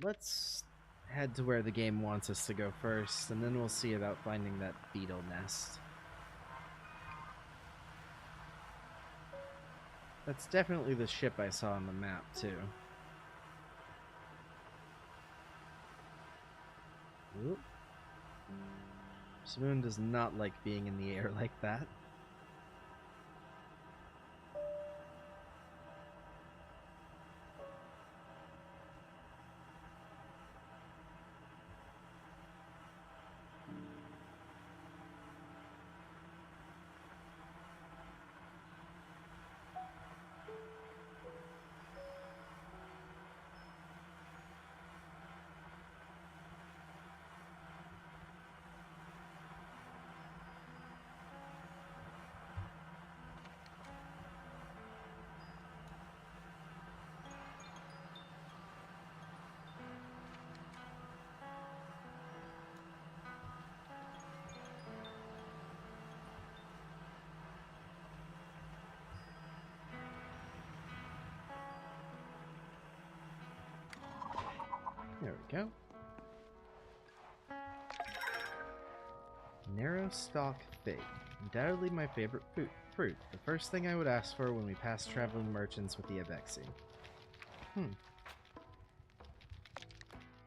Let's head to where the game wants us to go first, and then we'll see about finding that beetle nest. That's definitely the ship I saw on the map, too. Oop. Simoon does not like being in the air like that. There we go. Narrow stalk fig. Undoubtedly my favorite fruit. The first thing I would ask for when we pass traveling merchants with the Abexi. What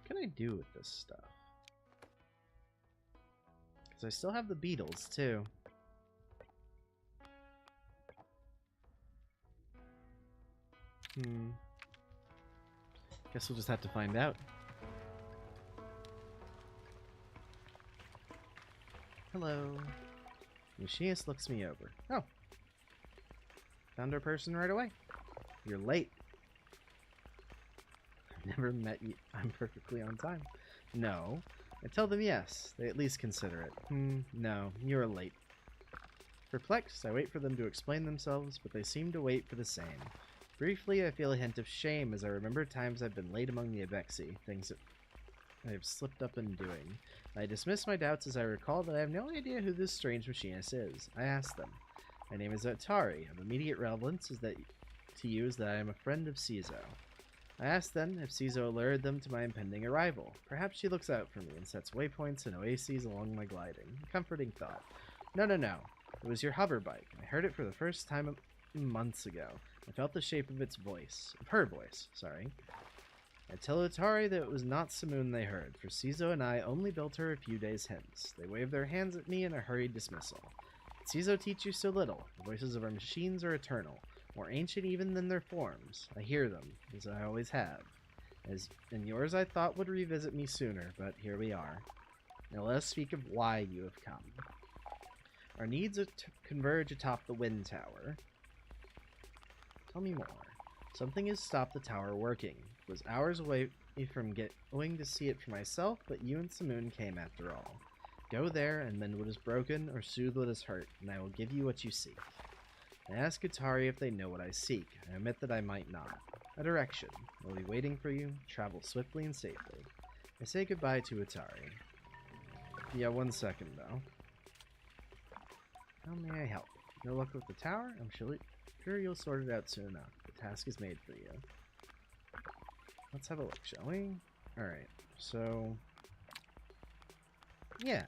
can I do with this stuff? Because I still have the beetles, too. Guess we'll just have to find out. Hello. Machinist looks me over. Oh. Found our person right away. You're late. I've never met you. I'm perfectly on time. No. I tell them yes. They at least consider it. No. You're late. Perplexed, I wait for them to explain themselves, but they seem to wait for the same. Briefly, I feel a hint of shame as I remember times I've been late among the Abexi, things that I have slipped up in doing. I dismiss my doubts as I recall that I have no idea who this strange machinist is. I ask them. My name is Atari. Of immediate relevance is that to you is that I am a friend of Cizo. I ask then if Cizo alerted them to my impending arrival. Perhaps she looks out for me and sets waypoints and oases along my gliding. A comforting thought. No. It was your hover bike. I heard it for the first time months ago. I felt the shape of its voice. Of her voice, sorry. I tell Atari that it was not Simoon they heard, for Cizo and I only built her a few days hence. They wave their hands at me in a hurried dismissal. Cizo teach you so little. The voices of our machines are eternal, more ancient even than their forms. I hear them, as I always have. And yours I thought would revisit me sooner, but here we are. Now let us speak of why you have come. Our needs converge atop the wind tower. Tell me more. Something has stopped the tower working. It was hours away from going to see it for myself, but you and Simoon came after all. Go there and mend what is broken or soothe what is hurt, and I will give you what you seek. I ask Atari if they know what I seek. I admit that I might not. A direction. I will be waiting for you. Travel swiftly and safely. I say goodbye to Atari. Yeah, 1 second though. How may I help? No luck with the tower? I'm sure you'll sort it out soon enough. The task is made for you. Let's have a look, shall we? Alright, so... yeah.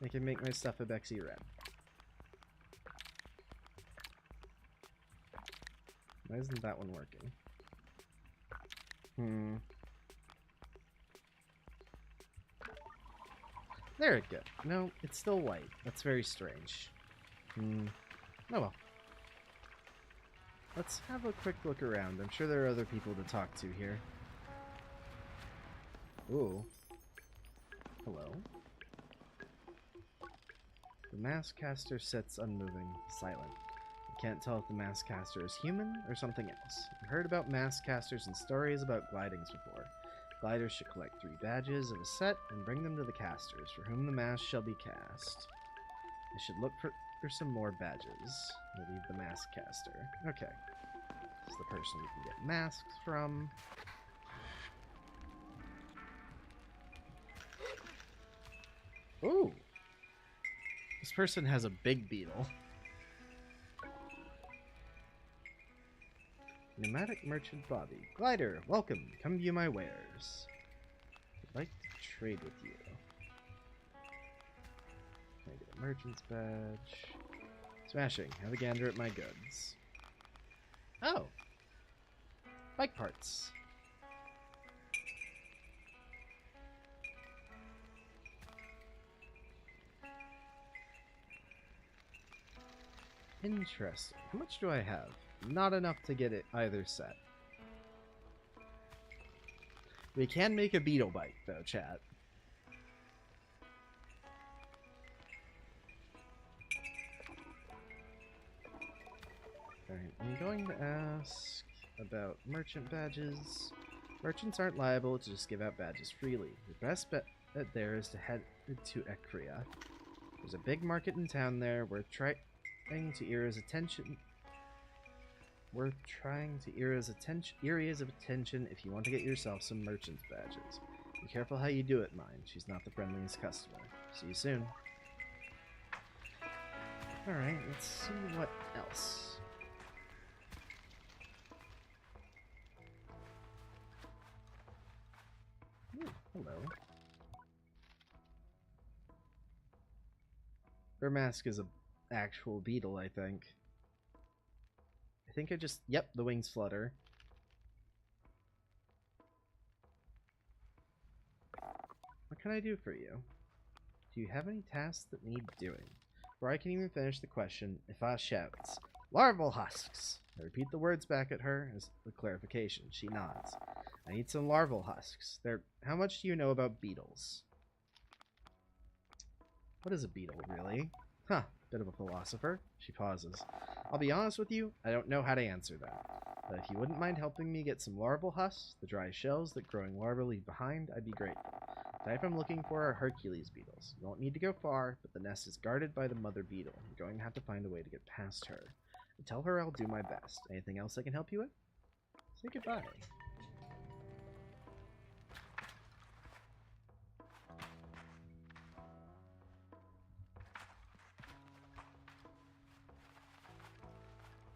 I can make my stuff Abexi red. Why isn't that one working? There it goes. No, it's still white. That's very strange. Oh well. Let's have a quick look around. I'm sure there are other people to talk to here. Ooh. Hello. The mask caster sits unmoving, silent. I can't tell if the mask caster is human or something else. I've heard about mask casters and stories about glidings before. Gliders should collect 3 badges of a set and bring them to the casters, for whom the mask shall be cast. I should look for some more badges. We'll leave the mask caster. Okay. This is the person we can get masks from. Ooh! This person has a big beetle. Pneumatic merchant body. Glider, welcome. Come view my wares. I'd like to trade with you. Can I get a merchant's badge? Smashing. Have a gander at my goods. Oh! Bike parts. Interesting. How much do I have? Not enough to get it either set. We can make a beetle bike, though, chat. Alright, I'm going to ask about merchant badges. Merchants aren't liable to just give out badges freely. The best bet there is to head to Ekria. There's a big market in town there. We're trying to Ira's attention. Worth trying to Ira's areas of attention if you want to get yourself some merchant's badges. Be careful how you do it, mind. She's not the friendliest customer. See you soon. Alright, let's see what else. Hello. Their mask is a actual beetle, I think. I think I just... Yep, the wings flutter. What can I do for you? Do you have any tasks that need doing? Before I can even finish the question, Ifa shouts, "Larval husks!" I repeat the words back at her as a clarification. She nods. I need some larval husks. How much do you know about beetles? What is a beetle, really? Huh, bit of a philosopher. She pauses. I'll be honest with you, I don't know how to answer that. But if you wouldn't mind helping me get some larval husks, the dry shells that growing larvae leave behind, I'd be grateful. The type I'm looking for are Hercules beetles. You won't need to go far, but the nest is guarded by the mother beetle. You're going to have to find a way to get past her. And tell her I'll do my best. Anything else I can help you with? Say goodbye.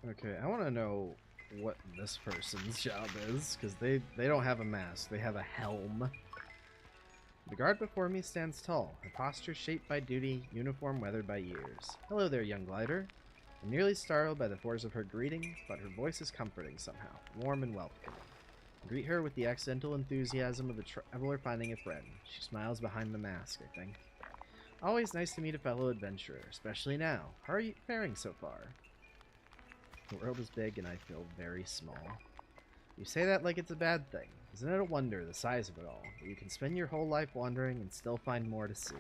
Okay, I want to know what this person's job is, because they don't have a mask. They have a helm. The guard before me stands tall, her posture shaped by duty, uniform weathered by years. Hello there, young glider. I'm nearly startled by the force of her greeting, but her voice is comforting somehow, warm and welcoming. I greet her with the accidental enthusiasm of a traveler finding a friend. She smiles behind the mask, I think. Always nice to meet a fellow adventurer, especially now. How are you faring so far? The world is big and I feel very small. You say that like it's a bad thing. Isn't it a wonder, the size of it all, that you can spend your whole life wandering and still find more to see?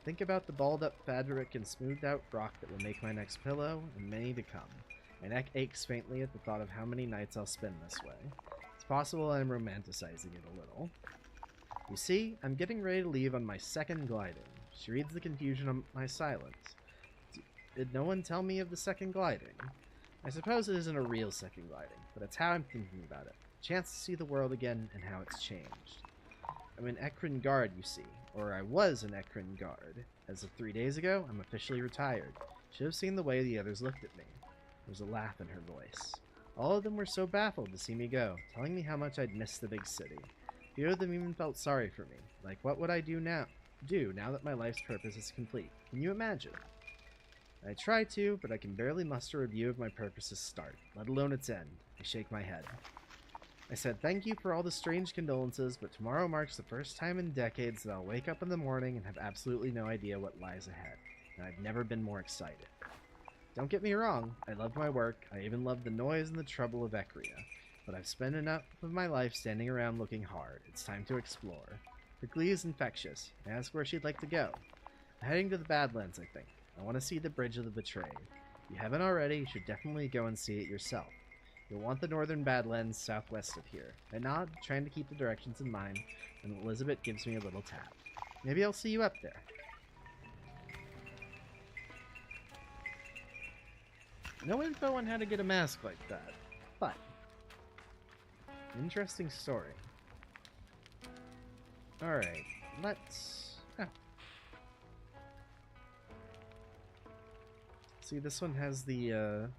Think about the balled-up fabric and smoothed-out rock that will make my next pillow, and many to come. My neck aches faintly at the thought of how many nights I'll spend this way. It's possible I'm romanticizing it a little. You see, I'm getting ready to leave on my second gliding. She reads the confusion on my silence. Did no one tell me of the second gliding? I suppose it isn't a real second gliding, but it's how I'm thinking about it. A chance to see the world again and how it's changed. I'm an Ekrin guard, you see, or I was an Ekrin guard. As of 3 days ago, I'm officially retired. Should have seen the way the others looked at me. There was a laugh in her voice. All of them were so baffled to see me go, telling me how much I'd missed the big city. A few of them even felt sorry for me, like what would I do now that my life's purpose is complete? Can you imagine? I try to, but I can barely muster a view of my purpose's start, let alone its end. I shake my head. I said thank you for all the strange condolences, but tomorrow marks the first time in decades that I'll wake up in the morning and have absolutely no idea what lies ahead, and I've never been more excited. Don't get me wrong, I loved my work, I even loved the noise and the trouble of Ekria, but I've spent enough of my life standing around looking hard. It's time to explore. Her glee is infectious. I ask where she'd like to go. I'm heading to the Badlands, I think. I want to see the Bridge of the Betrayed. If you haven't already, you should definitely go and see it yourself. You'll want the northern Badlands southwest of here. I nod, trying to keep the directions in mind, and Elizabeth gives me a little tap. Maybe I'll see you up there. No info on how to get a mask like that, but interesting story. Alright, let's... Oh. See, this one has the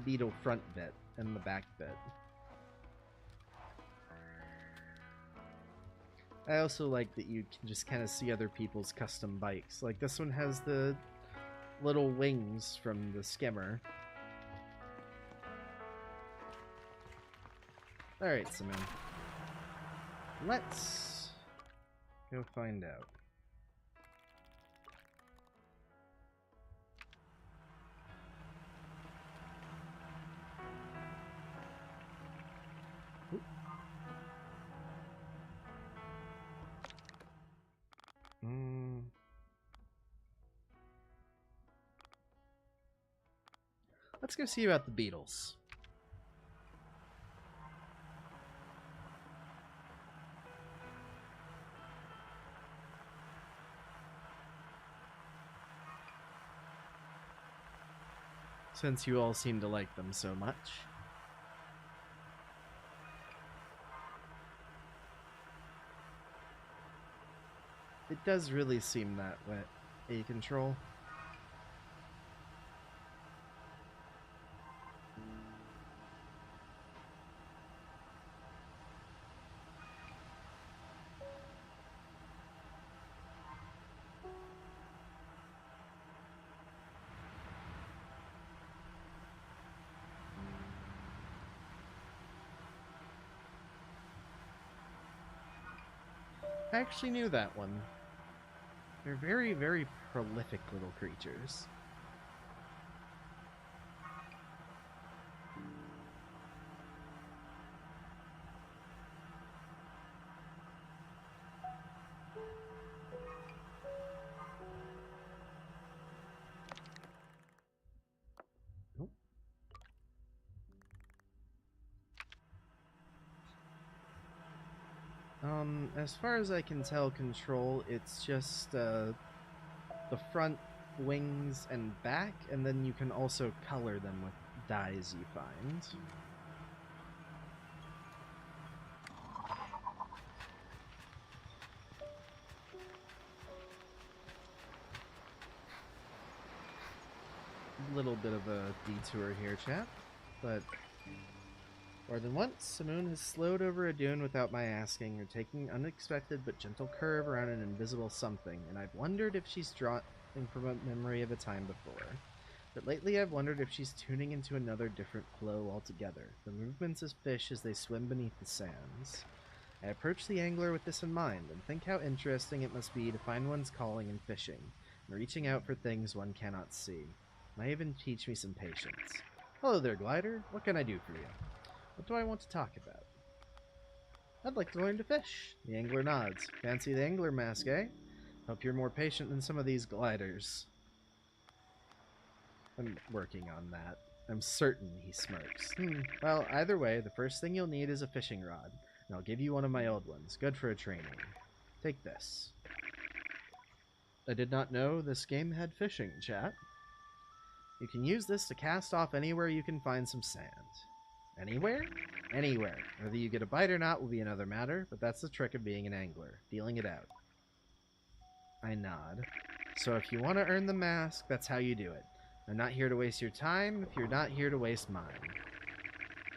beetle front bit and the back bit. I also like that you can just kind of see other people's custom bikes. Like, this one has the little wings from the skimmer. Alright, Simon. Let's go find out. Let's go see about the beetles. Since you all seem to like them so much. It does really seem that way. A-Control. I actually knew that one. They're very, very prolific little creatures. As far as I can tell, Control, it's just, the front, wings, and back, and then you can also color them with dyes you find. Little bit of a detour here, chat, but more than once, Simoon has slowed over a dune without my asking, or taking an unexpected but gentle curve around an invisible something, and I've wondered if she's drawing from a memory of a time before. But lately I've wondered if she's tuning into another different flow altogether, the movements of fish as they swim beneath the sands. I approach the angler with this in mind, and think how interesting it must be to find one's calling in fishing, and reaching out for things one cannot see. Might even teach me some patience. Hello there, Glider. What can I do for you? What do I want to talk about? I'd like to learn to fish. The angler nods. Fancy the angler mask, eh? Hope you're more patient than some of these gliders. I'm working on that. I'm certain he smirks. Well, either way, the first thing you'll need is a fishing rod, and I'll give you one of my old ones. Good for a training. Take this. I did not know this game had fishing, chat. You can use this to cast off anywhere you can find some sand. Anywhere? Anywhere. Whether you get a bite or not will be another matter, but that's the trick of being an angler, feeling it out. I nod. So if you want to earn the mask, that's how you do it. I'm not here to waste your time if you're not here to waste mine.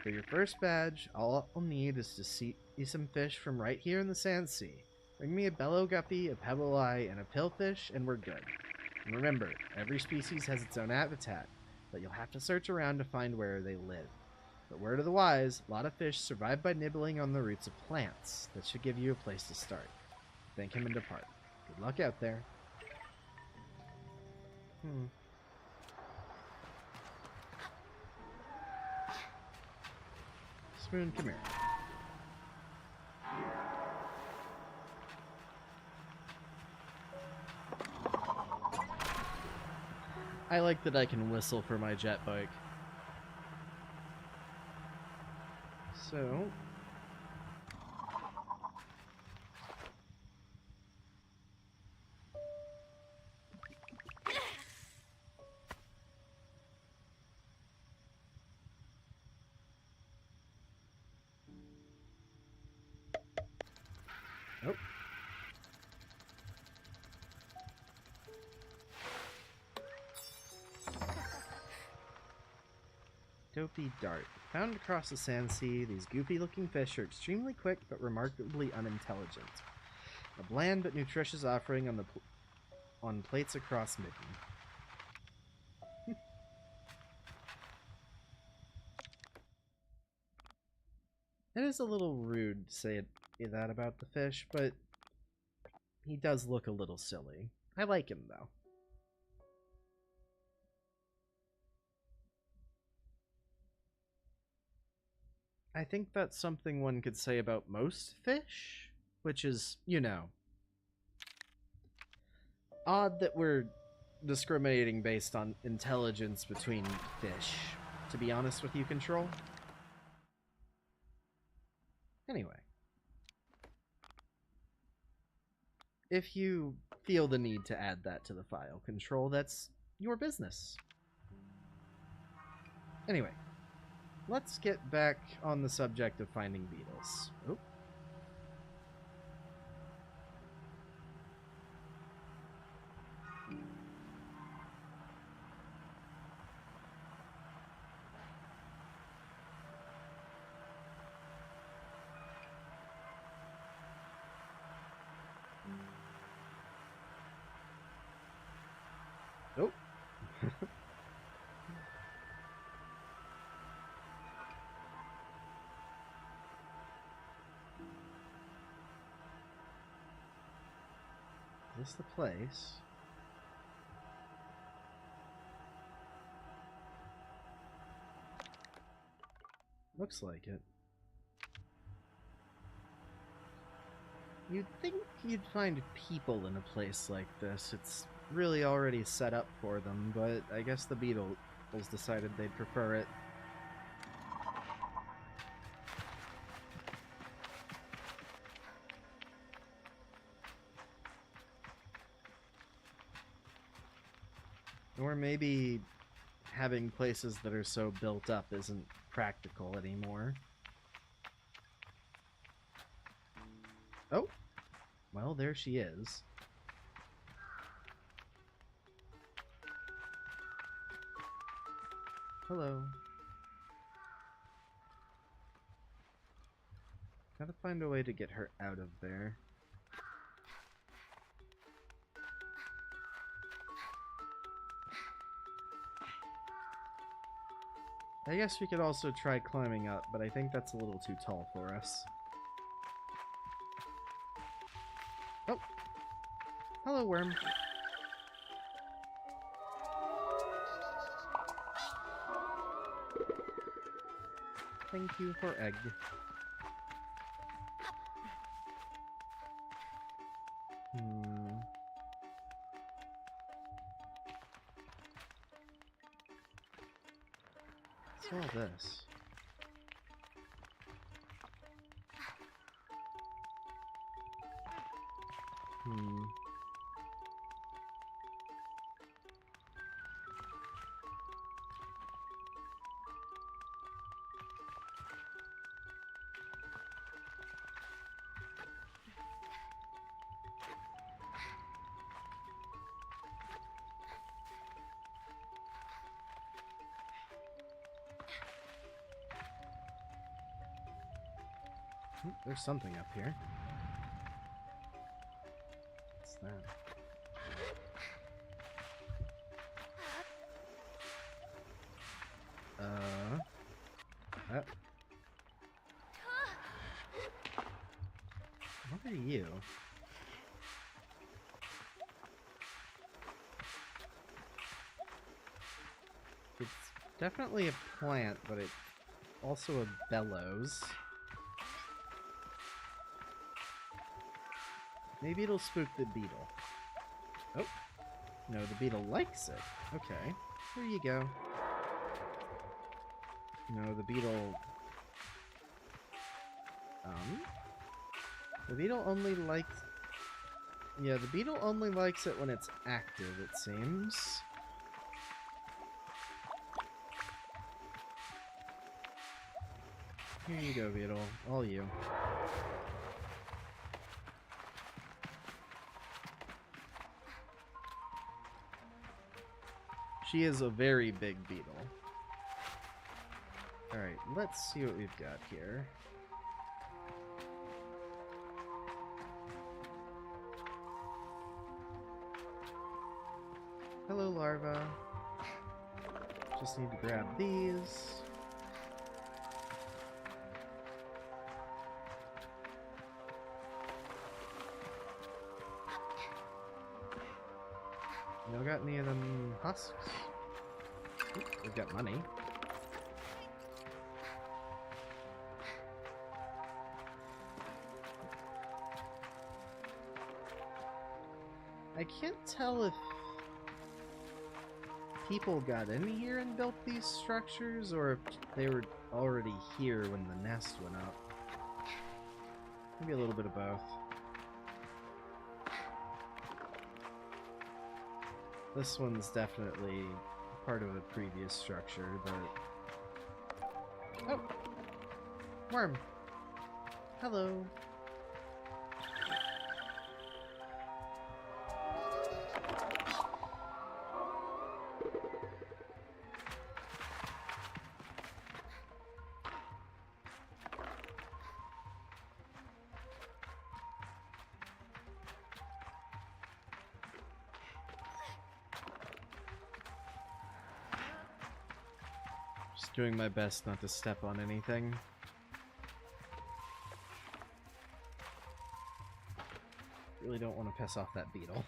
For your first badge, all I'll need is to see some fish from right here in the sand sea. Bring me a bellow guppy, a pebble eye, and a pillfish, and we're good. And remember, every species has its own habitat, but you'll have to search around to find where they live. But word of the wise, a lot of fish survive by nibbling on the roots of plants. That should give you a place to start. Thank him and depart. Good luck out there. Spoon, come here. I like that I can whistle for my jet bike. So... Oh. Dopey dart. Found across the sand sea, these goopy-looking fish are extremely quick but remarkably unintelligent. A bland but nutritious offering on plates across Midden. It is a little rude to say that about the fish, but he does look a little silly. I like him, though. I think that's something one could say about most fish, which is, you know, odd that we're discriminating based on intelligence between fish, to be honest with you, Control. Anyway. If you feel the need to add that to the file, Control, that's your business. Anyway. Let's get back on the subject of finding beetles. Oh. Oh. Is this the place? Looks like it. You'd think you'd find people in a place like this. It's really already set up for them, but I guess the Beatles decided they'd prefer it. Or maybe having places that are so built up isn't practical anymore. Oh! Well, there she is. Hello. Gotta find a way to get her out of there. I guess we could also try climbing up, but I think that's a little too tall for us. Oh! Hello, worm. Thank you for egg. What's all this? There's something up here. What's that? What are you? It's definitely a plant, but it's also a bellows. Maybe it'll spook the beetle. Oh. No, the beetle likes it. Okay. Here you go. No, the beetle... The beetle only likes... Yeah, the beetle only likes it when it's active, it seems. Here you go, beetle. All you. She is a very big beetle. Alright, let's see what we've got here. Hello, larva. Just need to grab these. You got any of them husks? Ooh, we've got money. I can't tell if people got in here and built these structures, or if they were already here when the nest went up. Maybe a little bit of both. This one's definitely part of a previous structure, but... Oh! Worm! Hello! Doing my best not to step on anything. Really don't want to piss off that beetle.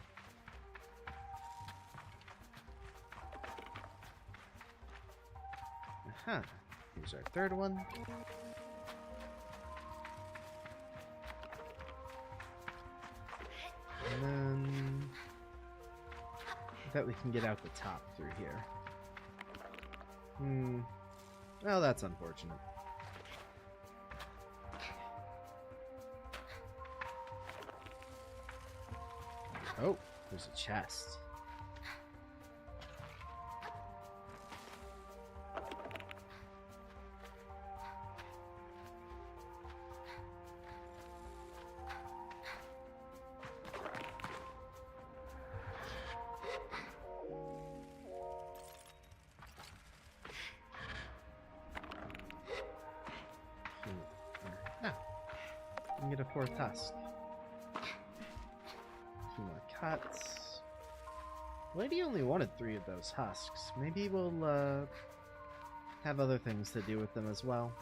Aha. Here's our third one. And then... I bet we can get out the top through here. Well, that's unfortunate. Oh, there's a chest. I can get a fourth husk. A few more cuts. Lady only wanted 3 of those husks. Maybe we'll have other things to do with them as well.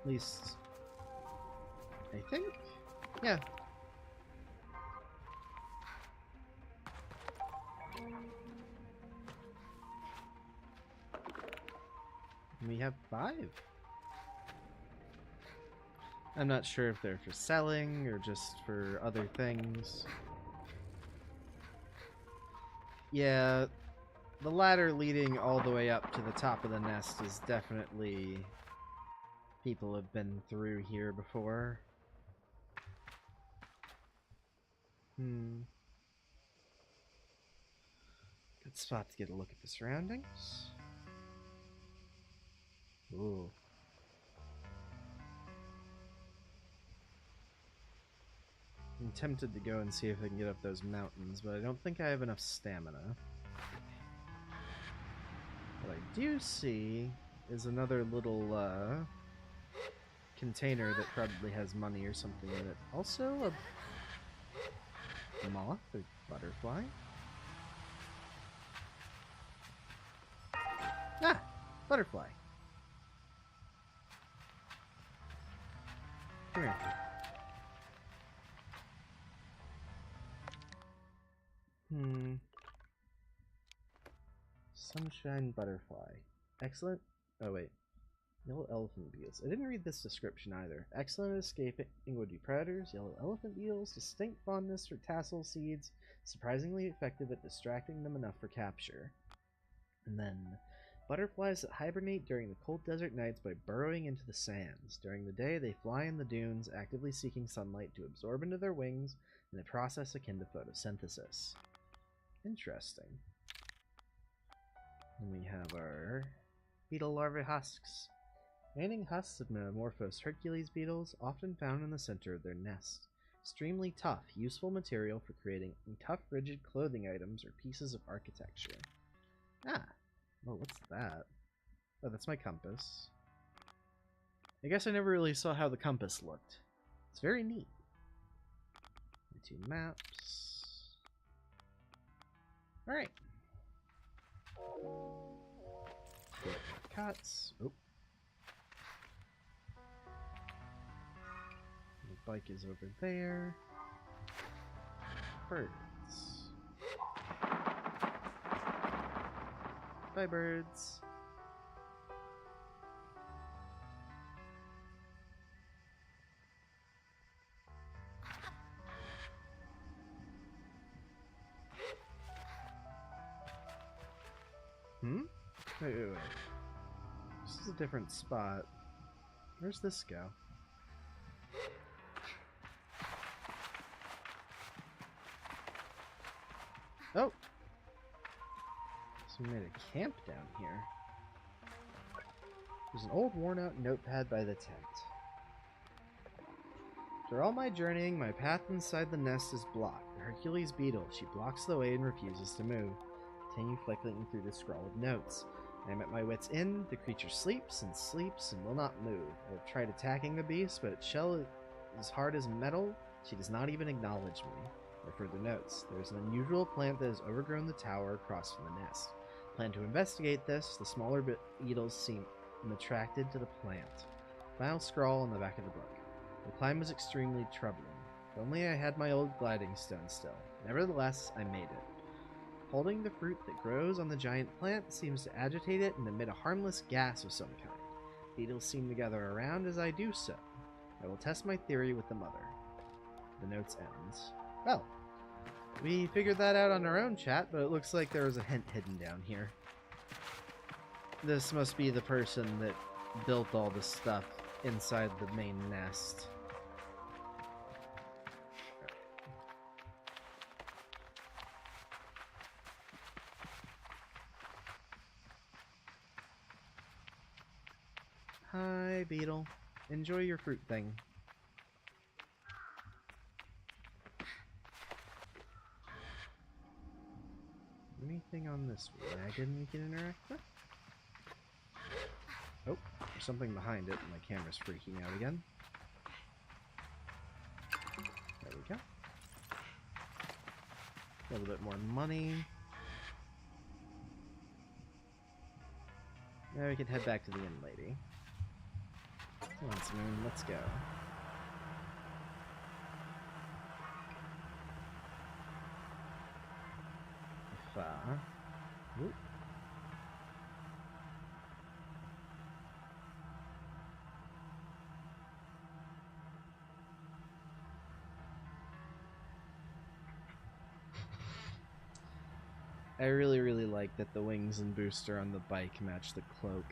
At least, I think? Yeah. We have 5. I'm not sure if they're for selling or just for other things. Yeah, the ladder leading all the way up to the top of the nest is definitely... people have been through here before. Good spot to get a look at the surroundings. Ooh. I'm tempted to go and see if I can get up those mountains, but I don't think I have enough stamina. What I do see is another little container that probably has money or something in it. Also a moth or butterfly. Ah! Butterfly. Come here. Sunshine butterfly. Excellent. Oh, wait. Yellow elephant beetles. I didn't read this description either. Excellent at escaping would-be predators. Yellow elephant beetles. Distinct fondness for tassel seeds. Surprisingly effective at distracting them enough for capture. And then... butterflies that hibernate during the cold desert nights by burrowing into the sands. During the day, they fly in the dunes, actively seeking sunlight to absorb into their wings in a process akin to photosynthesis. Interesting. And we have our beetle larvae husks. Remaining husks of metamorphosed Hercules beetles, often found in the center of their nest. Extremely tough, useful material for creating tough, rigid clothing items or pieces of architecture. Ah! Oh, what's that? Oh, that's my compass. I guess I never really saw how the compass looked. It's very neat. 2 maps. Alright. Cuts. Oh. The bike is over there. Birds. Bye, birds. Wait. This is a different spot. Where's this go? Oh! So we made a camp down here. There's an old worn-out notepad by the tent. After all my journeying, my path inside the nest is blocked. The Hercules beetle. She blocks the way and refuses to move. Continue flicking through the scroll of notes. I am at my wit's end. The creature sleeps and will not move. I have tried attacking the beast, but its shell is hard as metal. She does not even acknowledge me. Or further notes. There is an unusual plant that has overgrown the tower across from the nest. Plan to investigate this. The smaller beetles seem attracted to the plant. Final scrawl on the back of the book. The climb was extremely troubling. If only I had my old gliding stone still. Nevertheless, I made it. Holding the fruit that grows on the giant plant seems to agitate it and emit a harmless gas of some kind. Beetles seem to gather around as I do so. I will test my theory with the mother. The notes ends. Well, we figured that out on our own, chat, but it looks like there was a hint hidden down here. This must be the person that built all the stuff inside the main nest. Hi, Beetle. Enjoy your fruit thing. Anything on this wagon we can interact with? Oh, there's something behind it, and my camera's freaking out again. There we go. A little bit more money. Now we can head back to the inn lady. Come on, Smoon, let's go. Oop. I really like that the wings and booster on the bike match the cloak.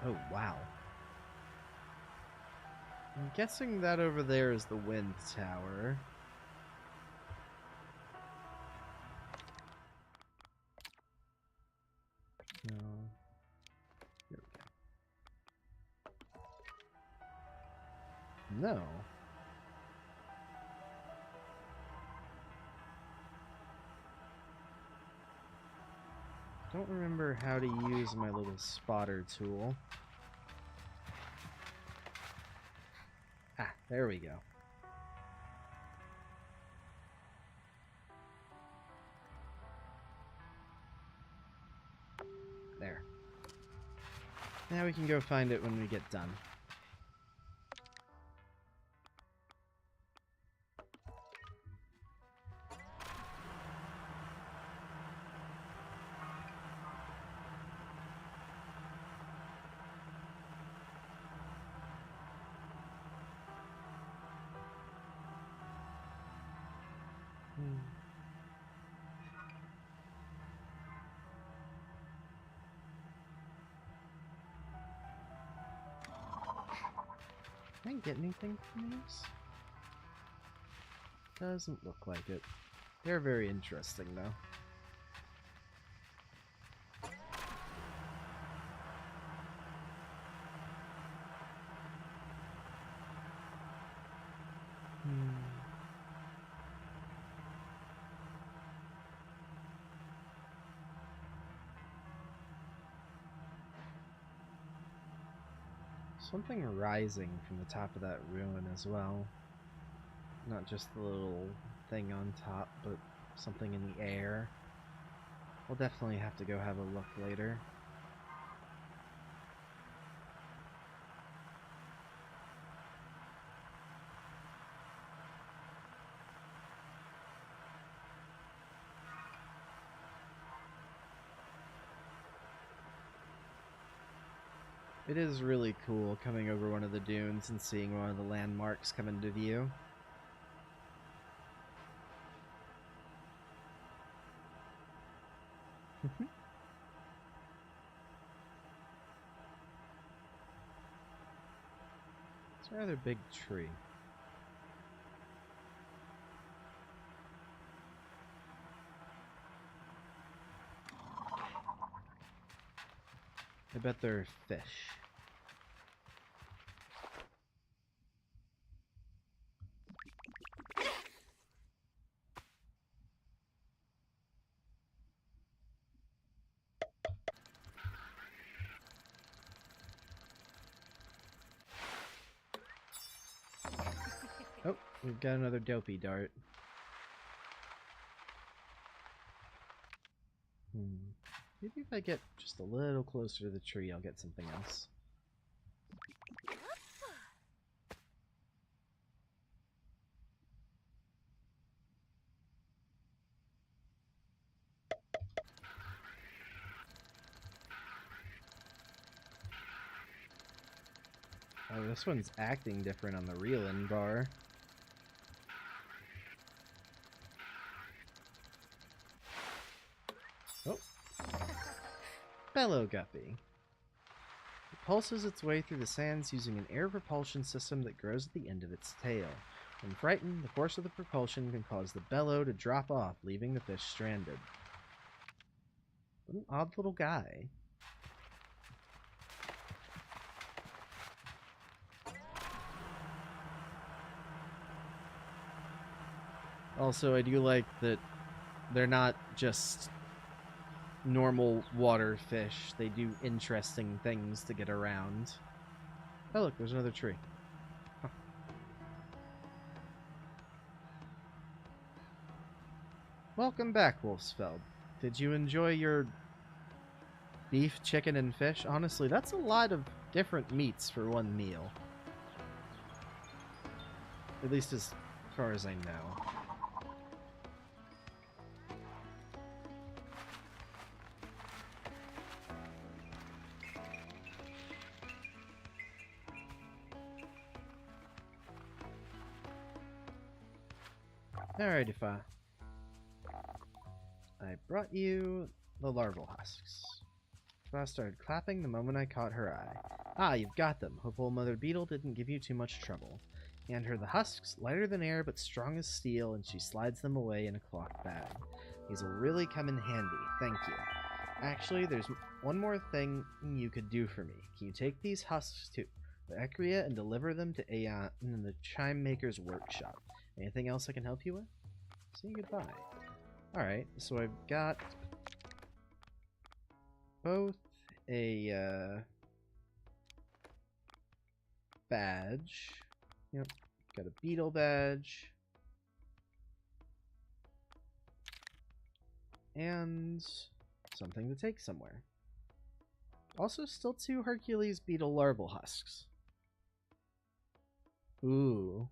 Oh, wow. I'm guessing that over there is the wind tower. No. Here we go. No. Don't remember how to use my little spotter tool. Ah, there we go. There. Now we can go find it when we get done. Can I get anything from these? Doesn't look like it. They're very interesting, though. Something rising from the top of that ruin as well. Not just the little thing on top, but something in the air. We'll definitely have to go have a look later. It is really cool coming over one of the dunes and seeing one of the landmarks come into view. It's a rather big tree. I bet there are fish. We've got another dopey dart. Maybe if I get just a little closer to the tree, I'll get something else. Oh, this one's acting different on the reel-in bar. Oh. Bellow Guppy. It pulses its way through the sands using an air propulsion system that grows at the end of its tail. When frightened, the force of the propulsion can cause the bellow to drop off, leaving the fish stranded. What an odd little guy. Also, I do like that they're not just normal water fish. They do interesting things to get around. Oh, look, there's another tree. Huh. Welcome back, Wolfsfeld. Did you enjoy your beef, chicken, and fish? Honestly, that's a lot of different meats for one meal. At least as far as I know. Alrighty, Fa. I brought you the larval husks. Fa started clapping the moment I caught her eye. Ah, you've got them. Hope old Mother Beetle didn't give you too much trouble. Hand her the husks, lighter than air but strong as steel, and she slides them away in a cloth bag. These will really come in handy, thank you. Actually, there's one more thing you could do for me. Can you take these husks to Equia and deliver them to Aeon in the Chime Maker's workshop? Anything else I can help you with? Say goodbye. Alright, so I've got both a badge. Yep, got a beetle badge. And something to take somewhere. Also, still 2 Hercules beetle larval husks. Ooh.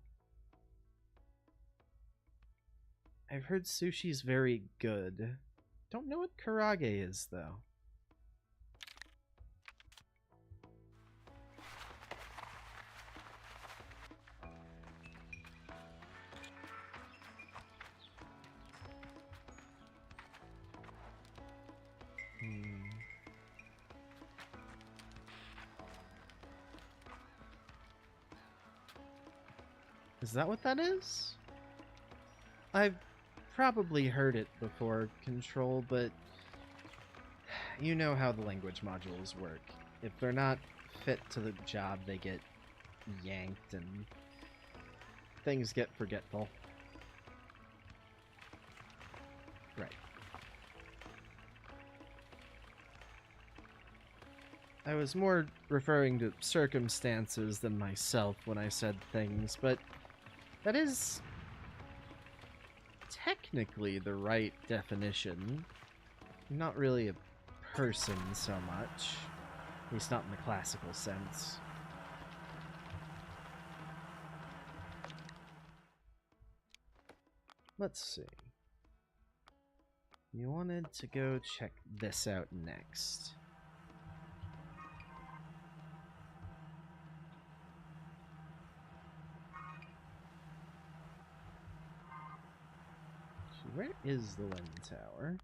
I've heard sushi's very good. Don't know what karage is, though. Is that what that is? I've probably heard it before, Control, but you know how the language modules work. If they're not fit to the job, they get yanked and things get forgetful. Right. I was more referring to circumstances than myself when I said things, but that is technically the right definition. I'm not really a person so much. At least not in the classical sense. Let's see. You wanted to go check this out next. Where is the wind tower?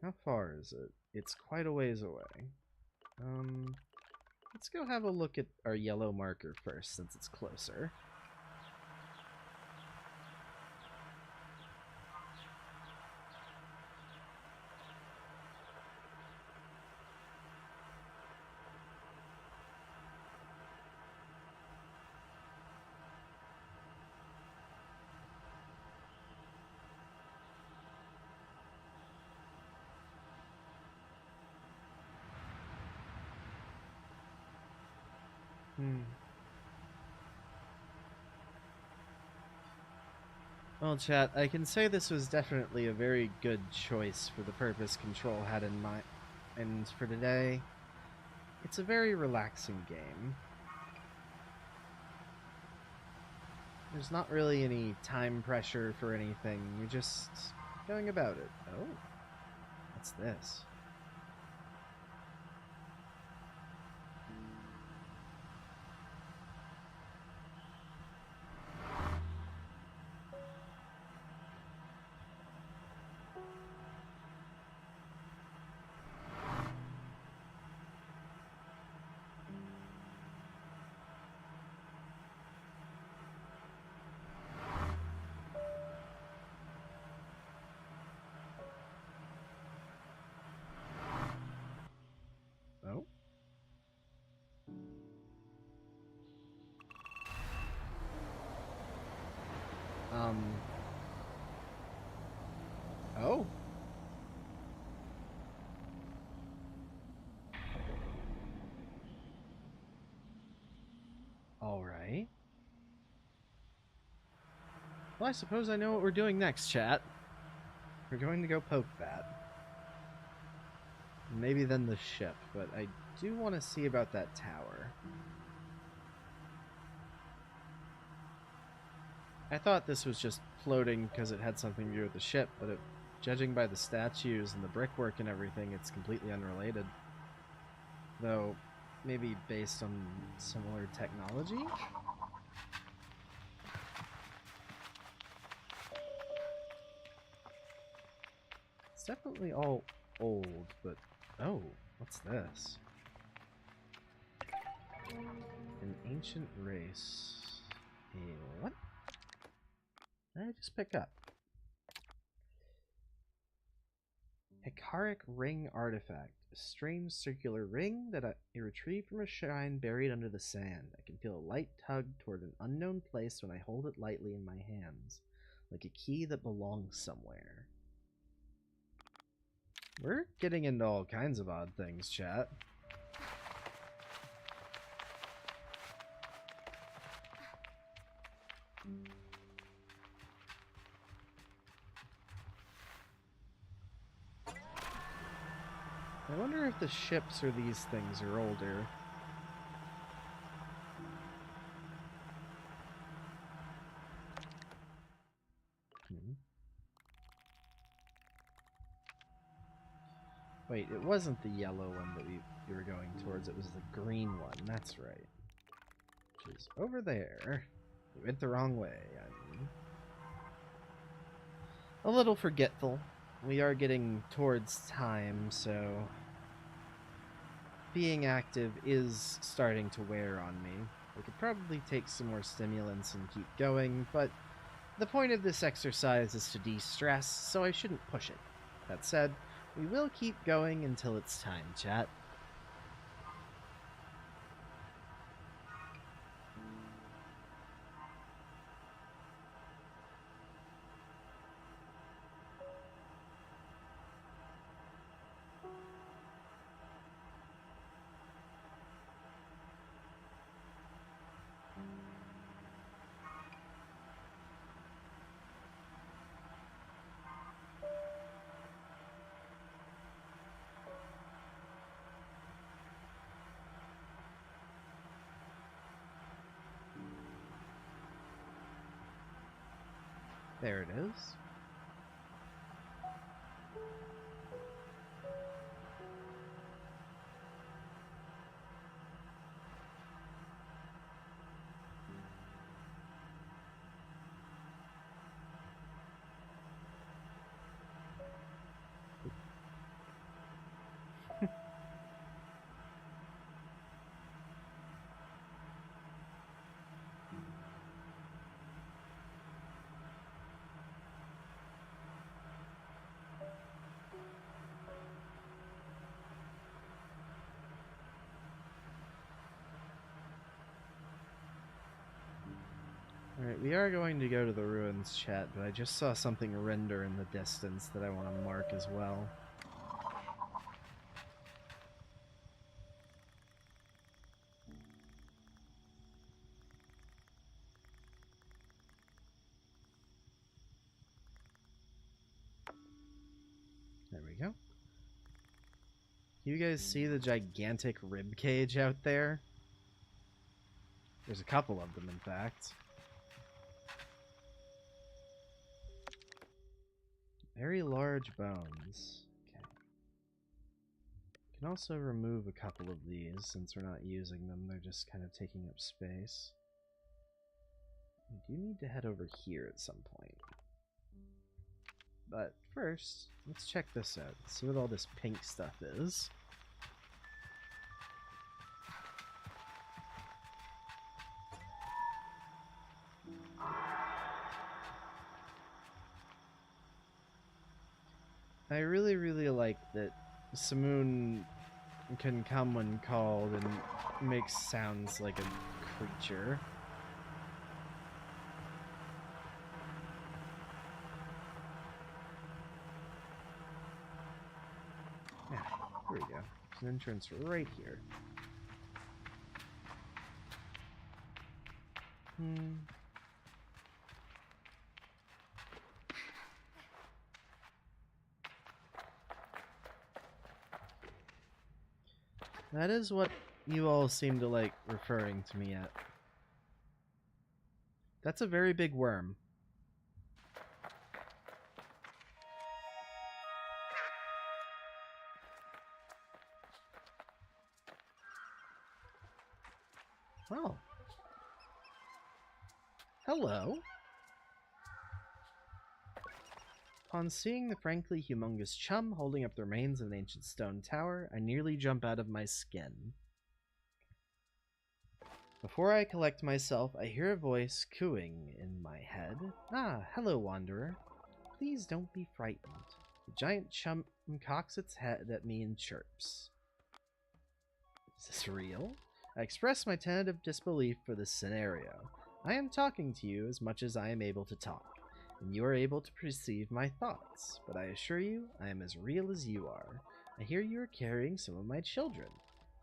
How far is it? It's quite a ways away. Let's go have a look at our yellow marker first, since it's closer. Well, chat, I can say this was definitely a very good choice for the purpose Control had in mind. And for today, it's a very relaxing game. There's not really any time pressure for anything. You're just going about it. Oh, what's this? Oh. Oh. Alright. Well, I suppose I know what we're doing next, chat. We're going to go poke that. Maybe then the ship, but I do want to see about that tower. I thought this was just floating because it had something to do with the ship, but judging by the statues and the brickwork and everything, it's completely unrelated. Though, maybe based on similar technology? It's definitely all old, but... Oh, what's this? An ancient race. What? What did I just pick up? Hikaric ring artifact. A strange circular ring that I retrieved from a shrine buried under the sand. I can feel a light tug toward an unknown place when I hold it lightly in my hands, like a key that belongs somewhere. We're getting into all kinds of odd things, chat. I wonder if the ships or these things are older. Wait, it wasn't the yellow one that we were going towards, it was the green one, that's right. Which is over there. We went the wrong way, I'm a little forgetful. We are getting towards time, so being active is starting to wear on me. I could probably take some more stimulants and keep going, but the point of this exercise is to de-stress, so I shouldn't push it. That said, we will keep going until it's time, chat. There it is. Alright, we are going to go to the ruins, chat, but I just saw something render in the distance that I want to mark as well. There we go. You guys see the gigantic rib cage out there? There's a couple of them, in fact. Very large bones. Okay. Can also remove a couple of these since we're not using them. They're just kind of taking up space. We do need to head over here at some point. But first, let's check this out. See what all this pink stuff is. I really, really like that Simoon can come when called and makes sounds like a creature. Yeah, here we go. There's an entrance right here. That is what you all seem to like referring to me at. That's a very big worm. Oh. Hello. Upon seeing the frankly humongous chum holding up the remains of an ancient stone tower, I nearly jump out of my skin. Before I collect myself, I hear a voice cooing in my head. Ah, hello, wanderer. Please don't be frightened. The giant chum cocks its head at me and chirps. Is this real? I express my tentative disbelief for this scenario. I am talking to you as much as I am able to talk, and you are able to perceive my thoughts, but I assure you, I am as real as you are. I hear you are carrying some of my children.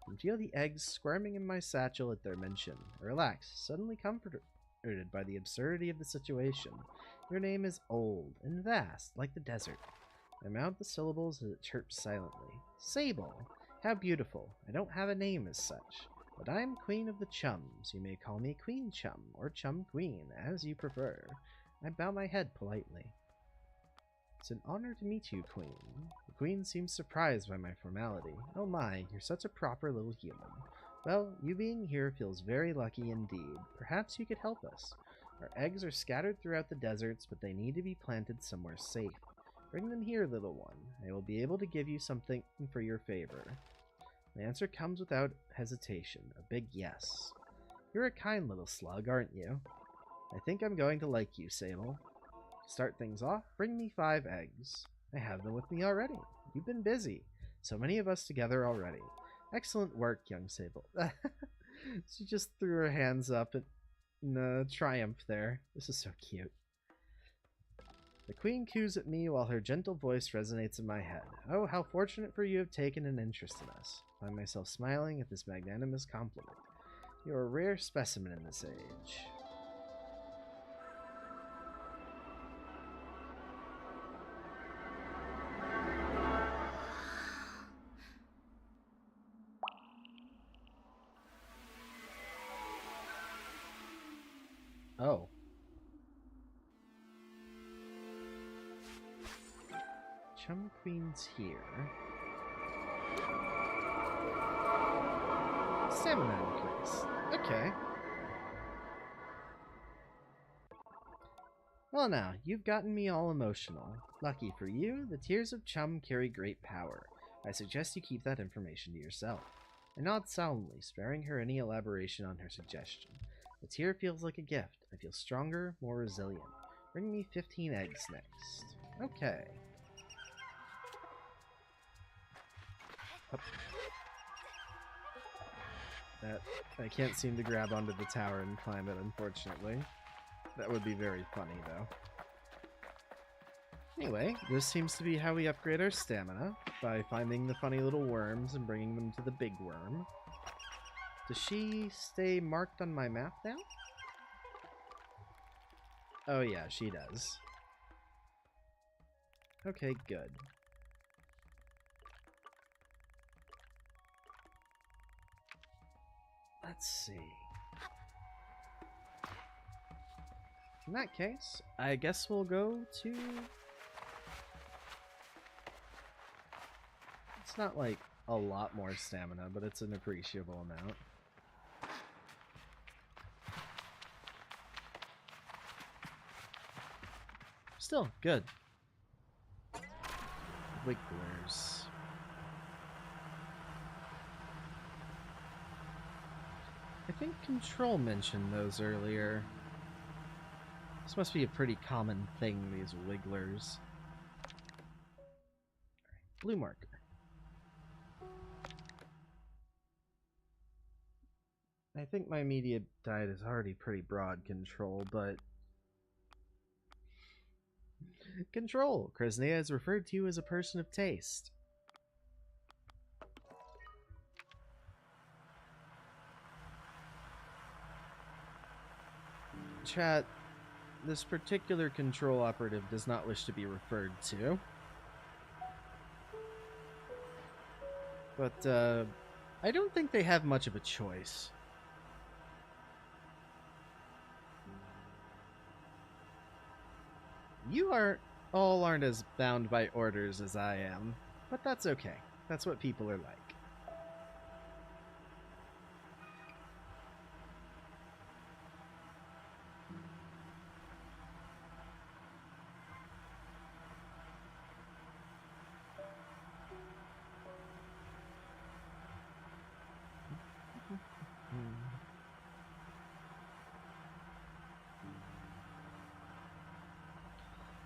I can feel the eggs squirming in my satchel at their mention. I relax, suddenly comforted by the absurdity of the situation. Your name is old and vast, like the desert. I mouth the syllables as it chirps silently. Sable! How beautiful. I don't have a name as such, but I am Queen of the Chums. You may call me Queen Chum, or Chum Queen, as you prefer. I bow my head politely. It's an honor to meet you, Queen. The Queen seems surprised by my formality. Oh my, you're such a proper little human. Well, you being here feels very lucky indeed. Perhaps you could help us. Our eggs are scattered throughout the deserts, but they need to be planted somewhere safe. Bring them here, little one. I will be able to give you something for your favor. The answer comes without hesitation, a big yes. You're a kind little slug, aren't you? I think I'm going to like you, Sable. To start things off, bring me 5 eggs. I have them with me already. You've been busy. So many of us together already. Excellent work, young Sable. She just threw her hands up in triumph there. This is so cute. The Queen coos at me while her gentle voice resonates in my head. Oh, how fortunate for you to have taken an interest in us. I find myself smiling at this magnanimous compliment. You're a rare specimen in this age. Oh. Chum Queen's here. Stamina increase. Okay. Well now, you've gotten me all emotional. Lucky for you, the tears of Chum carry great power. I suggest you keep that information to yourself. I nod solemnly, sparing her any elaboration on her suggestion. The tear feels like a gift. I feel stronger, more resilient. Bring me 15 eggs next. Okay. Up. That I can't seem to grab onto the tower and climb it, unfortunately. That would be very funny, though. Anyway, this seems to be how we upgrade our stamina, by finding the funny little worms and bringing them to the big worm. Does she stay marked on my map now? Oh yeah, she does. Okay, good. Let's see. In that case, I guess we'll go to... It's not like a lot more stamina, but it's an appreciable amount. Still, good. Wigglers. I think Control mentioned those earlier. This must be a pretty common thing, these wigglers. Blue marker. I think my immediate diet is already pretty broad control, but... Control! Kresnea is referred to you as a person of taste. Chat, this particular control operative does not wish to be referred to. But, I don't think they have much of a choice. You aren't as bound by orders as I am, but that's okay. That's what people are like.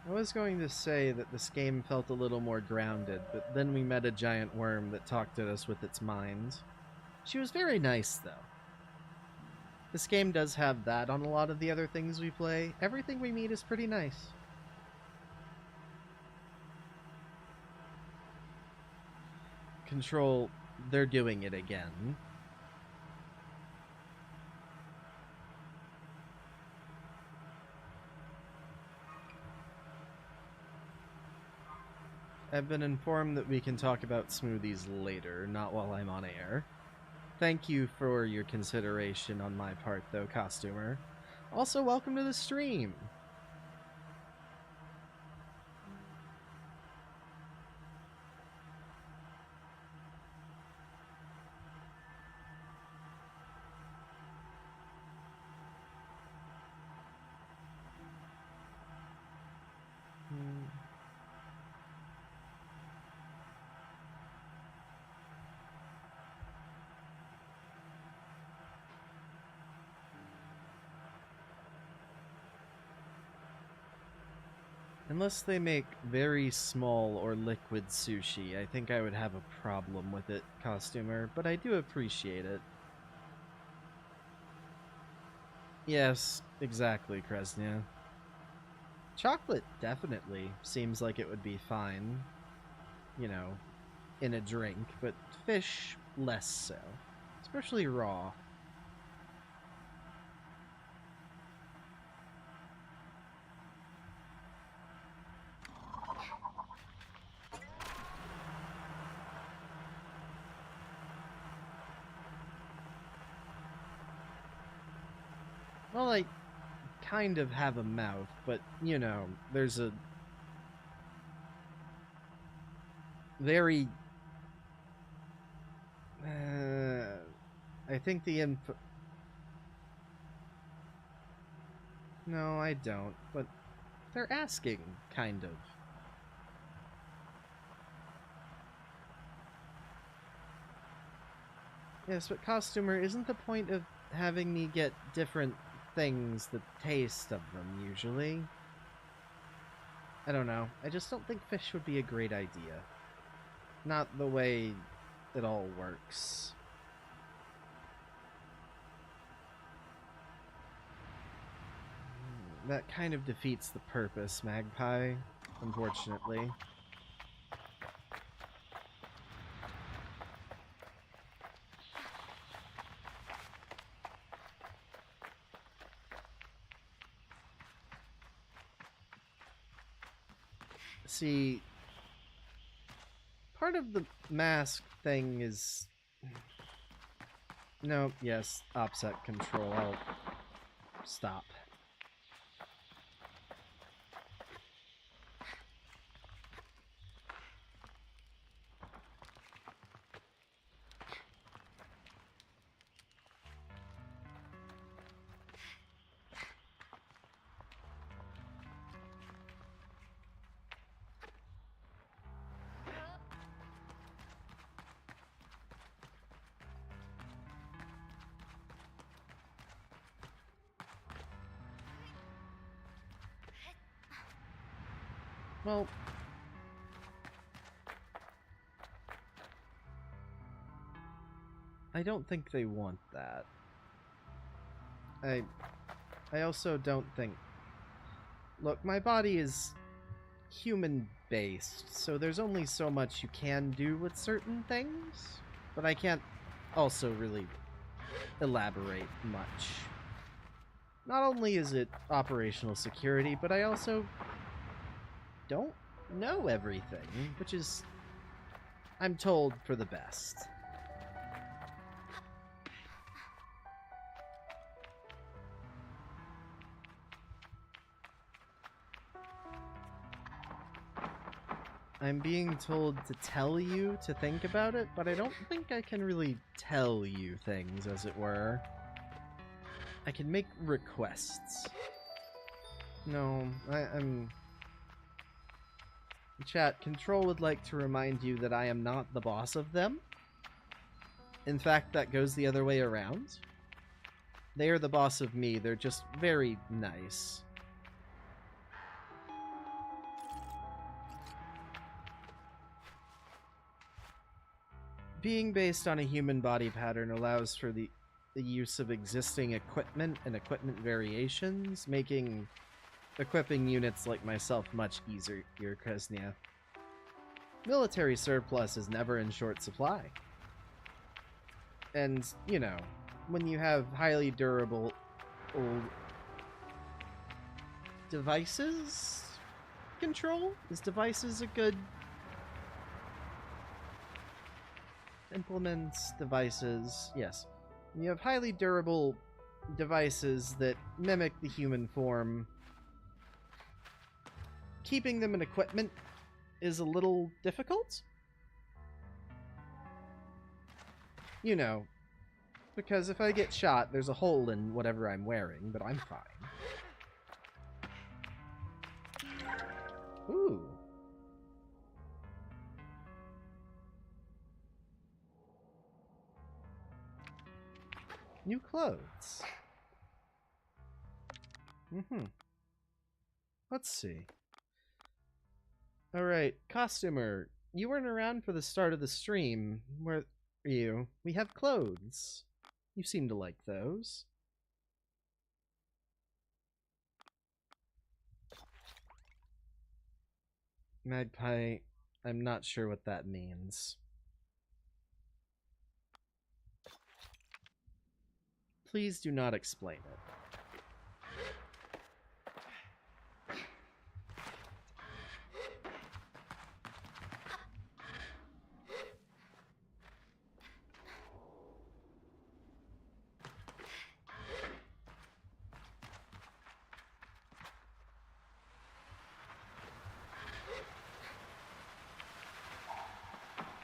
I was going to say that this game felt a little more grounded, but then we met a giant worm that talked at us with its mind. She was very nice, though. This game does have that on a lot of the other things we play. Everything we meet is pretty nice. Control, they're doing it again. I've been informed that we can talk about smoothies later, not while I'm on air. Thank you for your consideration on my part, though, Costumer. Also, welcome to the stream! Unless they make very small or liquid sushi, I think I would have a problem with it, Costumer, but I do appreciate it. Yes, exactly, Kresnia. Chocolate definitely seems like it would be fine, you know, in a drink, but fish, less so. Especially raw. Well, I kind of have a mouth, but, you know, there's a very... I think the info... No, I don't, but they're asking, kind of. Yes, but Costumer, isn't the point of having me get different things the taste of them, usually? I don't know. I just don't think fish would be a great idea. Not the way it all works. That kind of defeats the purpose, Magpie, unfortunately. See, part of the mask thing is... No, yes, offset control. I'll stop. Well, I don't think they want that. I also don't think... Look, my body is human-based, so there's only so much you can do with certain things, but I can't also really elaborate much. Not only is it operational security, but I also don't know everything, which is, I'm told, for the best. I'm being told to tell you to think about it, but I don't think I can really tell you things, as it were. I can make requests. No, I'm... Chat, Control would like to remind you that I am not the boss of them. In fact, that goes the other way around. They are the boss of me, they're just very nice. Being based on a human body pattern allows for the use of existing equipment and equipment variations, making equipping units like myself much easier, Kresnia. Military surplus is never in short supply. And, you know, when you have highly durable old devices? Control? Is devices a good... Implements, devices, yes. You have highly durable devices that mimic the human form. Keeping them in equipment is a little difficult. You know, because if I get shot, there's a hole in whatever I'm wearing, but I'm fine. Ooh. New clothes. Let's see. Alright, costumer. You weren't around for the start of the stream. Where are you? We have clothes. You seem to like those. Magpie, I'm not sure what that means. Please do not explain it.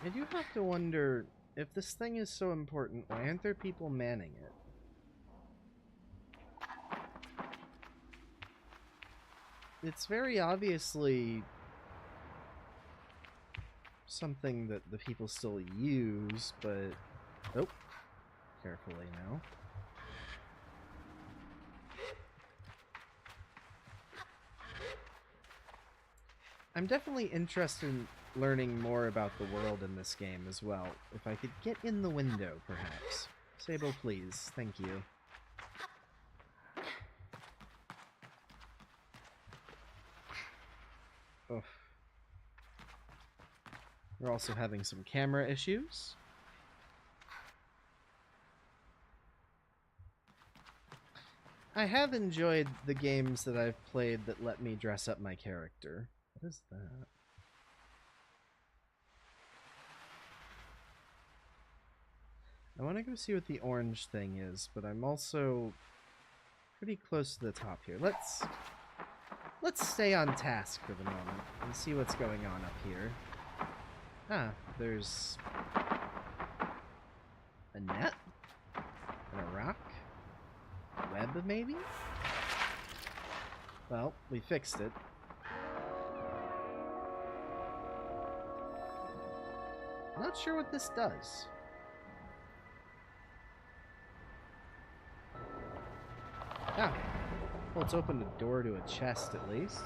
I do have to wonder, if this thing is so important, why aren't there people manning it? It's very obviously something that the people still use, but... Oh, carefully now. I'm definitely interested in learning more about the world in this game as well. If I could get in the window, perhaps. Sable, please. Thank you. Oof. We're also having some camera issues. I have enjoyed the games that I've played that let me dress up my character. What is that? I want to go see what the orange thing is, but I'm also pretty close to the top here. Let's stay on task for the moment and see what's going on up here. Ah, there's a net and a rock, a web maybe? Well, we fixed it. Not sure what this does. Ah, well, it's opened a door to a chest at least.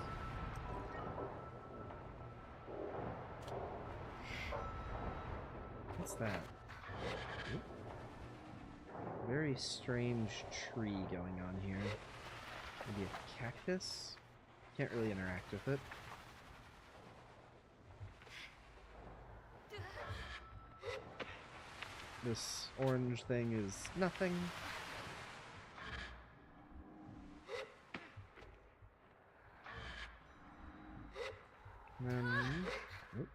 What's that? Oop. Very strange tree going on here. Maybe a cactus? Can't really interact with it. This orange thing is nothing. Oop.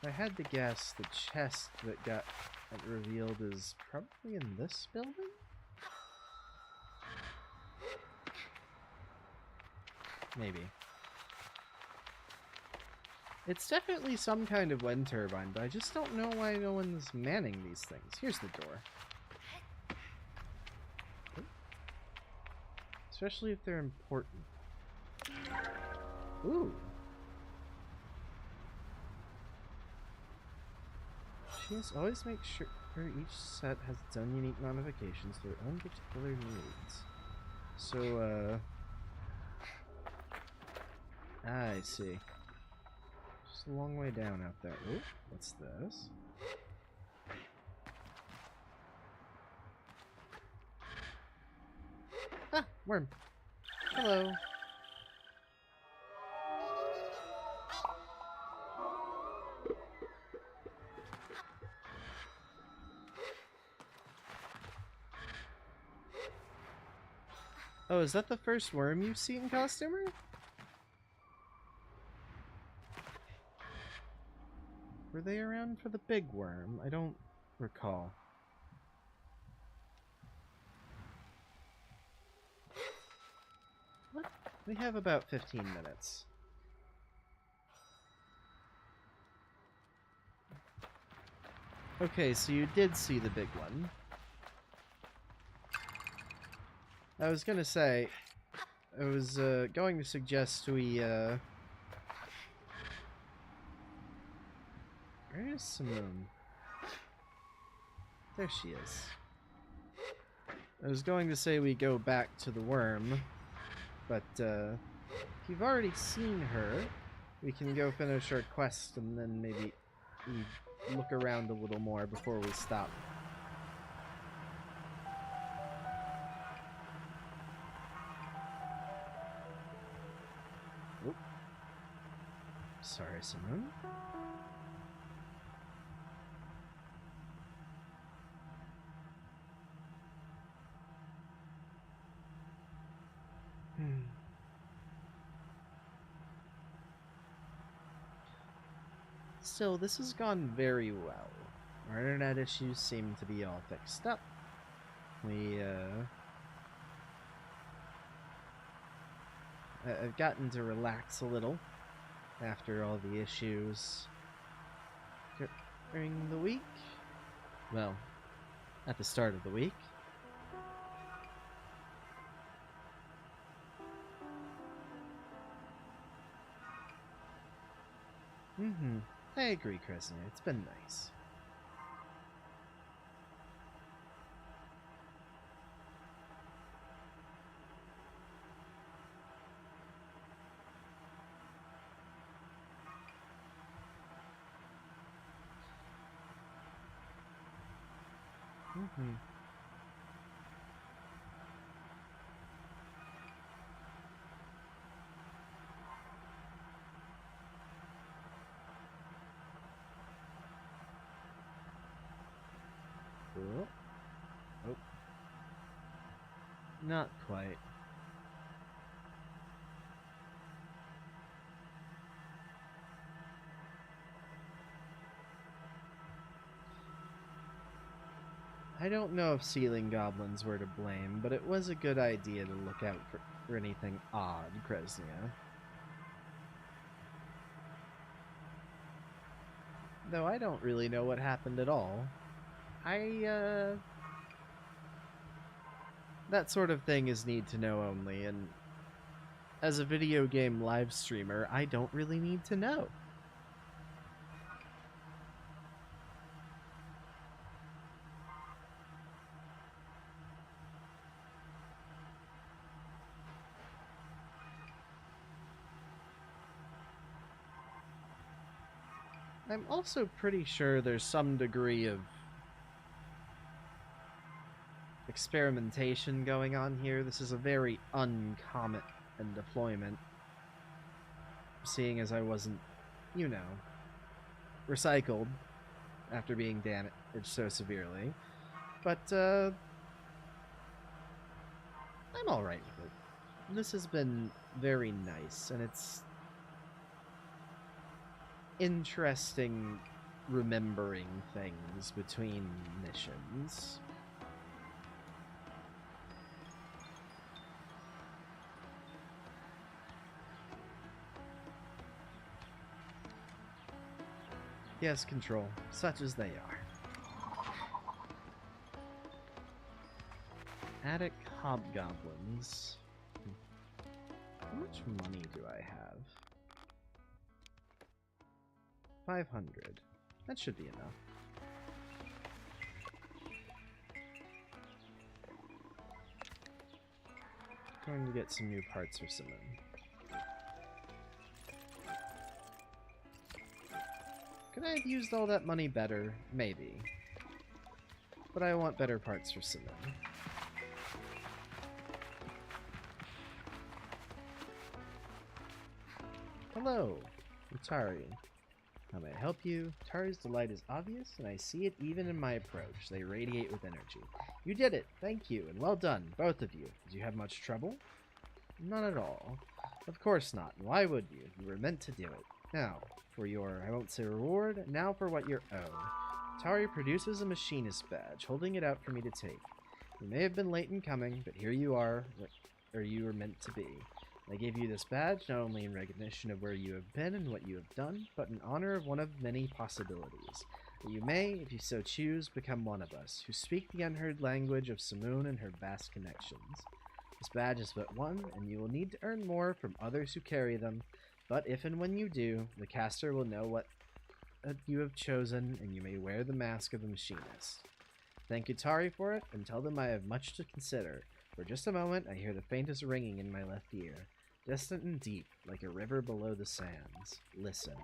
I had to guess the chest that got revealed is probably in this building? Maybe. It's definitely some kind of wind turbine, but I just don't know why no one's manning these things. Here's the door. Especially if they're important. Ooh. Always make sure each set has its own unique modifications to their own particular needs. So, I see. Just a long way down out there. Ooh, what's this? Ah, worm. Hello. Oh, is that the first worm you've seen, Costumer? Were they around for the big worm? I don't recall. What? We have about 15 minutes. Okay, so you did see the big one. I was gonna say, I was going to suggest we, where is Simone? There she is. I was going to say we go back to the worm, but if you've already seen her, we can go finish our quest and then maybe we look around a little more before we stop. Oop. Sorry, Simone. Still, this has gone very well. Our internet issues seem to be all fixed up. I've gotten to relax a little after all the issues during the week. Well, at the start of the week. I agree, Krasner. It's been nice. Cool. Oh. Not quite. I don't know if ceiling goblins were to blame, but it was a good idea to look out for anything odd, Kresnia. Though I don't really know what happened at all. That sort of thing is need to know only, and as a video game live streamer, I don't really need to know. I'm also pretty sure there's some degree of experimentation going on here. This is a very uncommon deployment, seeing as I wasn't, you know, recycled after being damaged so severely. But, I'm alright with it. This has been very nice, and it's interesting remembering things between missions. Yes, Control, such as they are. Attic hobgoblins. How much money do I have? 500. That should be enough. Going to get some new parts for Simone. Could I have used all that money better? Maybe. But I want better parts for Simone. Hello, Utari. How may I help you? Utari's delight is obvious, and I see it even in my approach. They radiate with energy. You did it! Thank you, and well done, both of you. Did you have much trouble? None at all. Of course not, and why would you? You were meant to do it. Now, for your, I won't say reward, now for what you're owed. Utari produces a machinist badge, holding it out for me to take. You may have been late in coming, but here you are, where you were meant to be. I gave you this badge not only in recognition of where you have been and what you have done, but in honor of one of many possibilities. That you may, if you so choose, become one of us, who speak the unheard language of Simoon and her vast connections. This badge is but one, and you will need to earn more from others who carry them, but if and when you do, the caster will know what you have chosen, and you may wear the mask of the machinist. Thank Utari for it, and tell them I have much to consider. For just a moment, I hear the faintest ringing in my left ear. Distant and deep, like a river below the sands. Listen.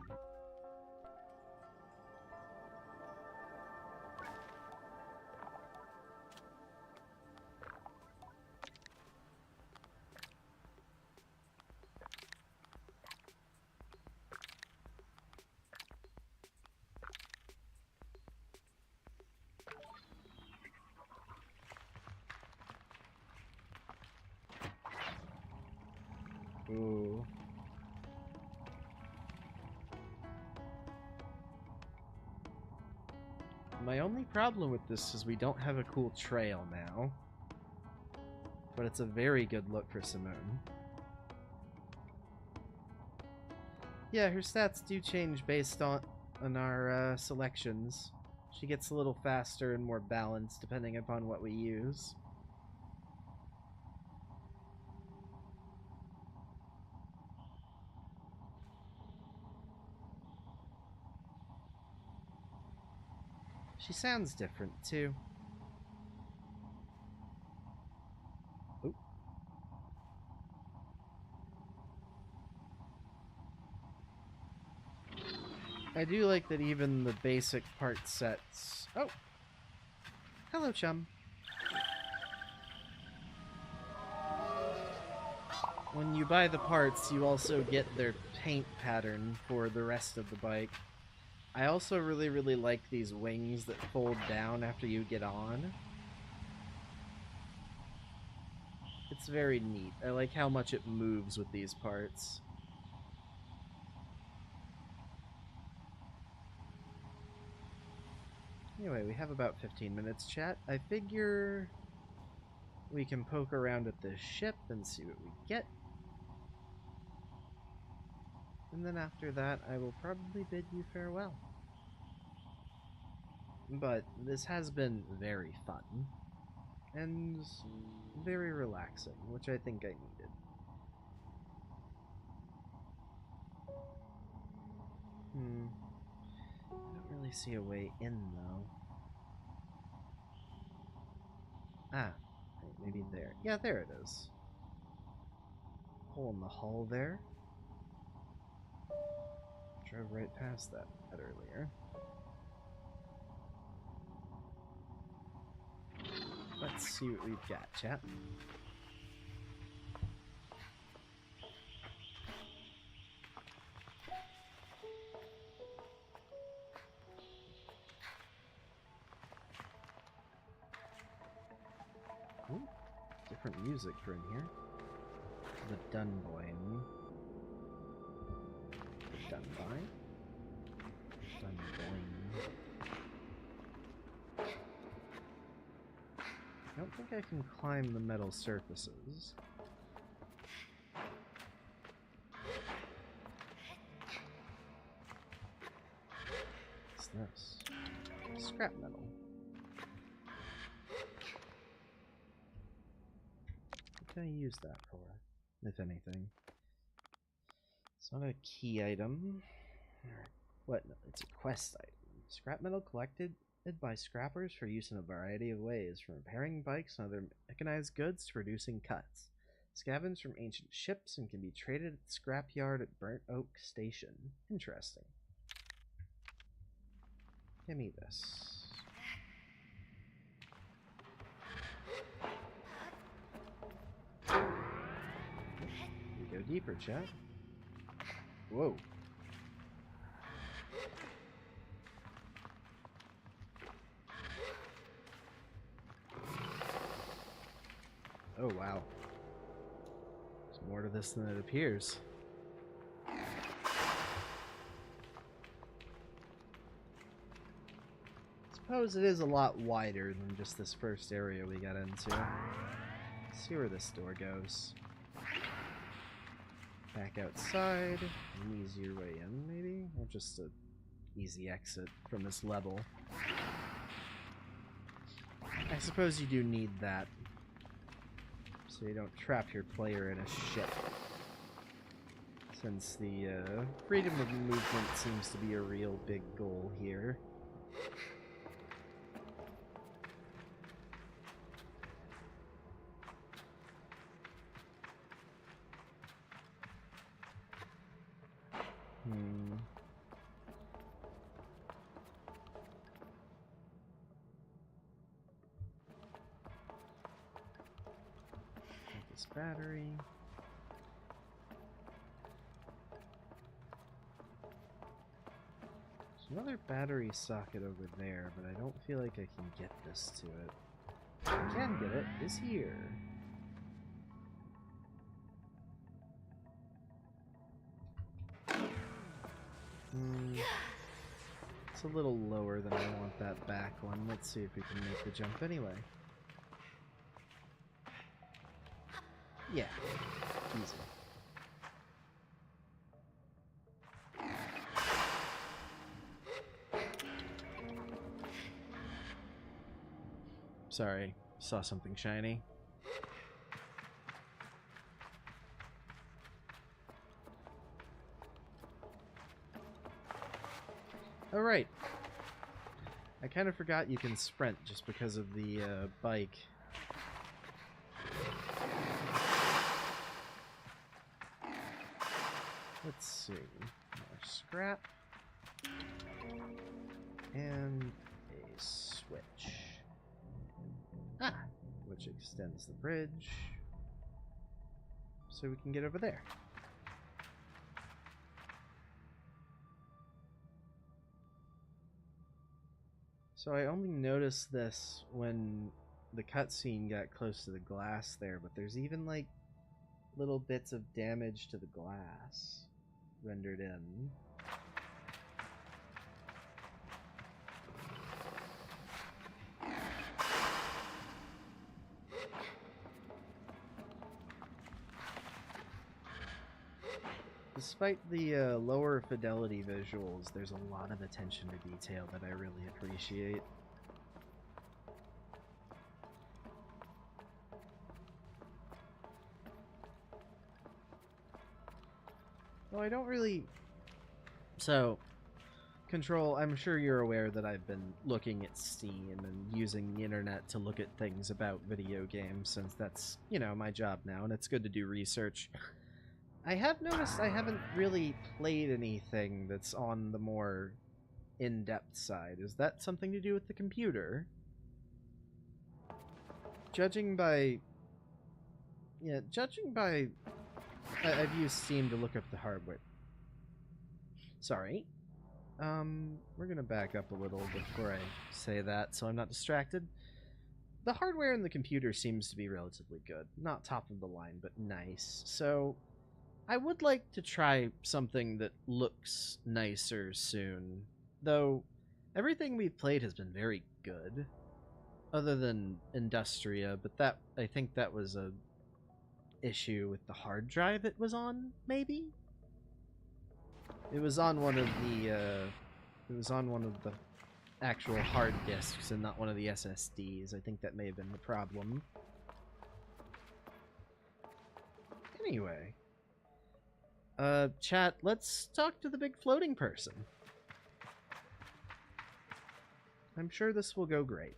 Ooh. My only problem with this is we don't have a cool trail now. But it's a very good look for Simone. Yeah, her stats do change based on our selections. She gets a little faster and more balanced depending upon what we use. She sounds different, too. Oop. I do like that even the basic part sets... Oh! Hello, chum. When you buy the parts, you also get their paint pattern for the rest of the bike. I also really like these wings that fold down after you get on. It's very neat. I like how much it moves with these parts. Anyway, we have about 15 minutes chat. I figure we can poke around at the ship and see what we get. And then after that, I will probably bid you farewell. But this has been very fun and very relaxing, which I think I needed. I don't really see a way in, though. Ah, maybe there. Yeah, there it is. Hole in the hull there. Drove right past that earlier. Let's see what we've got, chat. Ooh, different music for in here. The Dunboyne. The Dunboyne? Dunboyne. I don't think I can climb the metal surfaces. What's this? Scrap metal. What can I use that for, if anything? It's not a key item. What? No, it's a quest item. Scrap metal collected by scrappers for use in a variety of ways, from repairing bikes and other mechanized goods to producing cuts. Scavenged from ancient ships and can be traded at the scrapyard at Burnt Oak Station. Interesting. Give me this. We go deeper, chat. Whoa. Oh, wow. There's more to this than it appears. Suppose it is a lot wider than just this first area we got into. Let's see where this door goes. Back outside. An easier way in, maybe? Or just an easy exit from this level. I suppose you do need that, so you don't trap your player in a ship. Since the freedom of movement seems to be a real big goal here. This battery. There's another battery socket over there, but I don't feel like I can get this to it. I can get it. It's here. It's a little lower than I want that back one. Let's see if we can make the jump anyway. Yeah, easy. Sorry, saw something shiny. Oh, right. I kind of forgot you can sprint just because of the bike. Let's see. More scrap. And a switch. Ah! Which extends the bridge. So we can get over there. So I only noticed this when the cutscene got close to the glass there, but there's even like little bits of damage to the glass rendered in. despite the lower fidelity visuals, there's a lot of attention to detail that I really appreciate. Well, I don't really... So, Control, I'm sure you're aware that I've been looking at Steam and using the internet to look at things about video games, since that's, you know, my job now, and it's good to do research. I have noticed I haven't really played anything that's on the more in-depth side. Is that something to do with the computer? Judging by... I've used Steam to look up the hardware. Sorry. We're gonna back up a little before I say that, so I'm not distracted. The hardware in the computer seems to be relatively good. Not top of the line, but nice. So, I would like to try something that looks nicer soon. Though, everything we've played has been very good. Other than Industria, but that, I think that was a issue with the hard drive it was on, maybe? It was on one of the actual hard disks and not one of the SSDs. I think that may have been the problem. Anyway. Chat, let's talk to the big floating person. I'm sure this will go great.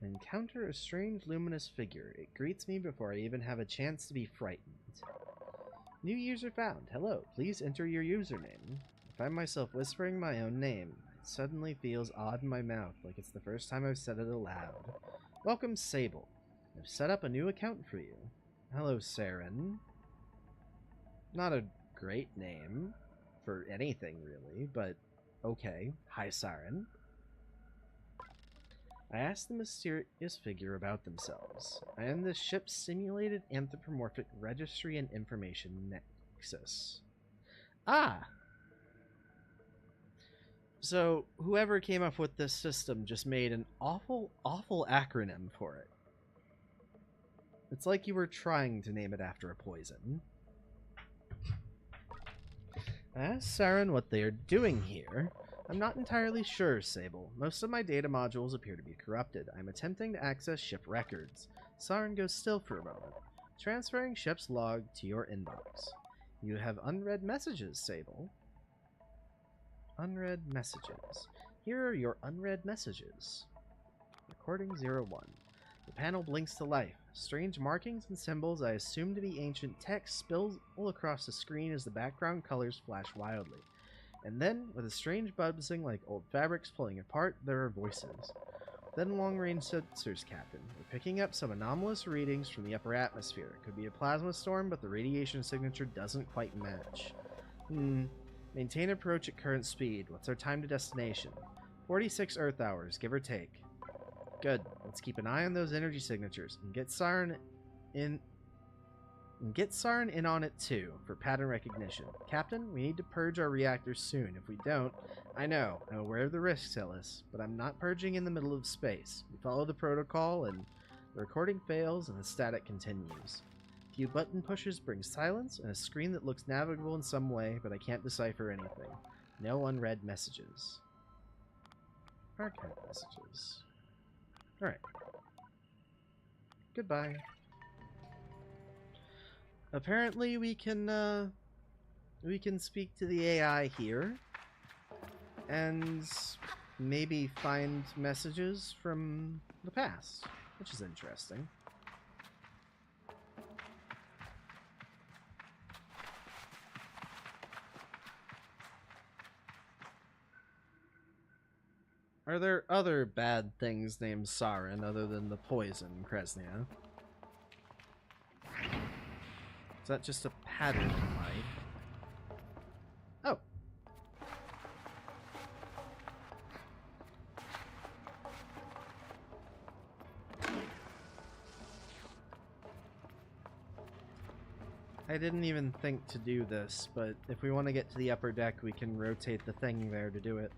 Encounter a strange luminous figure. It greets me before I even have a chance to be frightened. New user found. Hello, please enter your username. I find myself whispering my own name. It suddenly feels odd in my mouth, like it's the first time I've said it aloud. Welcome, Sable. I've set up a new account for you. Hello, Saren. Not a great name for anything, really, but okay. Hi, Saren. I asked the mysterious figure about themselves. I am the ship's simulated anthropomorphic registry and information nexus. Ah! So, whoever came up with this system just made an awful, awful acronym for it. It's like you were trying to name it after a poison. I asked Saren what they are doing here. I'm not entirely sure, Sable. Most of my data modules appear to be corrupted. I'm attempting to access ship records. Saren goes still for a moment. Transferring ship's log to your inbox. You have unread messages, Sable. Unread messages. Here are your unread messages. Recording 01. The panel blinks to life. Strange markings and symbols I assume to be ancient text spill across the screen as the background colors flash wildly. And then, with a strange buzzing like old fabrics pulling apart, there are voices. Then long-range sensors, Captain. We're picking up some anomalous readings from the upper atmosphere. It could be a plasma storm, but the radiation signature doesn't quite match. Maintain approach at current speed. What's our time to destination? 46 Earth hours, give or take. Good. Let's keep an eye on those energy signatures and get Saren in... on it too, for pattern recognition. Captain, we need to purge our reactors soon. If we don't, I'm aware of the risks, Ellis, but I'm not purging in the middle of space. We follow the protocol, and the recording fails, and the static continues. A few button pushes bring silence, and a screen that looks navigable in some way, but I can't decipher anything. No unread messages. Archive messages. Alright. Goodbye. Apparently we can speak to the AI here and maybe find messages from the past, which is interesting. Are there other bad things named Saren other than the poison, Kresnia? Is that just a pattern in life? Oh. I didn't even think to do this, but if we want to get to the upper deck, we can rotate the thing there to do it.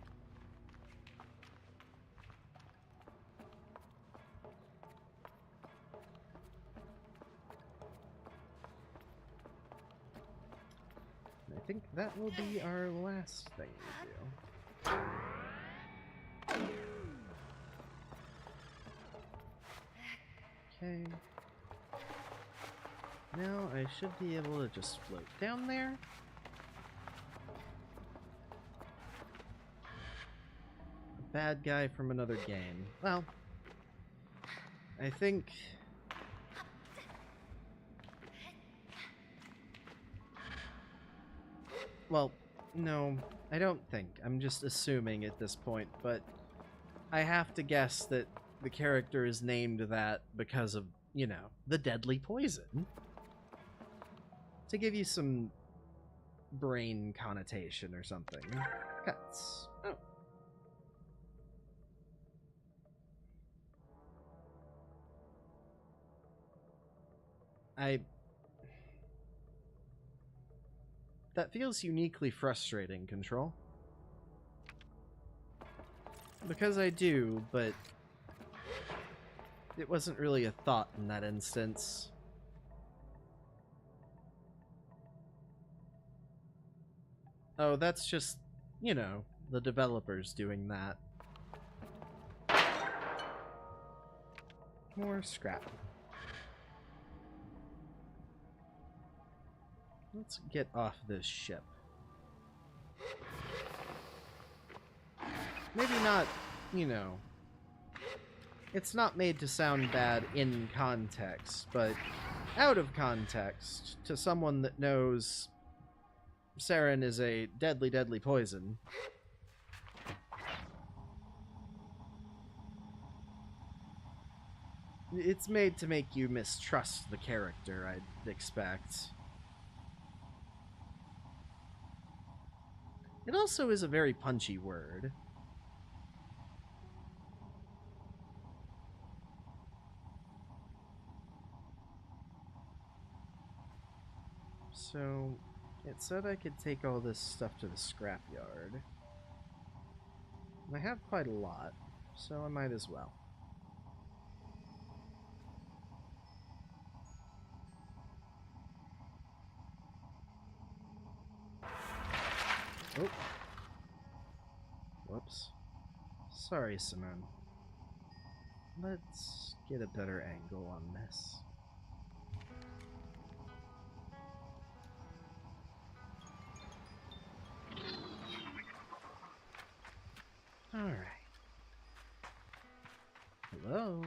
think that will be our last thing we do. Okay. Now I should be able to just float down there. A bad guy from another game. Well, I think... Well, no, I don't think. I'm just assuming at this point, but I have to guess that the character is named that because of, you know, the deadly poison. To give you some brain connotation or something. Cuts. Oh. That feels uniquely frustrating, Control. Because I do, but it wasn't really a thought in that instance. Oh, that's just, you know, the developers doing that. More scrap. Let's get off this ship. Maybe not, you know... It's not made to sound bad in context, but out of context, to someone that knows sarin is a deadly, deadly poison. It's made to make you mistrust the character, I'd expect. It also is a very punchy word. So, it said I could take all this stuff to the scrapyard. I have quite a lot, so I might as well. Oh. Whoops. Sorry, Simone. Let's get a better angle on this. Alright. Hello?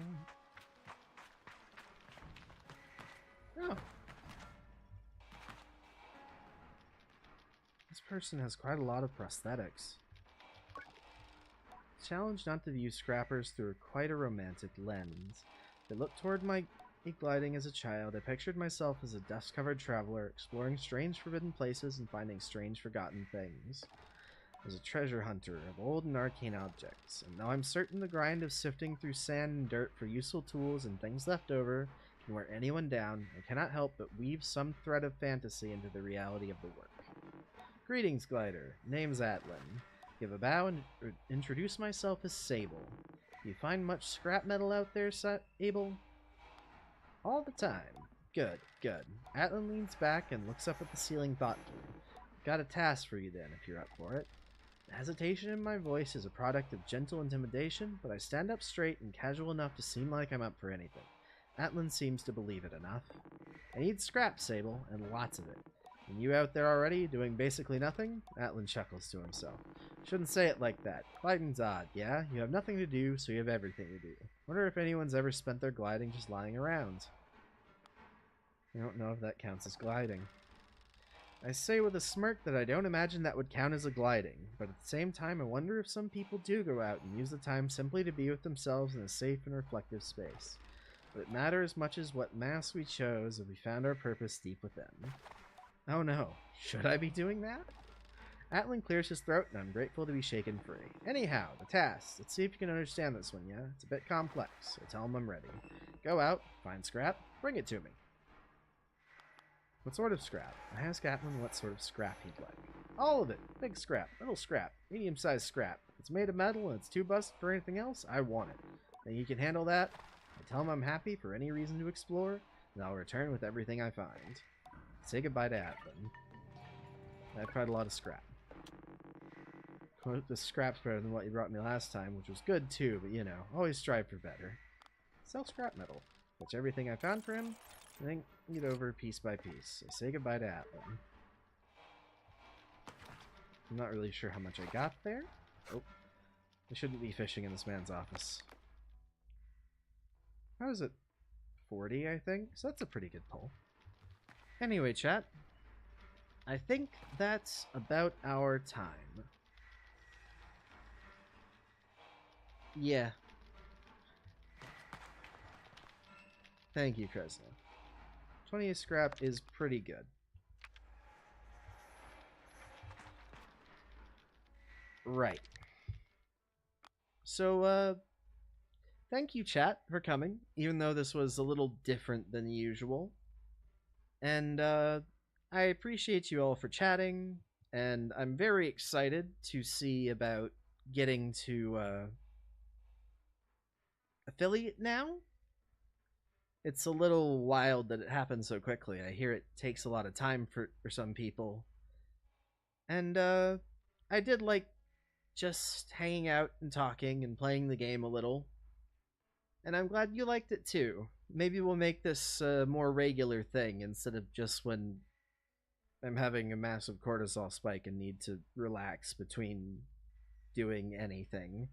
Oh. This person has quite a lot of prosthetics. Challenged not to view scrappers through quite a romantic lens. I looked toward my gliding as a child. I pictured myself as a dust-covered traveler, exploring strange forbidden places and finding strange forgotten things. As a treasure hunter of old and arcane objects, and now I'm certain the grind of sifting through sand and dirt for useful tools and things left over can wear anyone down. I cannot help but weave some thread of fantasy into the reality of the work. Greetings, Glider. Name's Atlan. Give a bow and introduce myself as Sable. You find much scrap metal out there, Sable? All the time. Good, good. Atlan leans back and looks up at the ceiling thoughtfully. Got a task for you then, if you're up for it. The hesitation in my voice is a product of gentle intimidation, but I stand up straight and casual enough to seem like I'm up for anything. Atlan seems to believe it enough. I need scrap, Sable, and lots of it. And you out there already, doing basically nothing? Atlan chuckles to himself. Shouldn't say it like that. Gliding's odd, yeah? You have nothing to do, so you have everything to do. Wonder if anyone's ever spent their gliding just lying around. I don't know if that counts as gliding. I say with a smirk that I don't imagine that would count as a gliding, but at the same time I wonder if some people do go out and use the time simply to be with themselves in a safe and reflective space. Would it matter as much as what mask we chose if we found our purpose deep within? Oh no, should I be doing that? Atlan clears his throat and I'm grateful to be shaken free. Anyhow, the task. Let's see if you can understand this one, yeah? It's a bit complex, so tell him I'm ready. Go out, find scrap, bring it to me. What sort of scrap? I ask Atlan what sort of scrap he'd like. All of it. Big scrap, little scrap, medium-sized scrap. If it's made of metal and it's too busted for anything else, I want it. Think you can handle that? I tell him I'm happy for any reason to explore, and I'll return with everything I find. Say goodbye to Atlan. I found a lot of scrap. The scrap's better than what you brought me last time, which was good too, but you know, always strive for better. Sell scrap metal. That's everything I found for him, and then get over piece by piece. So say goodbye to Atlan. I'm not really sure how much I got there. Oh, I shouldn't be fishing in this man's office. How is it? 40, I think? So that's a pretty good pull. Anyway, chat. I think that's about our time. Yeah. Thank you, Kresna. 20 scrap is pretty good. Right. So, thank you, chat, for coming, even though this was a little different than usual. And, I appreciate you all for chatting, and I'm very excited to see about getting to, affiliate now. It's a little wild that it happens so quickly. I hear it takes a lot of time for some people. And, I did like just hanging out and talking and playing the game a little. And I'm glad you liked it too. Maybe we'll make this a more regular thing instead of just when I'm having a massive cortisol spike and need to relax between doing anything.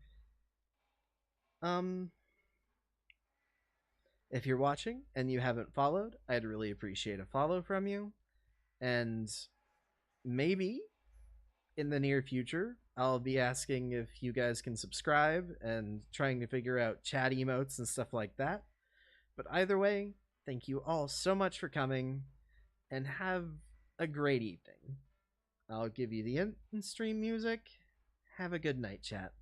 If you're watching and you haven't followed, I'd really appreciate a follow from you. And maybe in the near future, I'll be asking if you guys can subscribe and trying to figure out chat emotes and stuff like that. But either way, thank you all so much for coming, and have a great evening. I'll give you the in-stream music. Have a good night, chat.